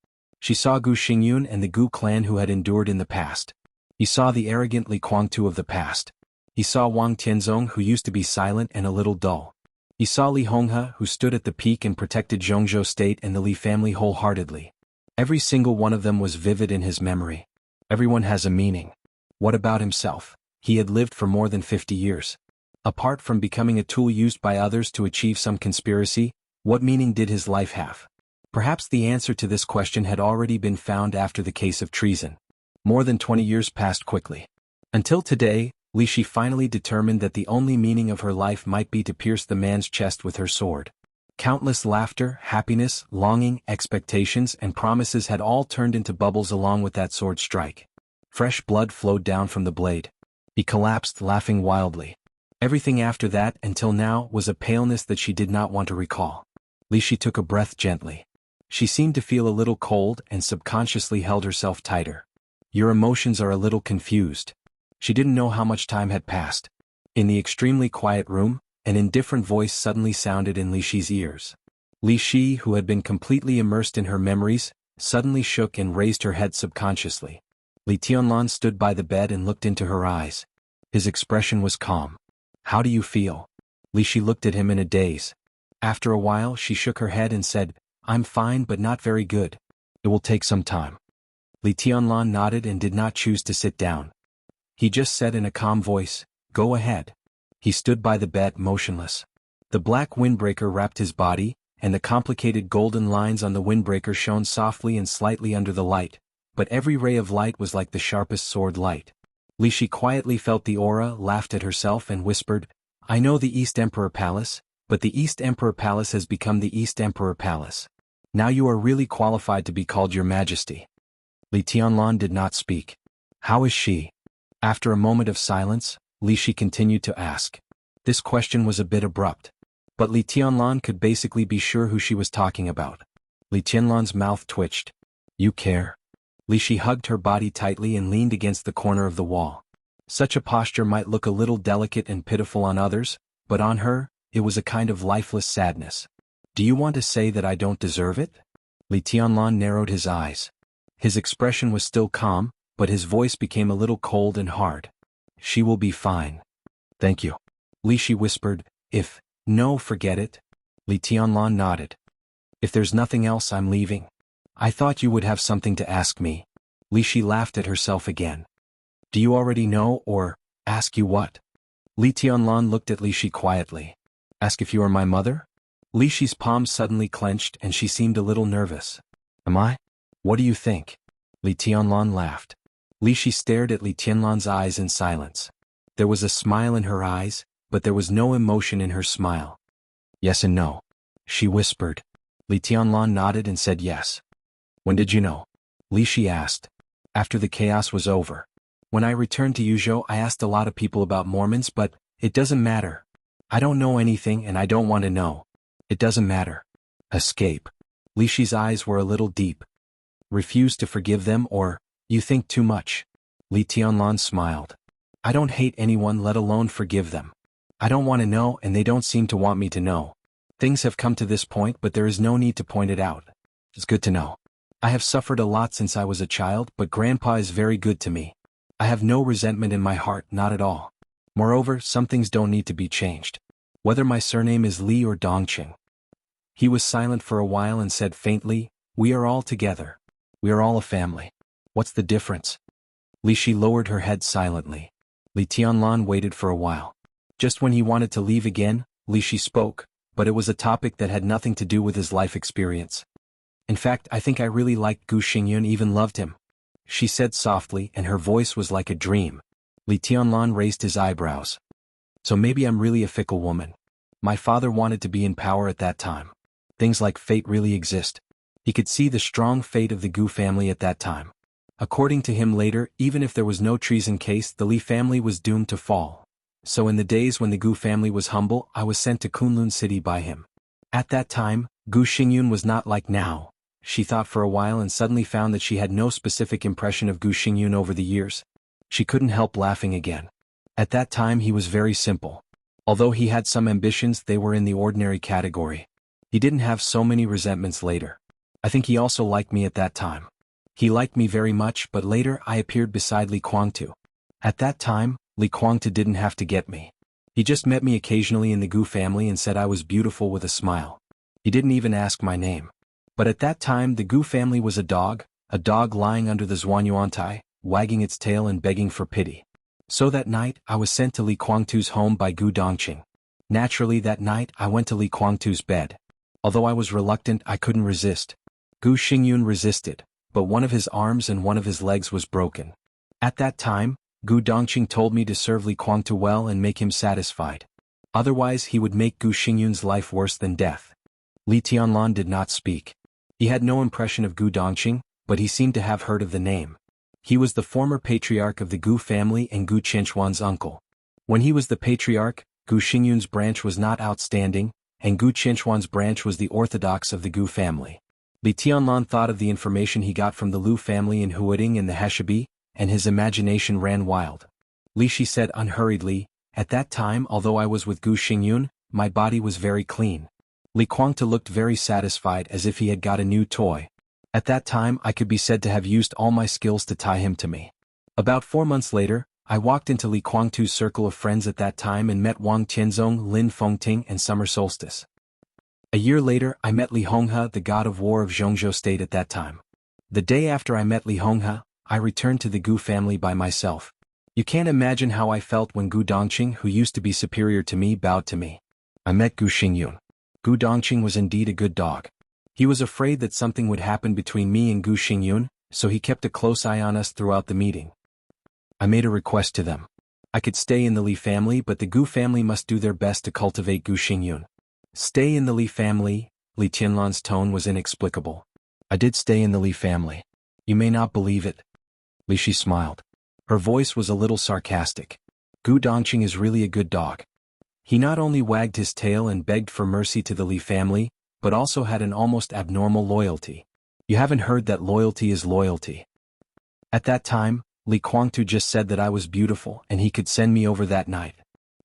She saw Gu Xingyun and the Gu clan who had endured in the past. He saw the arrogant Li Kuangtu of the past. He saw Wang Tianzong, who used to be silent and a little dull. He saw Li Honghe, who stood at the peak and protected Zhongzhou state and the Li family wholeheartedly. Every single one of them was vivid in his memory. Everyone has a meaning. What about himself? He had lived for more than 50 years. Apart from becoming a tool used by others to achieve some conspiracy, what meaning did his life have? Perhaps the answer to this question had already been found after the case of treason. More than 20 years passed quickly. Until today, Li Shi finally determined that the only meaning of her life might be to pierce the man's chest with her sword. Countless laughter, happiness, longing, expectations, and promises had all turned into bubbles along with that sword strike. Fresh blood flowed down from the blade. He collapsed, laughing wildly. Everything after that, until now, was a paleness that she did not want to recall. Li Shi took a breath gently. She seemed to feel a little cold and subconsciously held herself tighter. Your emotions are a little confused. She didn't know how much time had passed. In the extremely quiet room, an indifferent voice suddenly sounded in Li Shi's ears. Li Shi, who had been completely immersed in her memories, suddenly shook and raised her head subconsciously. Li Tianlan stood by the bed and looked into her eyes. His expression was calm. How do you feel? Li Shi looked at him in a daze. After a while, she shook her head and said, I'm fine but not very good. It will take some time. Li Tianlan nodded and did not choose to sit down. He just said in a calm voice, Go ahead. He stood by the bed motionless. The black windbreaker wrapped his body, and the complicated golden lines on the windbreaker shone softly and slightly under the light, but every ray of light was like the sharpest sword light. Li Shi quietly felt the aura, laughed at herself and whispered, "I know the East Emperor Palace, but the East Emperor Palace has become the East Emperor Palace. Now you are really qualified to be called Your Majesty." Li Tianlan did not speak. "How is she?" After a moment of silence, Li Shi continued to ask. This question was a bit abrupt. But Li Tianlan could basically be sure who she was talking about. Li Tianlan's mouth twitched. "You care?" Li Shi hugged her body tightly and leaned against the corner of the wall. Such a posture might look a little delicate and pitiful on others, but on her, it was a kind of lifeless sadness. "Do you want to say that I don't deserve it?" Li Tianlan narrowed his eyes. His expression was still calm, but his voice became a little cold and hard. "She will be fine. Thank you." Li Shi whispered, No, forget it." Li Tianlan nodded. "If there's nothing else, I'm leaving." "I thought you would have something to ask me." Li Shi laughed at herself again. "Do you already know, or ask you what?" Li Tianlan looked at Li Shi quietly. "Ask if you are my mother?" Li Shi's palms suddenly clenched and she seemed a little nervous. "Am I? What do you think?" Li Tianlan laughed. Li Shi stared at Li Tianlan's eyes in silence. There was a smile in her eyes, but there was no emotion in her smile. "Yes and no," she whispered. Li Tianlan nodded and said yes. "When did you know?" Li Shi asked. "After the chaos was over. When I returned to Yuzhou, I asked a lot of people about Mormons, but it doesn't matter. I don't know anything and I don't want to know. It doesn't matter." "Escape." Li Shi's eyes were a little deep. "Refuse to forgive them, or you think too much." Li Tianlan smiled. "I don't hate anyone, let alone forgive them. I don't want to know and they don't seem to want me to know. Things have come to this point, but there is no need to point it out. It's good to know. I have suffered a lot since I was a child, but Grandpa is very good to me. I have no resentment in my heart, not at all. Moreover, some things don't need to be changed. Whether my surname is Li or Dongqing." He was silent for a while and said faintly, "We are all together. We are all a family. What's the difference?" Li Shi lowered her head silently. Li Tianlan waited for a while. Just when he wanted to leave again, Li Shi spoke, but it was a topic that had nothing to do with his life experience. "In fact, I think I really liked Gu Xingyun, even loved him," she said softly, and her voice was like a dream. Li Tianlan raised his eyebrows. "So maybe I'm really a fickle woman. My father wanted to be in power at that time. Things like fate really exist. He could see the strong fate of the Gu family at that time. According to him later, even if there was no treason case, the Li family was doomed to fall. So in the days when the Gu family was humble, I was sent to Kunlun City by him. At that time, Gu Xingyun was not like now." She thought for a while and suddenly found that she had no specific impression of Gu Xingyun over the years. She couldn't help laughing again. At that time he was very simple. Although he had some ambitions, they were in the ordinary category. He didn't have so many resentments later. I think he also liked me at that time. He liked me very much, but later I appeared beside Li Kuangtu. At that time, Li Kuangtu didn't have to get me. He just met me occasionally in the Gu family and said I was beautiful with a smile. He didn't even ask my name. But at that time the Gu family was a dog lying under the Zhuanyuantai, wagging its tail and begging for pity. So that night I was sent to Li Kuangtu's home by Gu Dongqing. Naturally that night I went to Li Kuangtu's bed. Although I was reluctant, I couldn't resist. Gu Xingyun resisted, but one of his arms and one of his legs was broken. At that time, Gu Dongqing told me to serve Li Kuangtu well and make him satisfied. Otherwise he would make Gu Xingyun's life worse than death. Li Tianlan did not speak. He had no impression of Gu Dongqing, but he seemed to have heard of the name. He was the former patriarch of the Gu family and Gu Qianchuan's uncle. When he was the patriarch, Gu Xingyun's branch was not outstanding, and Gu Qianchuan's branch was the orthodox of the Gu family. Li Tianlan thought of the information he got from the Lu family in Huading and the Heshabi, and his imagination ran wild. Li Shi said unhurriedly, "At that time, although I was with Gu Xingyun, my body was very clean." Li Kuangtu looked very satisfied, as if he had got a new toy. "At that time I could be said to have used all my skills to tie him to me." About 4 months later, I walked into Li Kuangtu's circle of friends at that time and met Wang Tianzong, Lin Fengting and Summer Solstice. A year later I met Li Honghe, the god of war of Zhongzhou State at that time. The day after I met Li Honghe, I returned to the Gu family by myself. You can't imagine how I felt when Gu Dongqing, who used to be superior to me, bowed to me. I met Gu Xingyun. Gu Dongqing was indeed a good dog. He was afraid that something would happen between me and Gu Xingyun, so he kept a close eye on us throughout the meeting. I made a request to them. I could stay in the Li family, but the Gu family must do their best to cultivate Gu Xingyun. Stay in the Li family? Li Tianlan's tone was inexplicable. I did stay in the Li family. You may not believe it. Li Shi smiled. Her voice was a little sarcastic. Gu Dongqing is really a good dog. He not only wagged his tail and begged for mercy to the Li family, but also had an almost abnormal loyalty. You haven't heard that loyalty is loyalty. At that time, Li Guangtu just said that I was beautiful and he could send me over that night.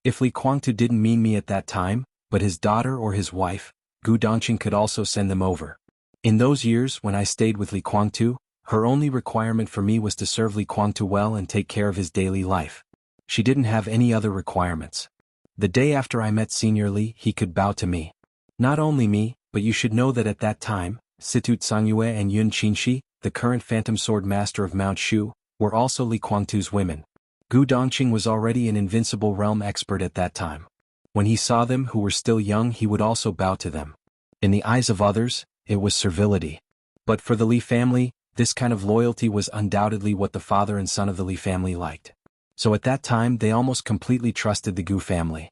If Li Guangtu didn't mean me at that time, but his daughter or his wife, Gu Dongqing could also send them over. In those years when I stayed with Li Guangtu, her only requirement for me was to serve Li Guangtu well and take care of his daily life. She didn't have any other requirements. The day after I met Senior Li, he could bow to me. Not only me, but you should know that at that time, Situ Cangyue and Yun Qinshi, the current Phantom Sword Master of Mount Shu, were also Li Guangtu's women. Gu Dongqing was already an invincible realm expert at that time. When he saw them who were still young, he would also bow to them. In the eyes of others, it was servility. But for the Li family, this kind of loyalty was undoubtedly what the father and son of the Li family liked. So at that time they almost completely trusted the Gu family.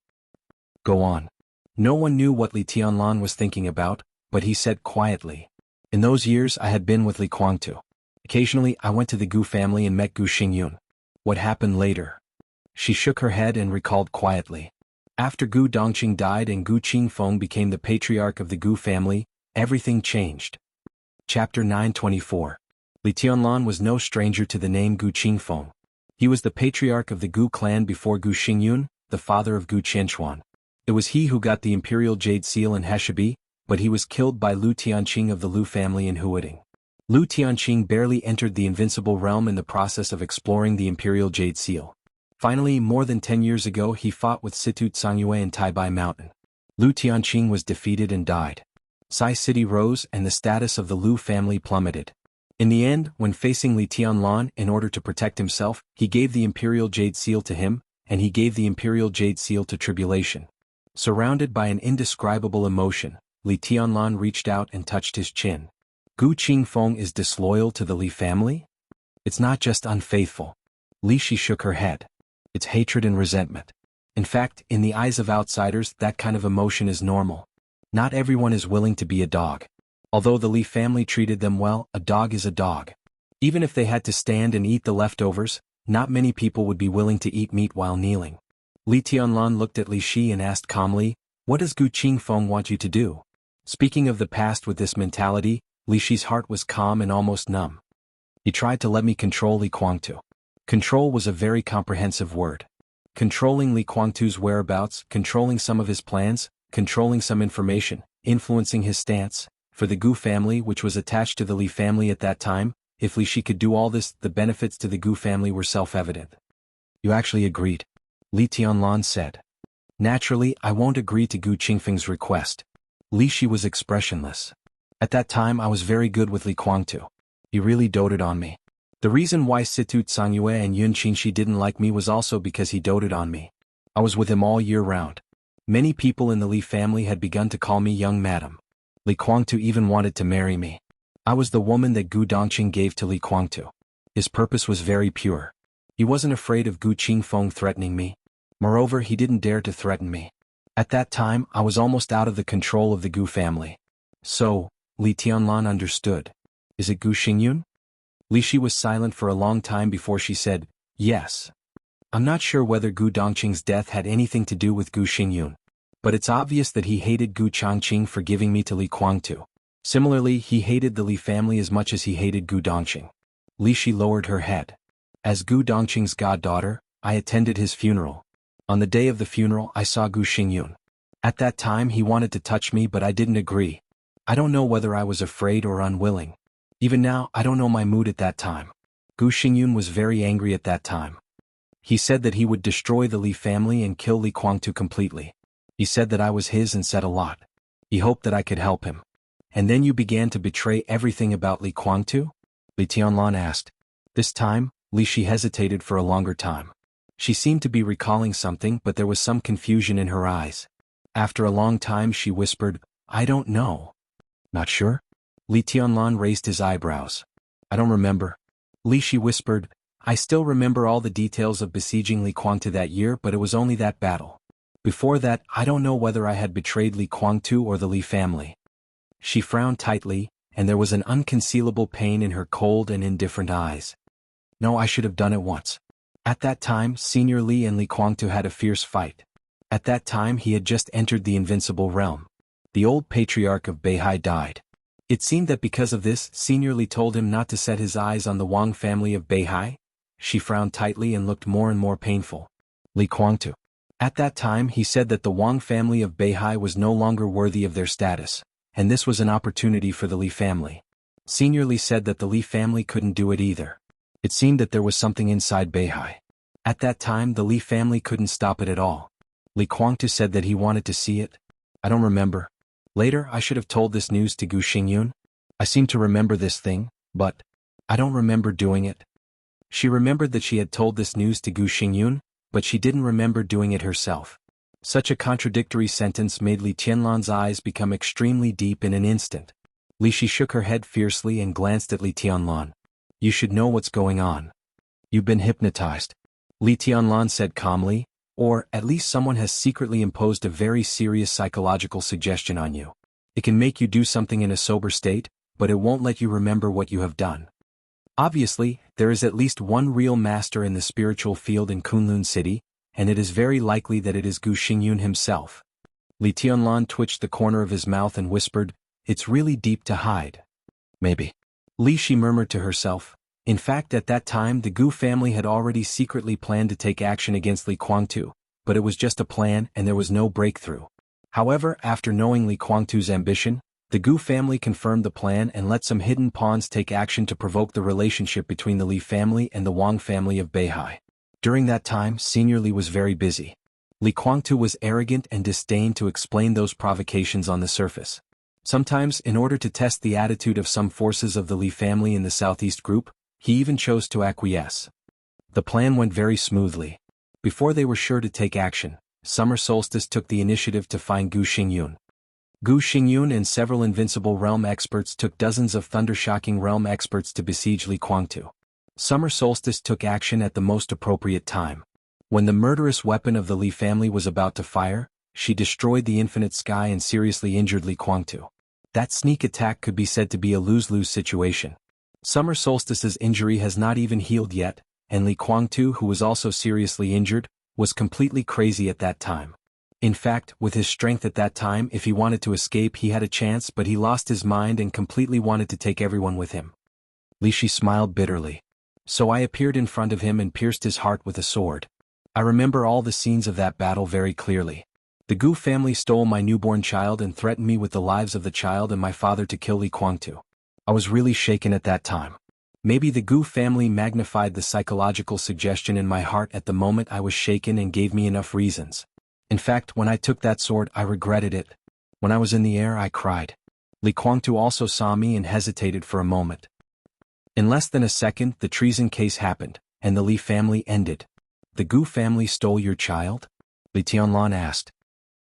Go on. No one knew what Li Tianlan was thinking about, but he said quietly. In those years I had been with Li Guangtu. Occasionally I went to the Gu family and met Gu Xingyun. What happened later? She shook her head and recalled quietly. After Gu Dongqing died and Gu Qingfeng became the patriarch of the Gu family, everything changed. Chapter 924. Li Tianlan was no stranger to the name Gu Qingfeng. He was the patriarch of the Gu clan before Gu Xingyun, the father of Gu Qianquan. It was he who got the imperial jade seal in Heshibi, but he was killed by Lu Tianqing of the Lu family in Huading. Lu Tianqing barely entered the invincible realm in the process of exploring the imperial jade seal. Finally, more than 10 years ago he fought with Situ Cangyue in Taibai Mountain. Lu Tianqing was defeated and died. Sai City rose and the status of the Lu family plummeted. In the end, when facing Li Tianlan in order to protect himself, he gave the imperial jade seal to him, and he gave the imperial jade seal to Tribulation. Surrounded by an indescribable emotion, Li Tianlan reached out and touched his chin. Gu Qingfeng is disloyal to the Li family? It's not just unfaithful. Li Shi shook her head. It's hatred and resentment. In fact, in the eyes of outsiders, that kind of emotion is normal. Not everyone is willing to be a dog. Although the Li family treated them well, a dog is a dog. Even if they had to stand and eat the leftovers, not many people would be willing to eat meat while kneeling. Li Tianlan looked at Li Shi and asked calmly, "What does Gu Qingfeng want you to do?" Speaking of the past with this mentality, Li Shi's heart was calm and almost numb. He tried to let me control Li Guangtu. Control was a very comprehensive word. Controlling Li Guangtu's whereabouts, controlling some of his plans, controlling some information, influencing his stance. For the Gu family, which was attached to the Li family at that time, if Li Shi could do all this, the benefits to the Gu family were self-evident. You actually agreed, Li Tianlan said. Naturally, I won't agree to Gu Qingfeng's request. Li Shi was expressionless. At that time I was very good with Li Guangtu. He really doted on me. The reason why Situ Cangyue and Yun Qinshi didn't like me was also because he doted on me. I was with him all year round. Many people in the Li family had begun to call me young madam. Li Guangtu even wanted to marry me. I was the woman that Gu Dongqing gave to Li Guangtu. His purpose was very pure. He wasn't afraid of Gu Qingfeng threatening me. Moreover, he didn't dare to threaten me. At that time, I was almost out of the control of the Gu family. So, Li Tianlan understood. Is it Gu Xingyun? Li Shi was silent for a long time before she said, yes. I'm not sure whether Gu Dongqing's death had anything to do with Gu Xingyun. But it's obvious that he hated Gu Changqing for giving me to Li Guangtu. Similarly, he hated the Li family as much as he hated Gu Dongqing. Li Shi lowered her head. As Gu Dongqing's goddaughter, I attended his funeral. On the day of the funeral, I saw Gu Xingyun. At that time he wanted to touch me, but I didn't agree. I don't know whether I was afraid or unwilling. Even now, I don't know my mood at that time. Gu Xingyun was very angry at that time. He said that he would destroy the Li family and kill Li Guangtu completely. He said that I was his and said a lot. He hoped that I could help him. And then you began to betray everything about Li Guangtu? Li Tianlan asked. This time, Li Shi hesitated for a longer time. She seemed to be recalling something, but there was some confusion in her eyes. After a long time she whispered, "I don't know." "Not sure?" Li Tianlan raised his eyebrows. "I don't remember." Li Shi whispered, "I still remember all the details of besieging Li Kuangtu that year, but it was only that battle. Before that, I don't know whether I had betrayed Li Kuangtu or the Li family." She frowned tightly, and there was an unconcealable pain in her cold and indifferent eyes. "No, I should have done it once. At that time, Senior Li and Li Kuangtu had a fierce fight. At that time he had just entered the invincible realm. The old patriarch of Beihai died. It seemed that because of this, Senior Li told him not to set his eyes on the Wang family of Beihai." She frowned tightly and looked more and more painful. "Li Kuangtu. At that time he said that the Wang family of Beihai was no longer worthy of their status, and this was an opportunity for the Li family. Senior Li said that the Li family couldn't do it either. It seemed that there was something inside Beihai. At that time the Li family couldn't stop it at all. Li Kuangtu said that he wanted to see it. I don't remember. Later I should have told this news to Gu Xingyun. I seem to remember this thing, but I don't remember doing it." She remembered that she had told this news to Gu Xingyun, but she didn't remember doing it herself. Such a contradictory sentence made Li Tianlan's eyes become extremely deep in an instant. Li Shi shook her head fiercely and glanced at Li Tianlan. "You should know what's going on. You've been hypnotized," Li Tianlan said calmly, "or at least someone has secretly imposed a very serious psychological suggestion on you. It can make you do something in a sober state, but it won't let you remember what you have done. Obviously, there is at least one real master in the spiritual field in Kunlun City, and it is very likely that it is Gu Xingyun himself." Li Tianlan twitched the corner of his mouth and whispered, "It's really deep to hide." "Maybe," Li Shi murmured to herself. In fact, at that time the Gu family had already secretly planned to take action against Li Kuangtu, but it was just a plan and there was no breakthrough. However, after knowing Li Kuangtu's ambition, the Gu family confirmed the plan and let some hidden pawns take action to provoke the relationship between the Li family and the Wang family of Beihai. During that time, Senior Li was very busy. Li Kuangtu was arrogant and disdained to explain those provocations on the surface. Sometimes, in order to test the attitude of some forces of the Li family in the Southeast Group, he even chose to acquiesce. The plan went very smoothly. Before they were sure to take action, Summer Solstice took the initiative to find Gu Xingyun. Gu Xingyun and several invincible realm experts took dozens of thunder-shocking realm experts to besiege Li Kuangtu. Summer Solstice took action at the most appropriate time. When the murderous weapon of the Li family was about to fire, she destroyed the infinite sky and seriously injured Li Kuangtu. That sneak attack could be said to be a lose-lose situation. Summer Solstice's injury has not even healed yet, and Li Kuangtu, who was also seriously injured, was completely crazy at that time. In fact, with his strength at that time, if he wanted to escape he had a chance, but he lost his mind and completely wanted to take everyone with him. Li Shi smiled bitterly. "So I appeared in front of him and pierced his heart with a sword. I remember all the scenes of that battle very clearly. The Gu family stole my newborn child and threatened me with the lives of the child and my father to kill Li Kuangtu. I was really shaken at that time. Maybe the Gu family magnified the psychological suggestion in my heart at the moment I was shaken and gave me enough reasons. In fact, when I took that sword I regretted it. When I was in the air I cried. Li Kuangtu also saw me and hesitated for a moment. In less than a second the treason case happened, and the Li family ended." "The Gu family stole your child?" Li Tianlan asked.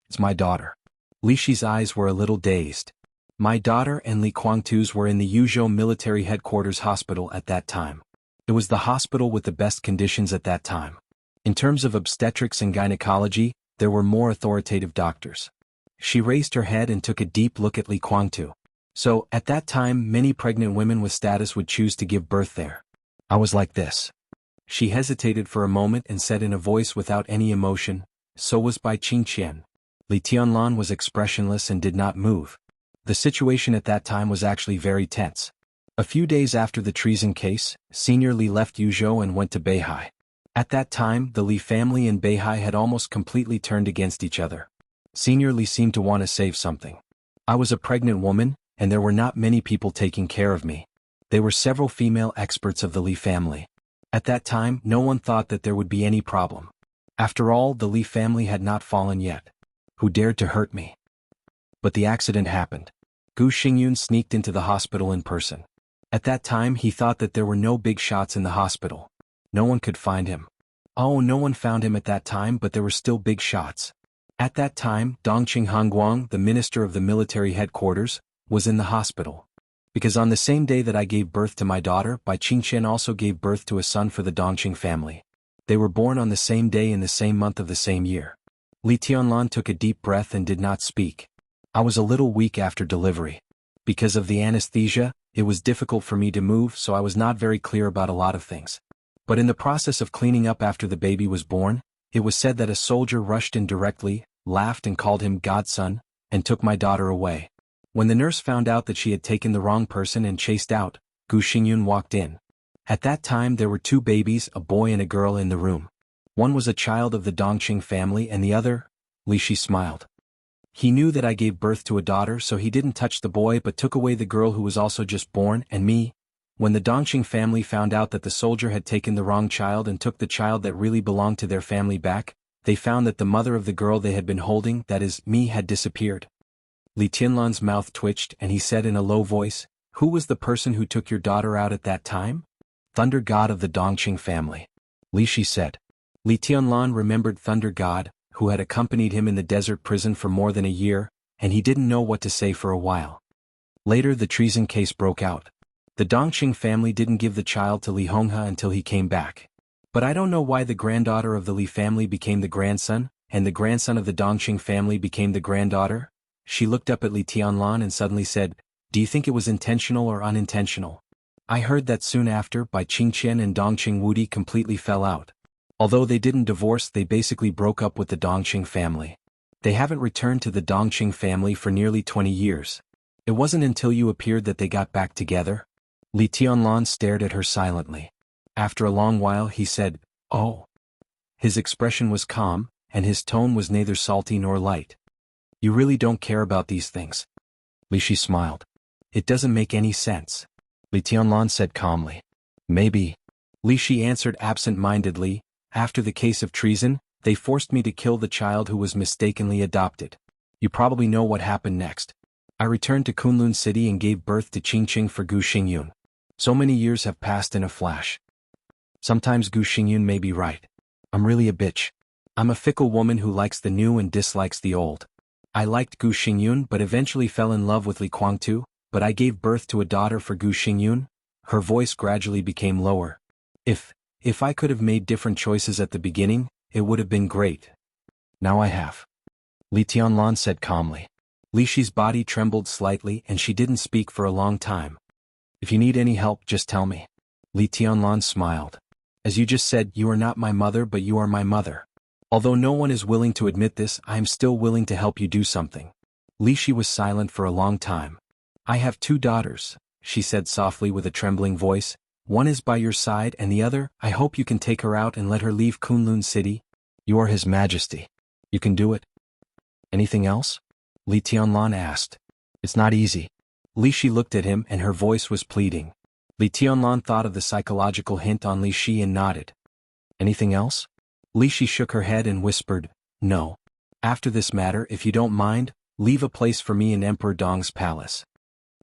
"It's my daughter." Li Shi's eyes were a little dazed. "My daughter and Li Kuangtu's were in the Yuzhou military headquarters hospital at that time. It was the hospital with the best conditions at that time. In terms of obstetrics and gynecology, there were more authoritative doctors." She raised her head and took a deep look at Li Kuangtu. "So, at that time many pregnant women with status would choose to give birth there. I was like this." She hesitated for a moment and said in a voice without any emotion, "So was Bai Qingqian." Li Tianlan was expressionless and did not move. The situation at that time was actually very tense. A few days after the treason case, Senior Li left Yuzhou and went to Beihai. At that time, the Li family and Beihai had almost completely turned against each other. Senior Li seemed to want to save something. I was a pregnant woman, and there were not many people taking care of me. There were several female experts of the Li family. At that time, no one thought that there would be any problem. After all, the Li family had not fallen yet. Who dared to hurt me? But the accident happened. Gu Xingyun sneaked into the hospital in person. At that time he thought that there were no big shots in the hospital. No one could find him. Oh, no one found him at that time, but there were still big shots. At that time, Dongqing Hongguang, the minister of the military headquarters, was in the hospital. Because on the same day that I gave birth to my daughter, Bai Qingqian also gave birth to a son for the Dongqing family. They were born on the same day in the same month of the same year. Li Tianlan took a deep breath and did not speak. I was a little weak after delivery. Because of the anesthesia, it was difficult for me to move, so I was not very clear about a lot of things. But in the process of cleaning up after the baby was born, it was said that a soldier rushed in directly, laughed and called him godson, and took my daughter away. When the nurse found out that she had taken the wrong person and chased out, Gu Xingyun walked in. At that time there were two babies, a boy and a girl in the room. One was a child of the Dongqing family and the other, Li Shi smiled. He knew that I gave birth to a daughter, so he didn't touch the boy but took away the girl who was also just born, and me. When the Dongqing family found out that the soldier had taken the wrong child and took the child that really belonged to their family back, they found that the mother of the girl they had been holding, that is, me, had disappeared. Li Tianlan's mouth twitched and he said in a low voice, "Who was the person who took your daughter out at that time?" "Thunder God of the Dongqing family," Li Shi said. Li Tianlan remembered Thunder God, who had accompanied him in the desert prison for more than a year, and he didn't know what to say for a while. Later the treason case broke out. The Dongqing family didn't give the child to Li Honghe until he came back. But I don't know why the granddaughter of the Li family became the grandson, and the grandson of the Dongqing family became the granddaughter. She looked up at Li Tianlan and suddenly said, "Do you think it was intentional or unintentional?" I heard that soon after, Bai Qingqian and Dongqing Wudi completely fell out. Although they didn't divorce, they basically broke up with the Dongqing family. They haven't returned to the Dongqing family for nearly 20 years. It wasn't until you appeared that they got back together. Li Tianlan stared at her silently. After a long while he said, "Oh." His expression was calm, and his tone was neither salty nor light. "You really don't care about these things?" Li Shi smiled. "It doesn't make any sense," Li Tianlan said calmly. "Maybe." Li Shi answered absent-mindedly, "After the case of treason, they forced me to kill the child who was mistakenly adopted. You probably know what happened next. I returned to Kunlun City and gave birth to Qingqing for Gu Xingyun. So many years have passed in a flash. Sometimes Gu Xingyun may be right. I'm really a bitch. I'm a fickle woman who likes the new and dislikes the old. I liked Gu Xingyun but eventually fell in love with Li Guangtu, but I gave birth to a daughter for Gu Xingyun." Her voice gradually became lower. If I could have made different choices at the beginning, it would have been great. Now I have," Li Tianlan said calmly. Li Shi's body trembled slightly and she didn't speak for a long time. "If you need any help, just tell me." Li Tianlan smiled. "As you just said, you are not my mother but you are my mother. Although no one is willing to admit this, I am still willing to help you do something." Li Shi was silent for a long time. "I have two daughters," she said softly with a trembling voice. "One is by your side and the other, I hope you can take her out and let her leave Kunlun City." "You are His Majesty. You can do it." "Anything else?" Li Tianlan asked. "It's not easy." Li Shi looked at him and her voice was pleading. Li Tianlan thought of the psychological hint on Li Shi and nodded. "Anything else?" Li Shi shook her head and whispered, "No. After this matter, if you don't mind, leave a place for me in Emperor Dong's palace."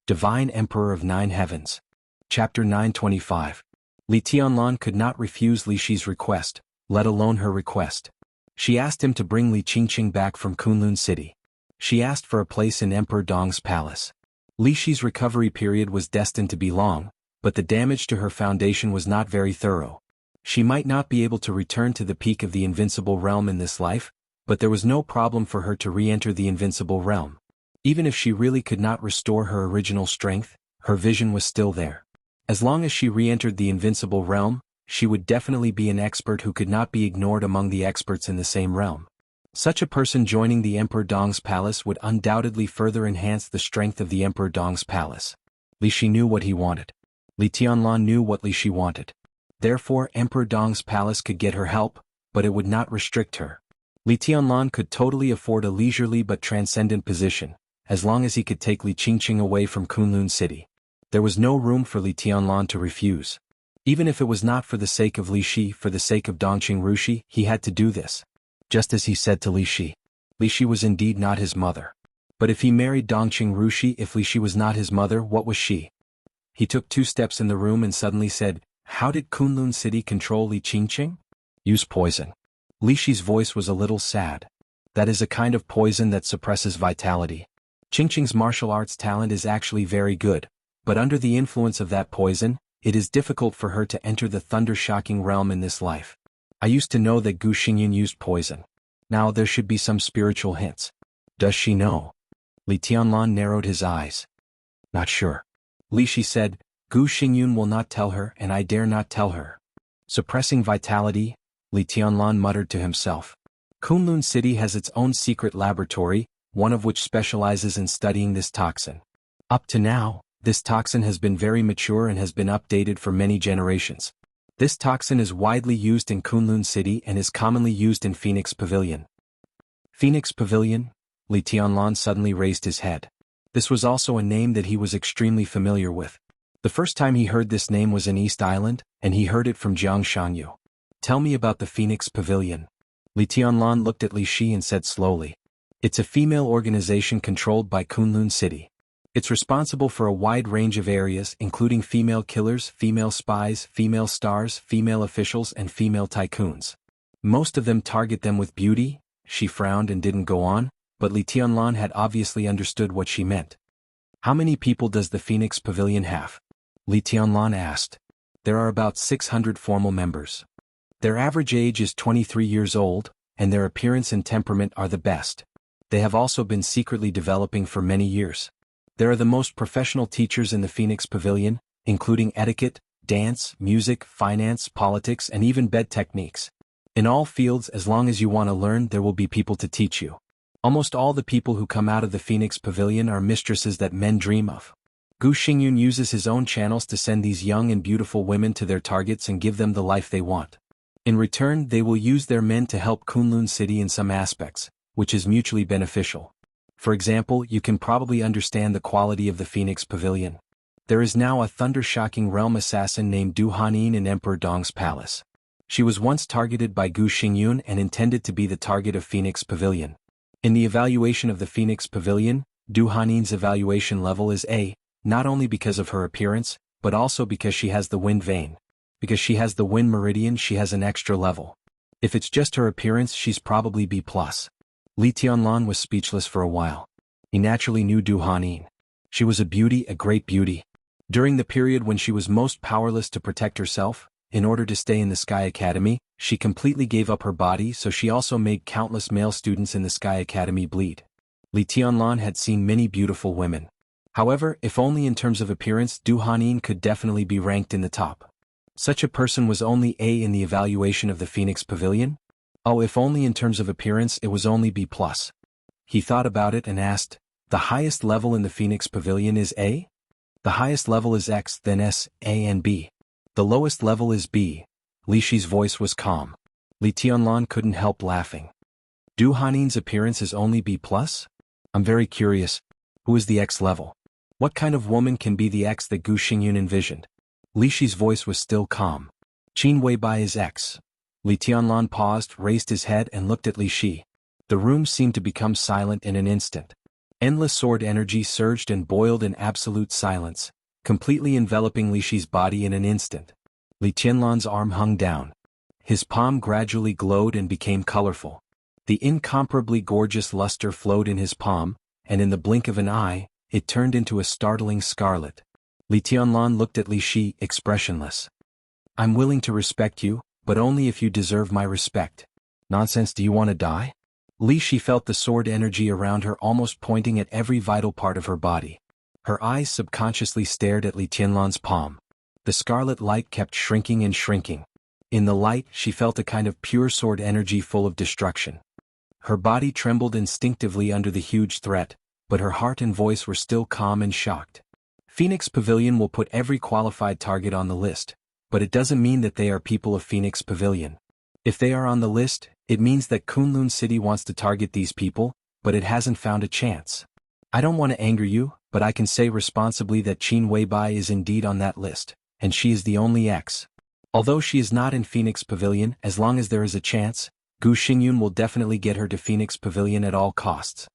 Divine Emperor of Nine Heavens. Chapter 925. Li Tianlan could not refuse Li Shi's request, let alone her request. She asked him to bring Li Qingqing back from Kunlun City. She asked for a place in Emperor Dong's palace. Li Shi's recovery period was destined to be long, but the damage to her foundation was not very thorough. She might not be able to return to the peak of the invincible realm in this life, but there was no problem for her to re-enter the invincible realm. Even if she really could not restore her original strength, her vision was still there. As long as she re-entered the invincible realm, she would definitely be an expert who could not be ignored among the experts in the same realm. Such a person joining the Emperor Dong's palace would undoubtedly further enhance the strength of the Emperor Dong's palace. Li Shi knew what he wanted. Li Tianlan knew what Li Shi wanted. Therefore Emperor Dong's palace could get her help, but it would not restrict her. Li Tianlan could totally afford a leisurely but transcendent position, as long as he could take Li Qingqing away from Kunlun City. There was no room for Li Tianlan to refuse. Even if it was not for the sake of Li Shi, for the sake of Dongqing Rushi, he had to do this. Just as he said to Li Shi. Li Shi was indeed not his mother. But if he married Dongqing Rushi, if Li Shi was not his mother, what was she? He took 2 steps in the room and suddenly said, "How did Kunlun City control Li Qingqing?" "Use poison." Li Shi's voice was a little sad. That is a kind of poison that suppresses vitality. Qingqing's martial arts talent is actually very good, but under the influence of that poison, it is difficult for her to enter the thunder-shocking realm in this life. I used to know that Gu Xingyun used poison. Now there should be some spiritual hints. Does she know? Li Tianlan narrowed his eyes. Not sure. Li Shi said, Gu Xingyun will not tell her and I dare not tell her. Suppressing vitality, Li Tianlan muttered to himself. Kunlun City has its own secret laboratory, one of which specializes in studying this toxin. Up to now, this toxin has been very mature and has been updated for many generations. This toxin is widely used in Kunlun City and is commonly used in Phoenix Pavilion. Phoenix Pavilion? Li Tianlan suddenly raised his head. This was also a name that he was extremely familiar with. The first time he heard this name was in East Island, and he heard it from Jiang Shangyu. Tell me about the Phoenix Pavilion. Li Tianlan looked at Li Shi and said slowly. It's a female organization controlled by Kunlun City. It's responsible for a wide range of areas including female killers, female spies, female stars, female officials and female tycoons. Most of them target them with beauty. She frowned and didn't go on, but Li Tianlan had obviously understood what she meant. How many people does the Phoenix Pavilion have? Li Tianlan asked. There are about 600 formal members. Their average age is 23 years old, and their appearance and temperament are the best. They have also been secretly developing for many years. There are the most professional teachers in the Phoenix Pavilion, including etiquette, dance, music, finance, politics, and even bed techniques. In all fields, as long as you want to learn, there will be people to teach you. Almost all the people who come out of the Phoenix Pavilion are mistresses that men dream of. Gu Xingyun uses his own channels to send these young and beautiful women to their targets and give them the life they want. In return, they will use their men to help Kunlun City in some aspects, which is mutually beneficial. For example, you can probably understand the quality of the Phoenix Pavilion. There is now a thunder-shocking realm assassin named Du Hanin in Emperor Dong's palace. She was once targeted by Gu Xingyun and intended to be the target of Phoenix Pavilion. In the evaluation of the Phoenix Pavilion, Du Hanin's evaluation level is A, not only because of her appearance, but also because she has the wind vein. Because she has the wind meridian, she has an extra level. If it's just her appearance, she's probably B+. Li Tianlan was speechless for a while. He naturally knew Du Hanin. She was a beauty, a great beauty. During the period when she was most powerless to protect herself, in order to stay in the Sky Academy, she completely gave up her body, so she also made countless male students in the Sky Academy bleed. Li Tianlan had seen many beautiful women. However, if only in terms of appearance, Du Hanin could definitely be ranked in the top. Such a person was only A in the evaluation of the Phoenix Pavilion? Oh, if only in terms of appearance it was only B+. He thought about it and asked, the highest level in the Phoenix Pavilion is A? The highest level is X, then S, A and B. The lowest level is B. Li Shi's voice was calm. Li Tianlan couldn't help laughing. Du Hanin's appearance is only B+? I'm very curious. Who is the X level? What kind of woman can be the X that Gu Xingyun envisioned? Li Shi's voice was still calm. Qin Weibai is X. Li Tianlan paused, raised his head and looked at Li Shi. The room seemed to become silent in an instant. Endless sword energy surged and boiled in absolute silence, completely enveloping Li Shi's body in an instant. Li Tianlan's arm hung down. His palm gradually glowed and became colorful. The incomparably gorgeous luster flowed in his palm, and in the blink of an eye, it turned into a startling scarlet. Li Tianlan looked at Li Shi, expressionless. I'm willing to respect you, but only if you deserve my respect. Nonsense, do you want to die? Li Shi felt the sword energy around her almost pointing at every vital part of her body. Her eyes subconsciously stared at Li Tianlan's palm. The scarlet light kept shrinking and shrinking. In the light, she felt a kind of pure sword energy full of destruction. Her body trembled instinctively under the huge threat, but her heart and voice were still calm and shocked. Phoenix Pavilion will put every qualified target on the list, but it doesn't mean that they are people of Phoenix Pavilion. If they are on the list, it means that Kunlun City wants to target these people, but it hasn't found a chance. I don't want to anger you, but I can say responsibly that Qin Weibai is indeed on that list, and she is the only X. Although she is not in Phoenix Pavilion, as long as there is a chance, Gu Xingyun will definitely get her to Phoenix Pavilion at all costs.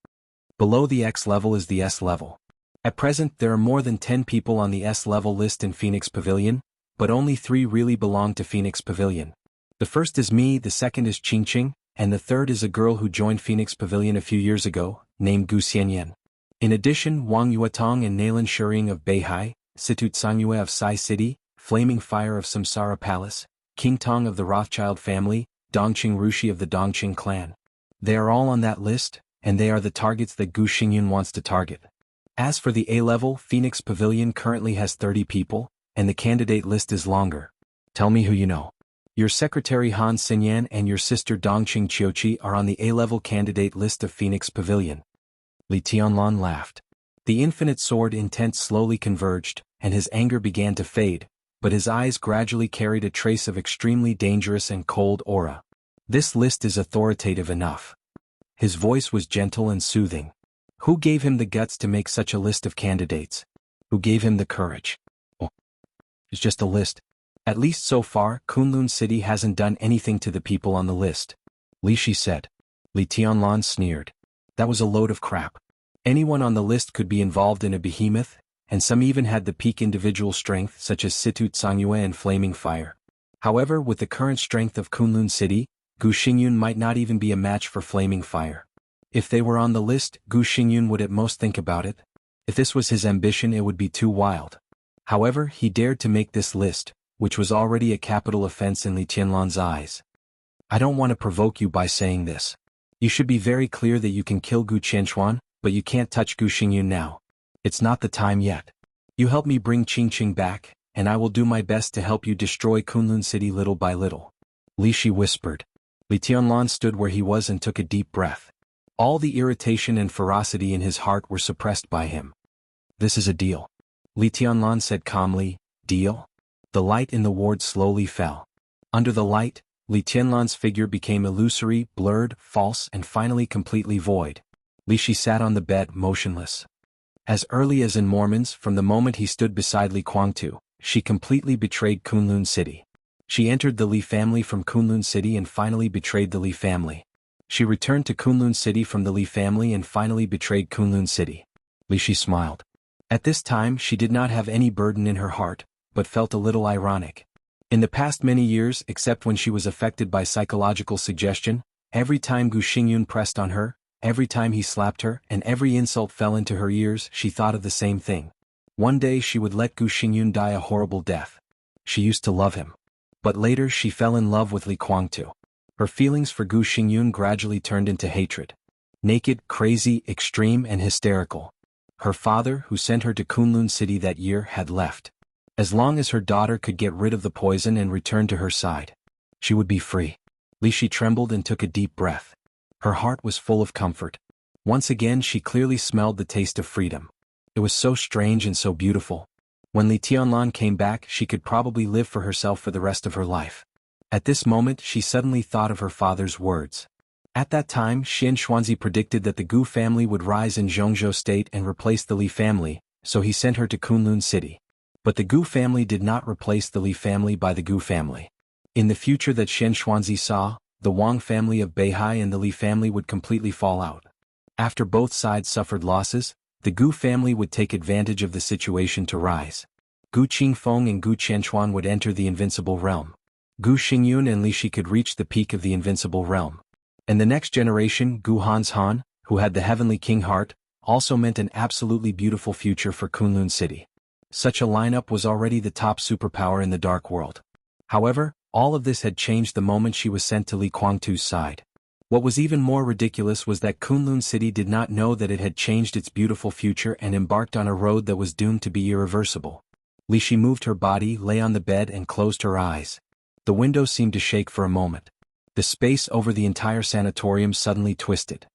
Below the X level is the S level. At present there are more than 10 people on the S level list in Phoenix Pavilion, but only 3 really belong to Phoenix Pavilion. The first is me, the second is Qingqing, and the third is a girl who joined Phoenix Pavilion a few years ago, named Gu Xianyan. In addition, Wang Yuetong and Nalan Shuring of Beihai, Situt Sangyue of Sai City, Flaming Fire of Samsara Palace, King Tong of the Rothschild family, Dongqing Rushi of the Dongqing clan. They are all on that list, and they are the targets that Gu Xingyun wants to target. As for the A-level, Phoenix Pavilion currently has 30 people, and the candidate list is longer. Tell me who you know. Your secretary Han Xinyan and your sister Dongqing Qiuqi are on the A-level candidate list of Phoenix Pavilion. Li Tianlan laughed. The infinite sword intent slowly converged, and his anger began to fade, but his eyes gradually carried a trace of extremely dangerous and cold aura. This list is authoritative enough. His voice was gentle and soothing. Who gave him the guts to make such a list of candidates? Who gave him the courage? Oh, it's just a list. At least so far, Kunlun City hasn't done anything to the people on the list. Li Shi said. Li Tianlan sneered. That was a load of crap. Anyone on the list could be involved in a behemoth, and some even had the peak individual strength such as Situt Sangyue and Flaming Fire. However, with the current strength of Kunlun City, Gu Xingyun might not even be a match for Flaming Fire. If they were on the list, Gu Xingyun would at most think about it. If this was his ambition, it would be too wild. However, he dared to make this list, which was already a capital offense in Li Tianlan's eyes. I don't want to provoke you by saying this. You should be very clear that you can kill Gu Qianchuan, but you can't touch Gu Xingyun now. It's not the time yet. You help me bring Qingqing back, and I will do my best to help you destroy Kunlun City little by little. Li Shi whispered. Li Tianlan stood where he was and took a deep breath. All the irritation and ferocity in his heart were suppressed by him. This is a deal. Li Tianlan said calmly, deal? The light in the ward slowly fell. Under the light, Li Tianlan's figure became illusory, blurred, false, and finally completely void. Li Shi sat on the bed, motionless. As early as in Mormons, from the moment he stood beside Li Guangtu, she completely betrayed Kunlun City. She entered the Li family from Kunlun City and finally betrayed the Li family. She returned to Kunlun City from the Li family and finally betrayed Kunlun City. Li Shi smiled. At this time she did not have any burden in her heart, but felt a little ironic. In the past many years, except when she was affected by psychological suggestion, every time Gu Xingyun pressed on her, every time he slapped her, and every insult fell into her ears, she thought of the same thing. One day she would let Gu Xingyun die a horrible death. She used to love him. But later she fell in love with Li Guangtu. Her feelings for Gu Xingyun gradually turned into hatred. Naked, crazy, extreme, and hysterical. Her father, who sent her to Kunlun City that year, had left. As long as her daughter could get rid of the poison and return to her side, she would be free. Li Shi trembled and took a deep breath. Her heart was full of comfort. Once again she clearly smelled the taste of freedom. It was so strange and so beautiful. When Li Tianlan came back, she could probably live for herself for the rest of her life. At this moment she suddenly thought of her father's words. At that time Xian Xuanzi predicted that the Gu family would rise in Zhongzhou state and replace the Li family, so he sent her to Kunlun City. But the Gu family did not replace the Li family by the Gu family. In the future that Xian Xuanzi saw, the Wang family of Beihai and the Li family would completely fall out. After both sides suffered losses, the Gu family would take advantage of the situation to rise. Gu Qingfeng and Gu Qianchuan would enter the invincible realm. Gu Xingyun and Li Shi could reach the peak of the invincible realm. And the next generation, Gu Han, who had the heavenly king heart, also meant an absolutely beautiful future for Kunlun City. Such a lineup was already the top superpower in the dark world. However, all of this had changed the moment she was sent to Li Guangtu's side. What was even more ridiculous was that Kunlun City did not know that it had changed its beautiful future and embarked on a road that was doomed to be irreversible. Li Shi moved her body, lay on the bed and closed her eyes. The window seemed to shake for a moment. The space over the entire sanatorium suddenly twisted.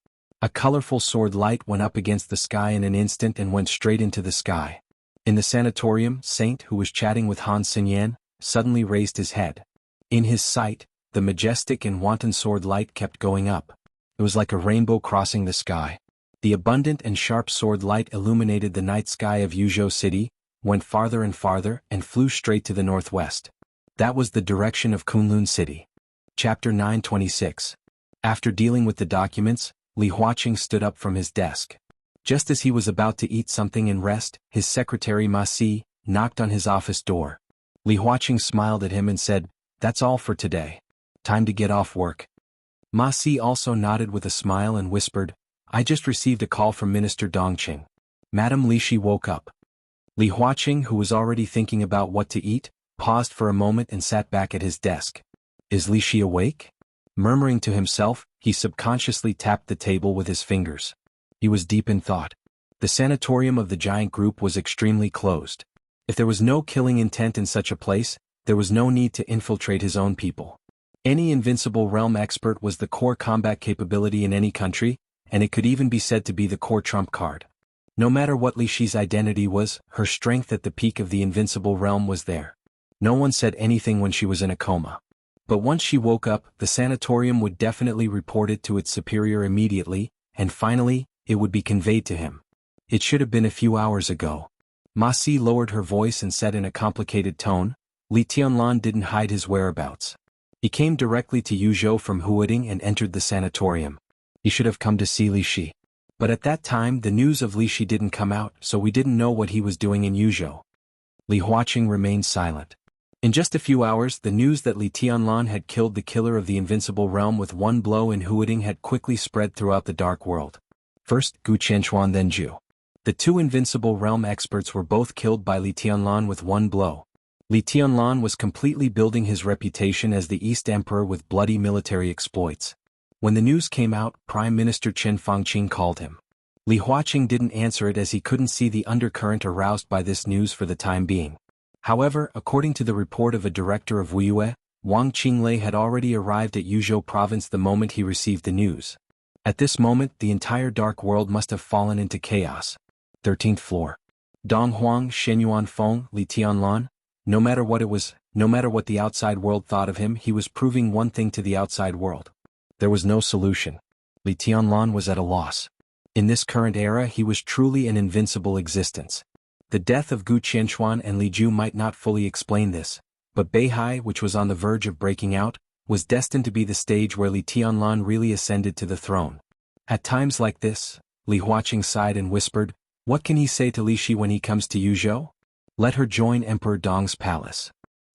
A colorful sword light went up against the sky in an instant and went straight into the sky. In the sanatorium, Saint, who was chatting with Han Xinyan, suddenly raised his head. In his sight, the majestic and wanton sword light kept going up. It was like a rainbow crossing the sky. The abundant and sharp sword light illuminated the night sky of Yuzhou City, went farther and farther, and flew straight to the northwest. That was the direction of Kunlun City. Chapter 926. After dealing with the documents, Li Huaqing stood up from his desk. Just as he was about to eat something and rest, his secretary Ma Si knocked on his office door. Li Huaqing smiled at him and said, "That's all for today. Time to get off work." Ma Si also nodded with a smile and whispered, I just received a call from Minister Dongqing. Madam Li Shi woke up. Li Huaqing, who was already thinking about what to eat, paused for a moment and sat back at his desk. Is Li Shi awake? Murmuring to himself, he subconsciously tapped the table with his fingers. He was deep in thought. The sanatorium of the giant group was extremely closed. If there was no killing intent in such a place, there was no need to infiltrate his own people. Any invincible realm expert was the core combat capability in any country, and it could even be said to be the core trump card. No matter what Li Shi's identity was, her strength at the peak of the invincible realm was there. No one said anything when she was in a coma. But once she woke up, the sanatorium would definitely report it to its superior immediately, and finally, it would be conveyed to him. It should have been a few hours ago. Ma Si lowered her voice and said in a complicated tone, Li Tianlan didn't hide his whereabouts. He came directly to Yuzhou from Huading and entered the sanatorium. He should have come to see Li Shi. But at that time the news of Li Shi didn't come out, so we didn't know what he was doing in Yuzhou. Li Huaqing remained silent. In just a few hours, the news that Li Tianlan had killed the killer of the invincible realm with one blow in Huading had quickly spread throughout the dark world. First Gu Qianchuan, then Zhu. The two invincible realm experts were both killed by Li Tianlan with one blow. Li Tianlan was completely building his reputation as the East Emperor with bloody military exploits. When the news came out, Prime Minister Chen Fangqing called him. Li Huaqing didn't answer it as he couldn't see the undercurrent aroused by this news for the time being. However, according to the report of a director of Wuyue, Wang Qinglei had already arrived at Yuzhou province the moment he received the news. At this moment, the entire dark world must have fallen into chaos. 13th floor. Dong Huang, Shenyuan Feng, Li Tianlan. No matter what it was, no matter what the outside world thought of him, he was proving one thing to the outside world. There was no solution. Li Tianlan was at a loss. In this current era, he was truly an invincible existence. The death of Gu Qianchuan and Li Ju might not fully explain this, but Beihai, which was on the verge of breaking out, was destined to be the stage where Li Tianlan really ascended to the throne. At times like this, Li Huaqing sighed and whispered, what can he say to Li Shi when he comes to Yuzhou? Let her join Emperor Dong's palace.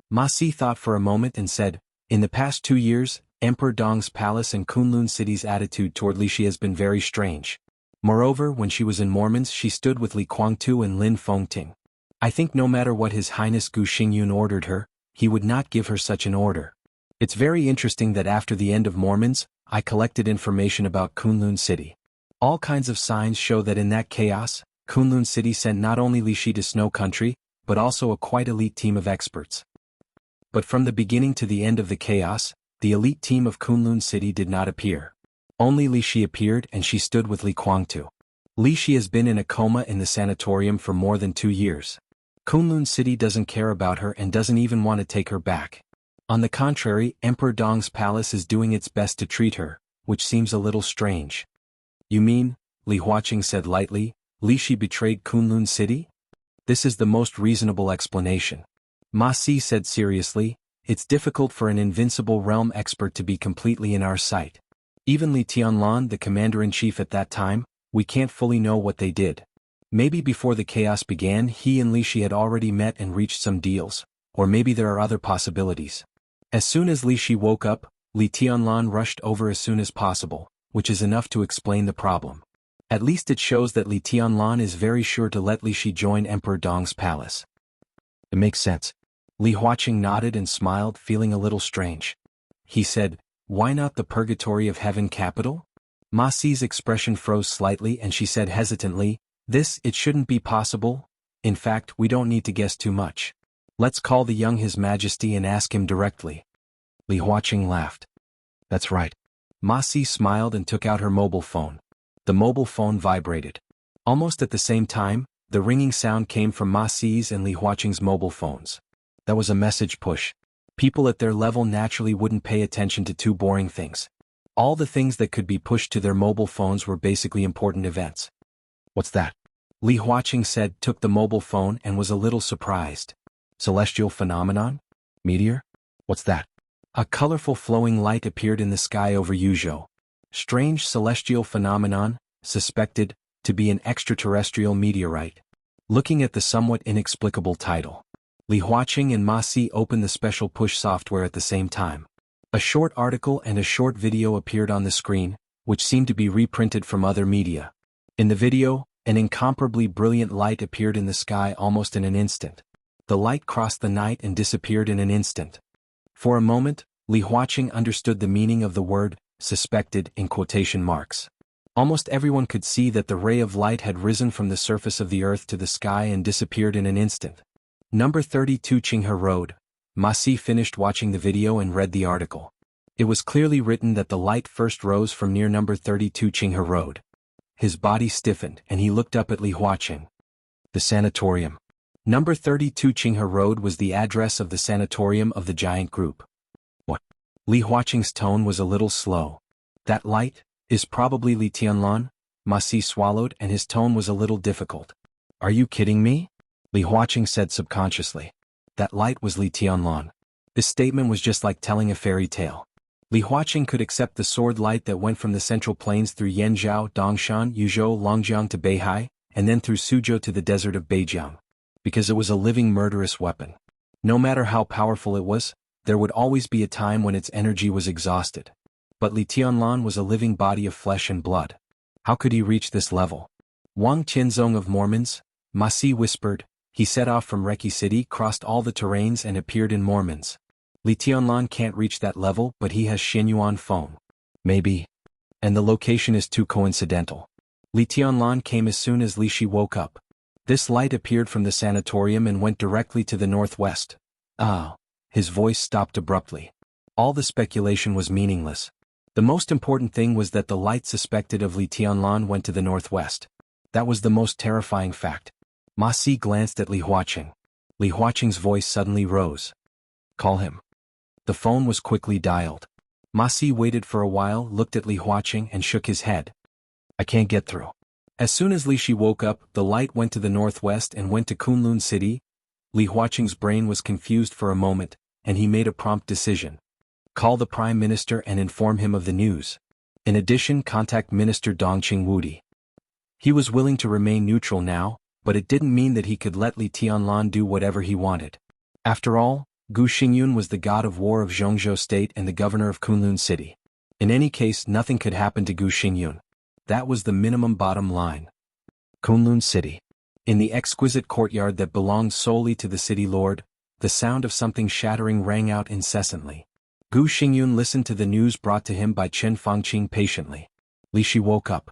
Ma Si thought for a moment and said, in the past 2 years, Emperor Dong's palace and Kunlun City's attitude toward Li Shi has been very strange. Moreover, when she was in Mormons, she stood with Li Guangtu and Lin Fengting. I think no matter what His Highness Gu Xingyun ordered her, he would not give her such an order. It's very interesting that after the end of Mormons, I collected information about Kunlun City. All kinds of signs show that in that chaos, Kunlun City sent not only Li Shi to Snow Country, but also a quite elite team of experts. But from the beginning to the end of the chaos, the elite team of Kunlun City did not appear. Only Li Shi appeared and she stood with Li Guangtu. Li Shi has been in a coma in the sanatorium for more than 2 years. Kunlun City doesn't care about her and doesn't even want to take her back. On the contrary, Emperor Dong's palace is doing its best to treat her, which seems a little strange. You mean, Li Huaqing said lightly, Li Shi betrayed Kunlun City? This is the most reasonable explanation. Ma Si said seriously, it's difficult for an invincible realm expert to be completely in our sight. Even Li Tianlan, the commander-in-chief at that time, we can't fully know what they did. Maybe before the chaos began he and Li Shi had already met and reached some deals, or maybe there are other possibilities. As soon as Li Shi woke up, Li Tianlan rushed over as soon as possible, which is enough to explain the problem. At least it shows that Li Tianlan is very sure to let Li Shi join Emperor Dong's palace. It makes sense. Li Huaqing nodded and smiled, feeling a little strange. He said, why not the purgatory of heaven capital? Ma Si's expression froze slightly and she said hesitantly, it shouldn't be possible. In fact, we don't need to guess too much. Let's call the young His Majesty and ask him directly. Li Huaqing laughed. That's right. Ma Si smiled and took out her mobile phone. The mobile phone vibrated. Almost at the same time, the ringing sound came from Ma Si's and Li Huaqing's mobile phones. That was a message push. People at their level naturally wouldn't pay attention to 2 boring things. All the things that could be pushed to their mobile phones were basically important events. What's that? Li Huaqing said, took the mobile phone and was a little surprised. Celestial phenomenon? Meteor? What's that? A colorful flowing light appeared in the sky over Yuzhou. Strange celestial phenomenon, suspected to be an extraterrestrial meteorite. Looking at the somewhat inexplicable title, Li Huaqing and Ma Si opened the special push software at the same time. A short article and a short video appeared on the screen, which seemed to be reprinted from other media. In the video, an incomparably brilliant light appeared in the sky almost in an instant. The light crossed the night and disappeared in an instant. For a moment, Li Huaqing understood the meaning of the word, suspected, in quotation marks. Almost everyone could see that the ray of light had risen from the surface of the earth to the sky and disappeared in an instant. Number 32 Qinghe Road. Ma Si finished watching the video and read the article. It was clearly written that the light first rose from near number 32 Qinghe Road. His body stiffened and he looked up at Li Huaqing. The sanatorium. Number 32 Qinghe Road was the address of the sanatorium of the giant group. What? Li Huaqing's tone was a little slow. That light is probably Li Tianlan. Ma Si swallowed and his tone was a little difficult. Are you kidding me? Li Huaqing said subconsciously. That light was Li Tianlan. This statement was just like telling a fairy tale. Li Huaqing could accept the sword light that went from the central plains through Yanzhou, Dongshan, Yuzhou, Longjiang to Beihai, and then through Suzhou to the desert of Beijiang. Because it was a living murderous weapon. No matter how powerful it was, there would always be a time when its energy was exhausted. But Li Tianlan was a living body of flesh and blood. How could he reach this level? Wang Qianzong of Mormons, Ma Si whispered. He set off from Reki City, crossed all the terrains and appeared in Mormons. Li Tianlan can't reach that level, but he has Xinyuan phone. Maybe. And the location is too coincidental. Li Tianlan came as soon as Li Shi woke up. This light appeared from the sanatorium and went directly to the northwest. Ah. His voice stopped abruptly. All the speculation was meaningless. The most important thing was that the light suspected of Li Tianlan went to the northwest. That was the most terrifying fact. Ma Si glanced at Li Huaqing. Li Huaqing's voice suddenly rose. Call him. The phone was quickly dialed. Ma Si waited for a while, looked at Li Huaqing and shook his head. I can't get through. As soon as Li Shi woke up, the light went to the northwest and went to Kunlun City. Li Huaqing's brain was confused for a moment, and he made a prompt decision. Call the Prime Minister and inform him of the news. In addition, contact Minister Dongqing Wudi. He was willing to remain neutral now, but it didn't mean that he could let Li Tianlan do whatever he wanted. After all, Gu Xingyun was the god of war of Zhongzhou State and the governor of Kunlun City. In any case, nothing could happen to Gu Xingyun. That was the minimum bottom line. Kunlun City. In the exquisite courtyard that belonged solely to the city lord, the sound of something shattering rang out incessantly. Gu Xingyun listened to the news brought to him by Chen Fangqing patiently. Li Shi woke up.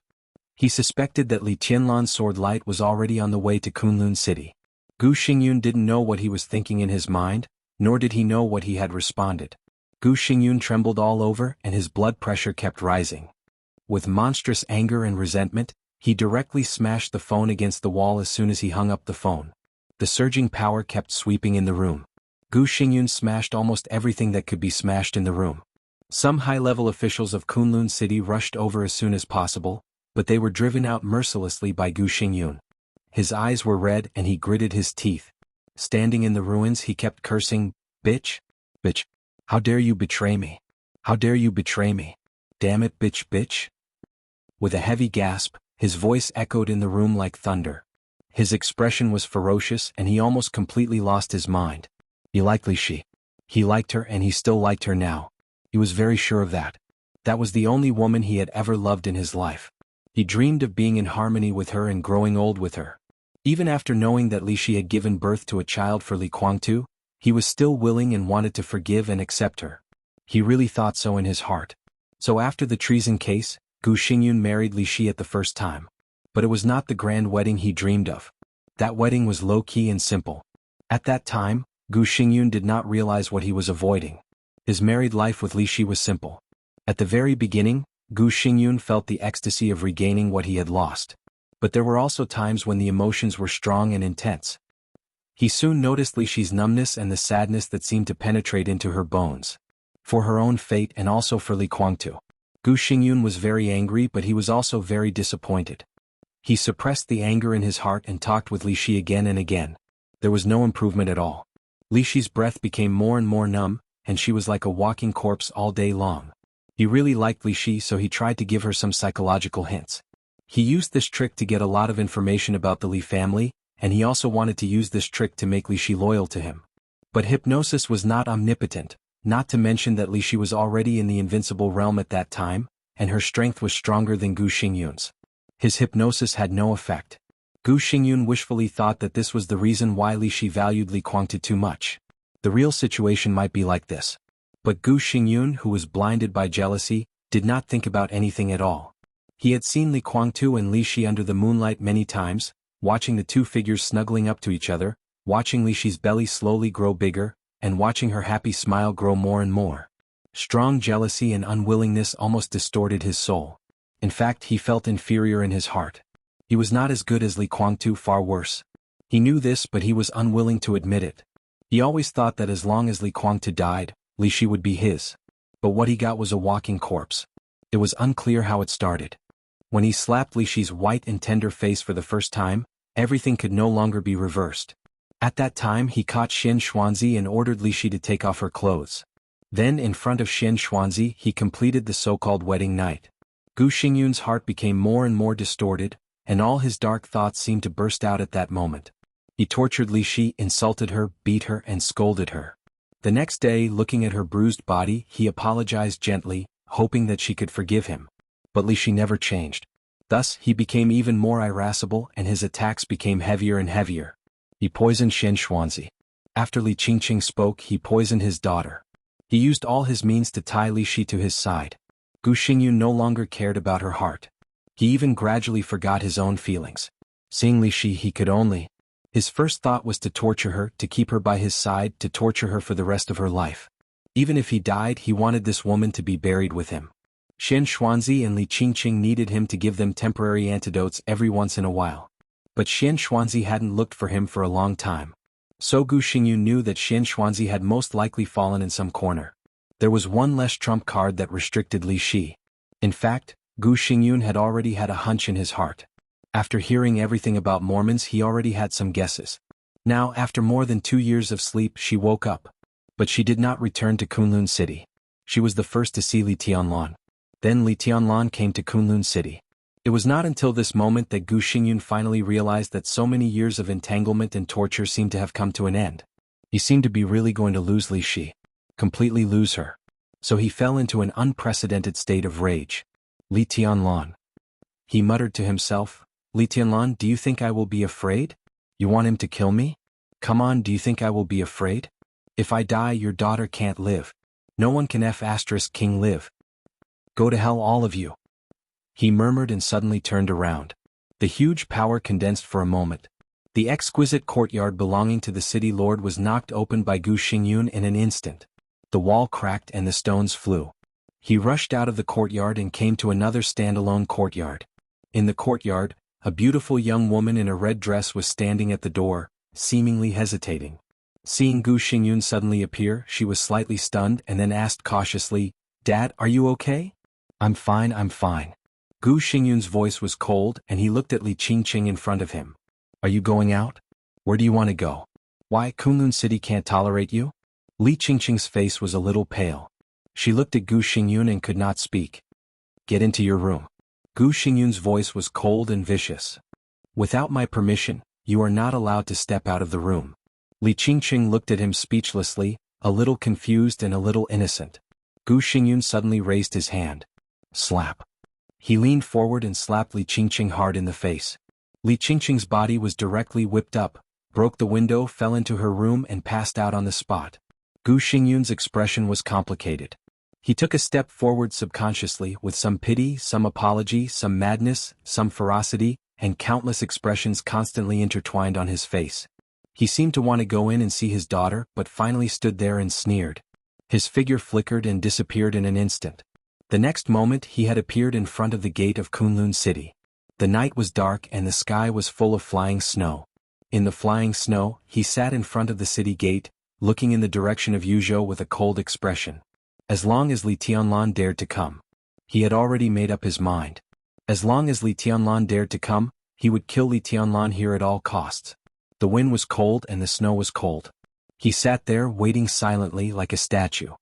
He suspected that Li Tianlan's sword light was already on the way to Kunlun City. Gu Xingyun didn't know what he was thinking in his mind, nor did he know what he had responded. Gu Xingyun trembled all over and his blood pressure kept rising. With monstrous anger and resentment, he directly smashed the phone against the wall as soon as he hung up the phone. The surging power kept sweeping in the room. Gu Xingyun smashed almost everything that could be smashed in the room. Some high-level officials of Kunlun City rushed over as soon as possible, but they were driven out mercilessly by Gu Xingyun. His eyes were red and he gritted his teeth. Standing in the ruins he kept cursing, "Bitch! Bitch! How dare you betray me? How dare you betray me? Damn it, bitch, bitch!" With a heavy gasp, his voice echoed in the room like thunder. His expression was ferocious and he almost completely lost his mind. He liked Li Shi. He liked her and he still liked her now. He was very sure of that. That was the only woman he had ever loved in his life. He dreamed of being in harmony with her and growing old with her. Even after knowing that Li Shi had given birth to a child for Li Guangtu, he was still willing and wanted to forgive and accept her. He really thought so in his heart. So after the treason case, Gu Xingyun married Li Shi at the first time. But it was not the grand wedding he dreamed of. That wedding was low-key and simple. At that time, Gu Xingyun did not realize what he was avoiding. His married life with Li Shi was simple. At the very beginning, Gu Xingyun felt the ecstasy of regaining what he had lost. But there were also times when the emotions were strong and intense. He soon noticed Li Shi's numbness and the sadness that seemed to penetrate into her bones. For her own fate and also for Li Guangtu. Gu Xingyun was very angry, but he was also very disappointed. He suppressed the anger in his heart and talked with Li Shi again and again. There was no improvement at all. Li Shi's breath became more and more numb, and she was like a walking corpse all day long. He really liked Li Shi, so he tried to give her some psychological hints. He used this trick to get a lot of information about the Li family, and he also wanted to use this trick to make Li Shi loyal to him. But hypnosis was not omnipotent, Not to mention that Li Shi was already in the invincible realm at that time, and her strength was stronger than Gu Xingyun's. His hypnosis had no effect. Gu Xingyun wishfully thought that this was the reason why Li Shi valued Li Kuangtu too much. The real situation might be like this. But Gu Xingyun, who was blinded by jealousy, did not think about anything at all. He had seen Li Kuangtu and Li Shi under the moonlight many times, watching the two figures snuggling up to each other, watching Li Shi's belly slowly grow bigger, and watching her happy smile grow more and more. Strong jealousy and unwillingness almost distorted his soul. In fact, he felt inferior in his heart. He was not as good as Li Kuangtu, far worse. He knew this, but he was unwilling to admit it. He always thought that as long as Li Kuangtu died, Li Shi would be his. But what he got was a walking corpse. It was unclear how it started. When he slapped Li Shi's white and tender face for the first time, everything could no longer be reversed. At that time he caught Xian Xuanzi and ordered Li Shi to take off her clothes. Then in front of Xian Xuanzi he completed the so-called wedding night. Gu Xingyun's heart became more and more distorted, and all his dark thoughts seemed to burst out at that moment. He tortured Li Shi, insulted her, beat her, and scolded her. The next day, looking at her bruised body, he apologized gently, hoping that she could forgive him. But Li Shi never changed. Thus, he became even more irascible and his attacks became heavier and heavier. He poisoned Xian Xuanzi. After Li Qingqing spoke, he poisoned his daughter. He used all his means to tie Li Shi to his side. Gu Xingyun no longer cared about her heart. He even gradually forgot his own feelings. Seeing Li Shi, he could only. His first thought was to torture her, to keep her by his side, to torture her for the rest of her life. Even if he died, he wanted this woman to be buried with him. Xian Xuanzi and Li Qingqing needed him to give them temporary antidotes every once in a while. But Xian Xuanzi hadn't looked for him for a long time. So Gu Xingyun knew that Xian Xuanzi had most likely fallen in some corner. There was one less trump card that restricted Li Shi. In fact, Gu Xingyun had already had a hunch in his heart. After hearing everything about Mormons, he already had some guesses. Now, after more than 2 years of sleep, she woke up. But she did not return to Kunlun City. She was the first to see Li Tianlan. Then Li Tianlan came to Kunlun City. It was not until this moment that Gu Xingyun finally realized that so many years of entanglement and torture seemed to have come to an end. He seemed to be really going to lose Li Shi. Completely lose her. So he fell into an unprecedented state of rage. Li Tianlan. He muttered to himself, Li Tianlan, do you think I will be afraid? You want him to kill me? Come on, do you think I will be afraid? If I die, your daughter can't live. No one can King live. Go to hell, all of you. He murmured and suddenly turned around. The huge power condensed for a moment. The exquisite courtyard belonging to the city lord was knocked open by Gu Xingyun in an instant. The wall cracked and the stones flew. He rushed out of the courtyard and came to another standalone courtyard. In the courtyard, a beautiful young woman in a red dress was standing at the door, seemingly hesitating. Seeing Gu Xingyun suddenly appear, she was slightly stunned and then asked cautiously, Dad, are you okay? I'm fine, I'm fine. Gu Xingyun's voice was cold and he looked at Li Qingqing in front of him. Are you going out? Where do you want to go? Why, Kunlun City can't tolerate you? Li Qingqing's face was a little pale. She looked at Gu Xingyun and could not speak. Get into your room. Gu Xingyun's voice was cold and vicious. Without my permission, you are not allowed to step out of the room. Li Qingqing looked at him speechlessly, a little confused and a little innocent. Gu Xingyun suddenly raised his hand. Slap. He leaned forward and slapped Li Qingqing hard in the face. Li Qingqing's body was directly whipped up, broke the window, fell into her room and passed out on the spot. Gu Xingyun's expression was complicated. He took a step forward subconsciously with some pity, some apology, some madness, some ferocity, and countless expressions constantly intertwined on his face. He seemed to want to go in and see his daughter, but finally stood there and sneered. His figure flickered and disappeared in an instant. The next moment he had appeared in front of the gate of Kunlun City. The night was dark and the sky was full of flying snow. In the flying snow, he sat in front of the city gate, looking in the direction of Yuzhou with a cold expression. As long as Li Tianlan dared to come. He had already made up his mind. As long as Li Tianlan dared to come, he would kill Li Tianlan here at all costs. The wind was cold and the snow was cold. He sat there waiting silently like a statue.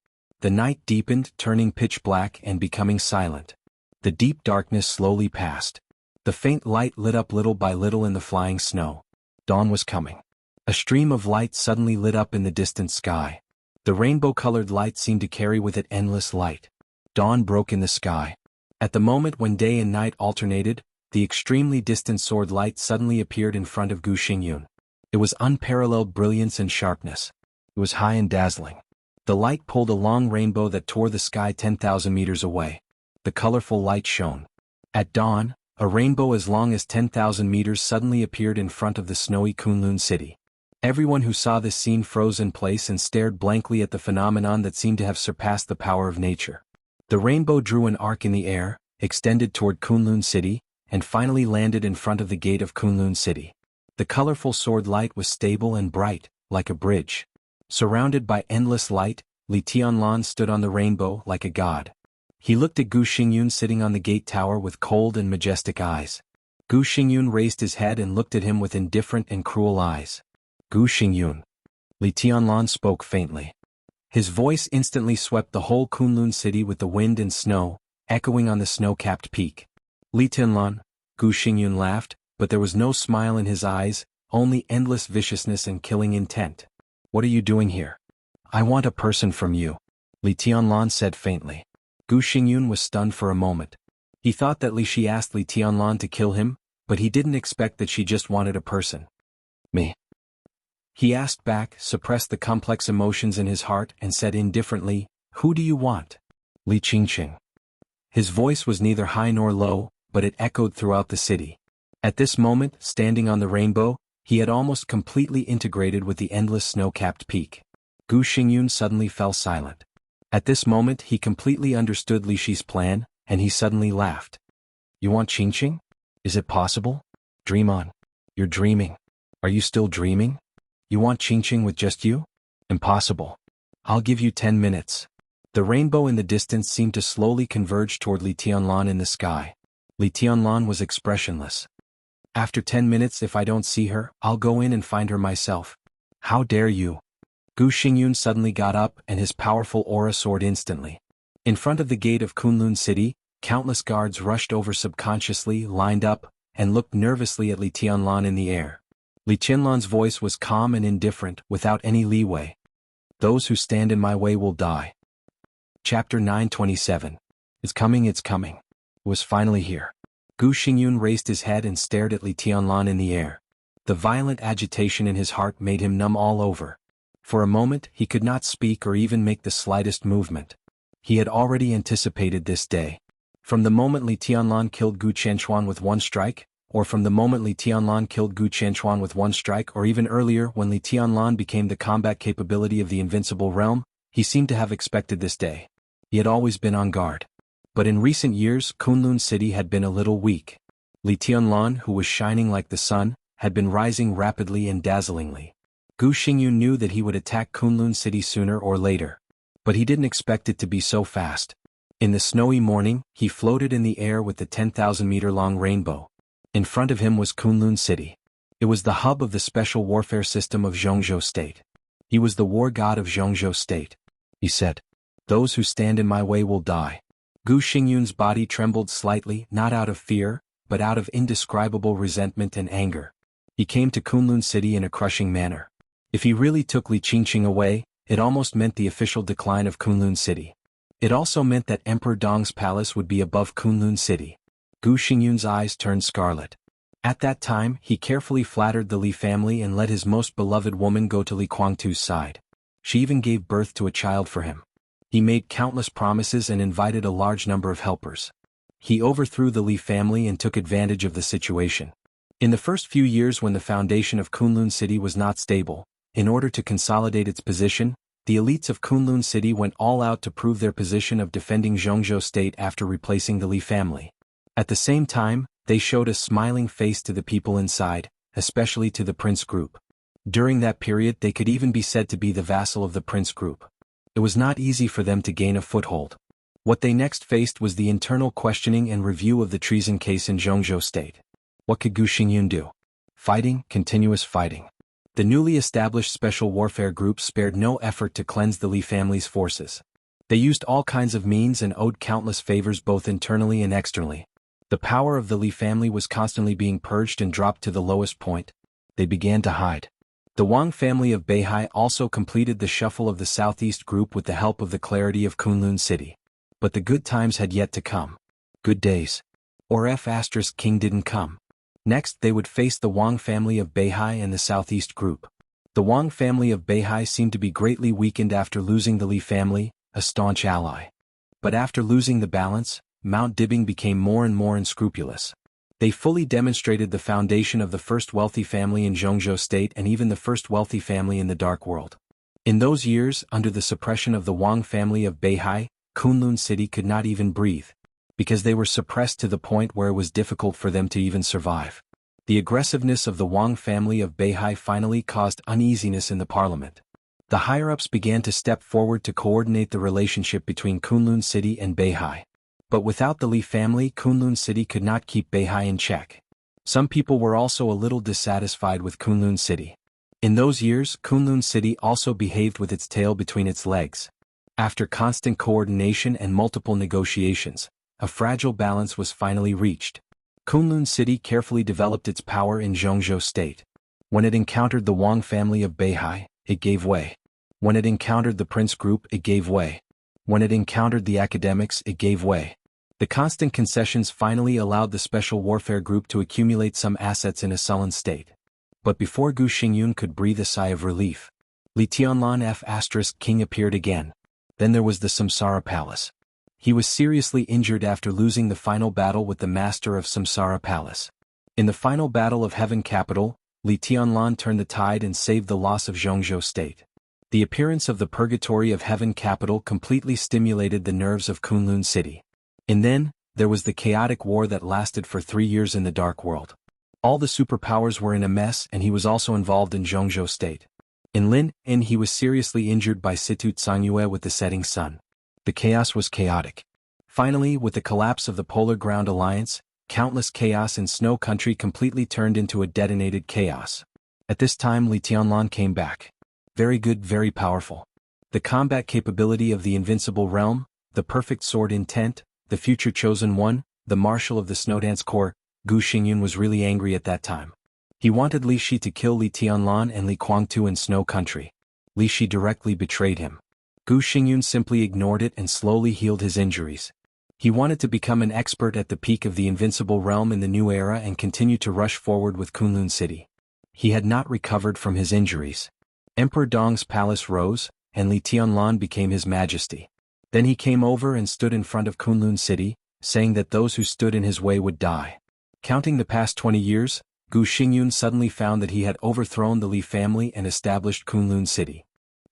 The night deepened, turning pitch black and becoming silent. The deep darkness slowly passed. The faint light lit up little by little in the flying snow. Dawn was coming. A stream of light suddenly lit up in the distant sky. The rainbow-colored light seemed to carry with it endless light. Dawn broke in the sky. At the moment when day and night alternated, the extremely distant sword light suddenly appeared in front of Gu Xingyun. It was unparalleled brilliance and sharpness. It was high and dazzling. The light pulled a long rainbow that tore the sky 10,000 meters away. The colorful light shone. At dawn, a rainbow as long as 10,000 meters suddenly appeared in front of the snowy Kunlun city. Everyone who saw this scene froze in place and stared blankly at the phenomenon that seemed to have surpassed the power of nature. The rainbow drew an arc in the air, extended toward Kunlun city, and finally landed in front of the gate of Kunlun city. The colorful sword light was stable and bright, like a bridge. Surrounded by endless light, Li Tianlan stood on the rainbow like a god. He looked at Gu Xingyun sitting on the gate tower with cold and majestic eyes. Gu Xingyun raised his head and looked at him with indifferent and cruel eyes. Gu Xingyun. Li Tianlan spoke faintly. His voice instantly swept the whole Kunlun city with the wind and snow, echoing on the snow-capped peak. Li Tianlan, Gu Xingyun laughed, but there was no smile in his eyes, only endless viciousness and killing intent. What are you doing here? I want a person from you, Li Tianlan said faintly. Gu Xingyun was stunned for a moment. He thought that Li Shi asked Li Tianlan to kill him, but he didn't expect that she just wanted a person. Me. He asked back, suppressed the complex emotions in his heart, and said indifferently, Who do you want? Li Qingqing. His voice was neither high nor low, but it echoed throughout the city. At this moment, standing on the rainbow, he had almost completely integrated with the endless snow-capped peak. Gu Xingyun suddenly fell silent. At this moment he completely understood Li Shi's plan, and he suddenly laughed. You want Qingqing? Is it possible? Dream on. You're dreaming. Are you still dreaming? You want Qingqing with just you? Impossible. I'll give you 10 minutes. The rainbow in the distance seemed to slowly converge toward Li Tianlan in the sky. Li Tianlan was expressionless. After 10 minutes, if I don't see her, I'll go in and find her myself. How dare you? Gu Xingyun suddenly got up and his powerful aura soared instantly. In front of the gate of Kunlun city, countless guards rushed over subconsciously, lined up, and looked nervously at Li Tianlan in the air. Li Tianlan's voice was calm and indifferent, without any leeway. Those who stand in my way will die. Chapter 927. It's coming, it's coming. It was finally here. Gu Xingyun raised his head and stared at Li Tianlan in the air. The violent agitation in his heart made him numb all over. For a moment he could not speak or even make the slightest movement. He had already anticipated this day. From the moment Li Tianlan killed Gu Qianchuan with one strike, or from the moment Li Tianlan killed Gu Qianchuan with one strike, or even earlier when Li Tianlan became the combat capability of the invincible realm, he seemed to have expected this day. He had always been on guard. But in recent years Kunlun city had been a little weak. Li Tianlan, who was shining like the sun, had been rising rapidly and dazzlingly. Gu Xingyun knew that he would attack Kunlun city sooner or later. But he didn't expect it to be so fast. In the snowy morning, he floated in the air with the 10,000-meter-long rainbow. In front of him was Kunlun city. It was the hub of the special warfare system of Zhongzhou state. He was the war god of Zhongzhou state. He said, Those who stand in my way will die. Gu Xingyun's body trembled slightly, not out of fear, but out of indescribable resentment and anger. He came to Kunlun city in a crushing manner. If he really took Li Qingqing away, it almost meant the official decline of Kunlun city. It also meant that Emperor Dong's palace would be above Kunlun city. Gu Xingyun's eyes turned scarlet. At that time, he carefully flattered the Li family and let his most beloved woman go to Li Guangtu's side. She even gave birth to a child for him. He made countless promises and invited a large number of helpers. He overthrew the Li family and took advantage of the situation. In the first few years when the foundation of Kunlun city was not stable, in order to consolidate its position, the elites of Kunlun city went all out to prove their position of defending Zhongzhou state after replacing the Li family. At the same time, they showed a smiling face to the people inside, especially to the prince group. During that period they could even be said to be the vassal of the prince group. It was not easy for them to gain a foothold. What they next faced was the internal questioning and review of the treason case in Zhongzhou state. What could Gu Xingyun do? Fighting, continuous fighting. The newly established special warfare group spared no effort to cleanse the Li family's forces. They used all kinds of means and owed countless favors both internally and externally. The power of the Li family was constantly being purged and dropped to the lowest point. They began to hide. The Wang family of Beihai also completed the shuffle of the southeast group with the help of the clarity of Kunlun City. But the good times had yet to come. Good days. Or King didn't come. Next they would face the Wang family of Beihai and the southeast group. The Wang family of Beihai seemed to be greatly weakened after losing the Li family, a staunch ally. But after losing the balance, Mount Dibing became more and more unscrupulous. They fully demonstrated the foundation of the first wealthy family in Zhongzhou State and even the first wealthy family in the Dark World. In those years, under the suppression of the Wang family of Beihai, Kunlun City could not even breathe, because they were suppressed to the point where it was difficult for them to even survive. The aggressiveness of the Wang family of Beihai finally caused uneasiness in the parliament. The higher-ups began to step forward to coordinate the relationship between Kunlun City and Beihai. But without the Li family, Kunlun City could not keep Beihai in check. Some people were also a little dissatisfied with Kunlun City. In those years, Kunlun City also behaved with its tail between its legs. After constant coordination and multiple negotiations, a fragile balance was finally reached. Kunlun City carefully developed its power in Zhongzhou State. When it encountered the Wang family of Beihai, it gave way. When it encountered the Prince Group, it gave way. When it encountered the academics, it gave way. The constant concessions finally allowed the Special Warfare Group to accumulate some assets in a sullen state. But before Gu Xingyun could breathe a sigh of relief, Li Tianlan King appeared again. Then there was the Samsara Palace. He was seriously injured after losing the final battle with the master of Samsara Palace. In the final battle of Heaven Capital, Li Tianlan turned the tide and saved the loss of Zhongzhou State. The appearance of the Purgatory of Heaven Capital completely stimulated the nerves of Kunlun City. And then, there was the chaotic war that lasted for 3 years in the Dark World. All the superpowers were in a mess and he was also involved in Zhongzhou State. In Lin, he was seriously injured by Situ Tsangyue with the setting sun. The chaos was chaotic. Finally, with the collapse of the Polar Ground Alliance, countless chaos in Snow Country completely turned into a detonated chaos. At this time Li Tianlan came back. Very good, very powerful. The combat capability of the Invincible Realm, the perfect sword intent, the future chosen one, the marshal of the Snowdance Corps. Gu Xingyun was really angry at that time. He wanted Li Shi to kill Li Tianlan and Li Guangtu in Snow Country. Li Shi directly betrayed him. Gu Xingyun simply ignored it and slowly healed his injuries. He wanted to become an expert at the peak of the Invincible Realm in the new era and continue to rush forward with Kunlun City. He had not recovered from his injuries. Emperor Dong's palace rose, and Li Tianlan became his majesty. Then he came over and stood in front of Kunlun City, saying that those who stood in his way would die. Counting the past 20 years, Gu Xingyun suddenly found that he had overthrown the Li family and established Kunlun City.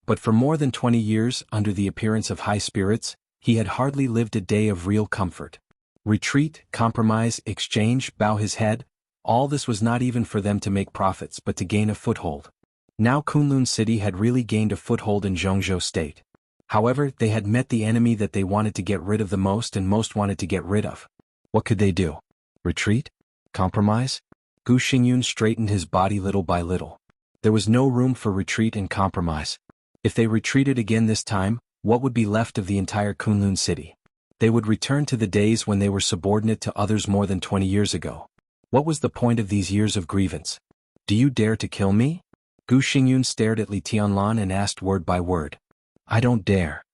But for more than 20 years, under the appearance of high spirits, he had hardly lived a day of real comfort. Retreat, compromise, exchange, bow his head, all this was not even for them to make profits but to gain a foothold. Now Kunlun City had really gained a foothold in Zhongzhou State. However, they had met the enemy that they wanted to get rid of the most and most wanted to get rid of. What could they do? Retreat? Compromise? Gu Xingyun straightened his body little by little. There was no room for retreat and compromise. If they retreated again this time, what would be left of the entire Kunlun City? They would return to the days when they were subordinate to others more than 20 years ago. What was the point of these years of grievance? Do you dare to kill me? Gu Xingyun stared at Li Tianlan and asked word by word. I don't dare.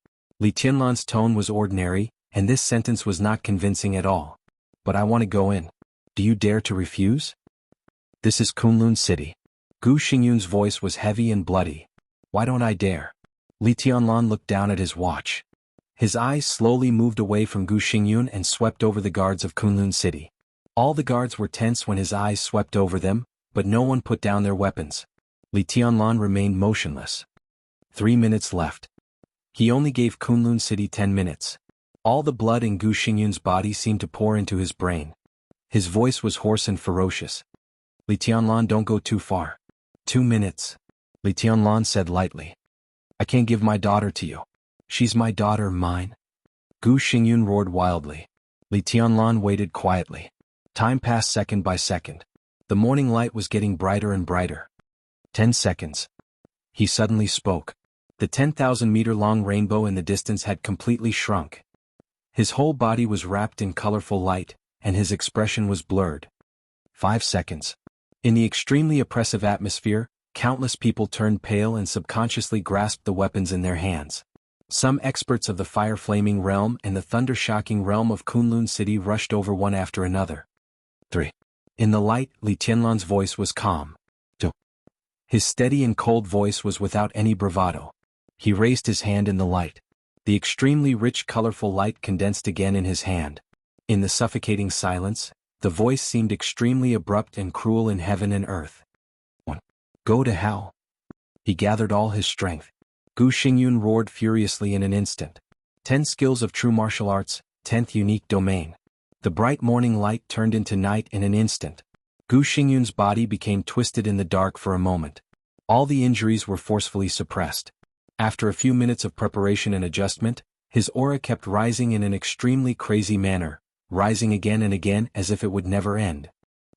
Li Tianlan's tone was ordinary, and this sentence was not convincing at all. But I want to go in. Do you dare to refuse? This is Kunlun City. Gu Xingyun's voice was heavy and bloody. Why don't I dare? Li Tianlan looked down at his watch. His eyes slowly moved away from Gu Xingyun and swept over the guards of Kunlun City. All the guards were tense when his eyes swept over them, but no one put down their weapons. Li Tianlan remained motionless. 3 minutes left. He only gave Kunlun City 10 minutes. All the blood in Gu Xingyun's body seemed to pour into his brain. His voice was hoarse and ferocious. Li Tianlan, don't go too far. 2 minutes. Li Tianlan said lightly. I can't give my daughter to you. She's my daughter, mine. Gu Xingyun roared wildly. Li Tianlan waited quietly. Time passed second by second. The morning light was getting brighter and brighter. 10 seconds. He suddenly spoke. The 10,000-meter-long rainbow in the distance had completely shrunk. His whole body was wrapped in colorful light, and his expression was blurred. 5 seconds. In the extremely oppressive atmosphere, countless people turned pale and subconsciously grasped the weapons in their hands. Some experts of the fire-flaming realm and the thunder-shocking realm of Kunlun City rushed over one after another. 3. In the light, Li Tianlan's voice was calm. 2. His steady and cold voice was without any bravado. He raised his hand in the light. The extremely rich colorful light condensed again in his hand. In the suffocating silence, the voice seemed extremely abrupt and cruel in heaven and earth. 1. Go to hell. He gathered all his strength. Gu Xingyun roared furiously in an instant. 10 skills of true martial arts, 10th unique domain. The bright morning light turned into night in an instant. Gu Xingyun's body became twisted in the dark for a moment. All the injuries were forcefully suppressed. After a few minutes of preparation and adjustment, his aura kept rising in an extremely crazy manner, rising again and again as if it would never end.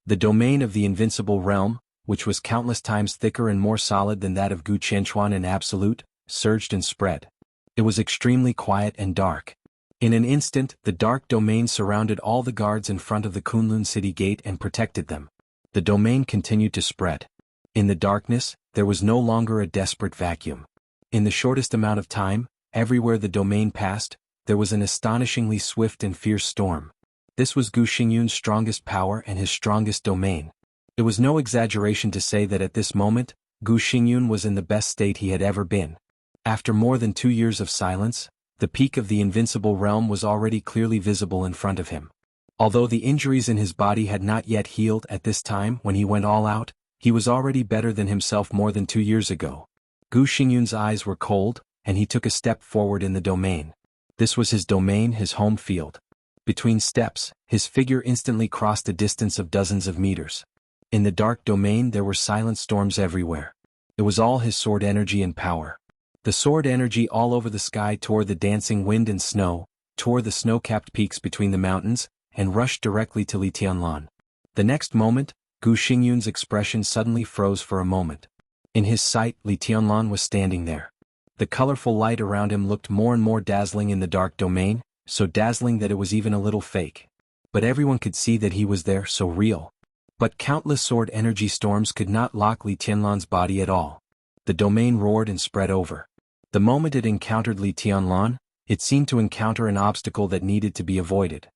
The domain of the invincible realm, which was countless times thicker and more solid than that of Gu Qianchuan in absolute, surged and spread. It was extremely quiet and dark. In an instant, the dark domain surrounded all the guards in front of the Kunlun City gate and protected them. The domain continued to spread. In the darkness, there was no longer a desperate vacuum. In the shortest amount of time, everywhere the domain passed, there was an astonishingly swift and fierce storm. This was Gu Xingyun's strongest power and his strongest domain. It was no exaggeration to say that at this moment, Gu Xingyun was in the best state he had ever been. After more than 2 years of silence, the peak of the invincible realm was already clearly visible in front of him. Although the injuries in his body had not yet healed at this time when he went all out, he was already better than himself more than 2 years ago. Gu Xingyun's eyes were cold, and he took a step forward in the domain. This was his domain, his home field. Between steps, his figure instantly crossed a distance of dozens of meters. In the dark domain there were silent storms everywhere. It was all his sword energy and power. The sword energy all over the sky tore the dancing wind and snow, tore the snow-capped peaks between the mountains, and rushed directly to Li Tianlan. The next moment, Gu Xingyun's expression suddenly froze for a moment. In his sight, Li Tianlan was standing there. The colorful light around him looked more and more dazzling in the dark domain, so dazzling that it was even a little fake. But everyone could see that he was there, so real. But countless sword energy storms could not lock Li Tianlan's body at all. The domain roared and spread over. The moment it encountered Li Tianlan, it seemed to encounter an obstacle that needed to be avoided.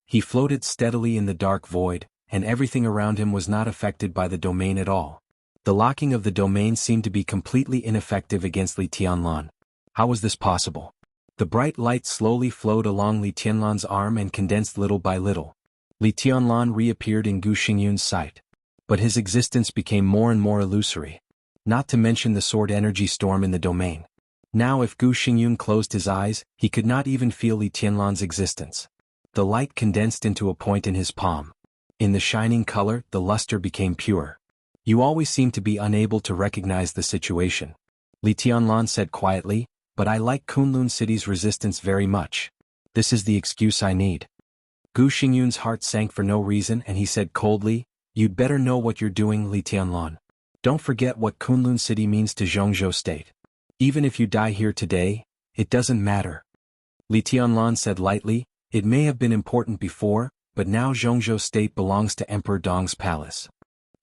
He floated steadily in the dark void, and everything around him was not affected by the domain at all. The locking of the domain seemed to be completely ineffective against Li Tianlan. How was this possible? The bright light slowly flowed along Li Tianlan's arm and condensed little by little. Li Tianlan reappeared in Gu Xingyun's sight. But his existence became more and more illusory. Not to mention the sword energy storm in the domain. Now if Gu Xingyun closed his eyes, he could not even feel Li Tianlan's existence. The light condensed into a point in his palm. In the shining color, the luster became pure. You always seem to be unable to recognize the situation. Li Tianlan said quietly, but I like Kunlun City's resistance very much. This is the excuse I need. Gu Xingyun's heart sank for no reason and he said coldly, you'd better know what you're doing, Li Tianlan. Don't forget what Kunlun City means to Zhongzhou State. Even if you die here today, it doesn't matter. Li Tianlan said lightly, it may have been important before, but now Zhongzhou State belongs to Emperor Dong's palace.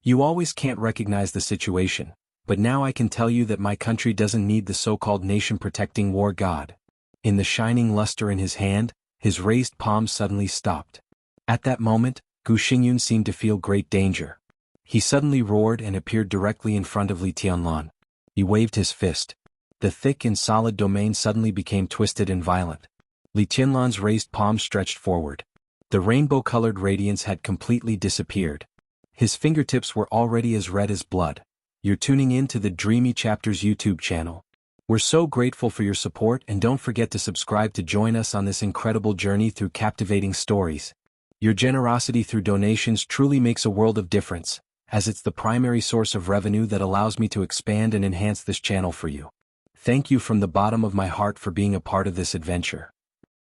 You always can't recognize the situation, but now I can tell you that my country doesn't need the so-called nation-protecting war god. In the shining luster in his hand, his raised palm suddenly stopped. At that moment, Gu Xingyun seemed to feel great danger. He suddenly roared and appeared directly in front of Li Tianlan. He waved his fist. The thick and solid domain suddenly became twisted and violent. Li Tianlan's raised palm stretched forward. The rainbow-colored radiance had completely disappeared. His fingertips were already as red as blood. You're tuning in to the Dreamy Chapters YouTube channel. We're so grateful for your support and don't forget to subscribe to join us on this incredible journey through captivating stories. Your generosity through donations truly makes a world of difference, as it's the primary source of revenue that allows me to expand and enhance this channel for you. Thank you from the bottom of my heart for being a part of this adventure.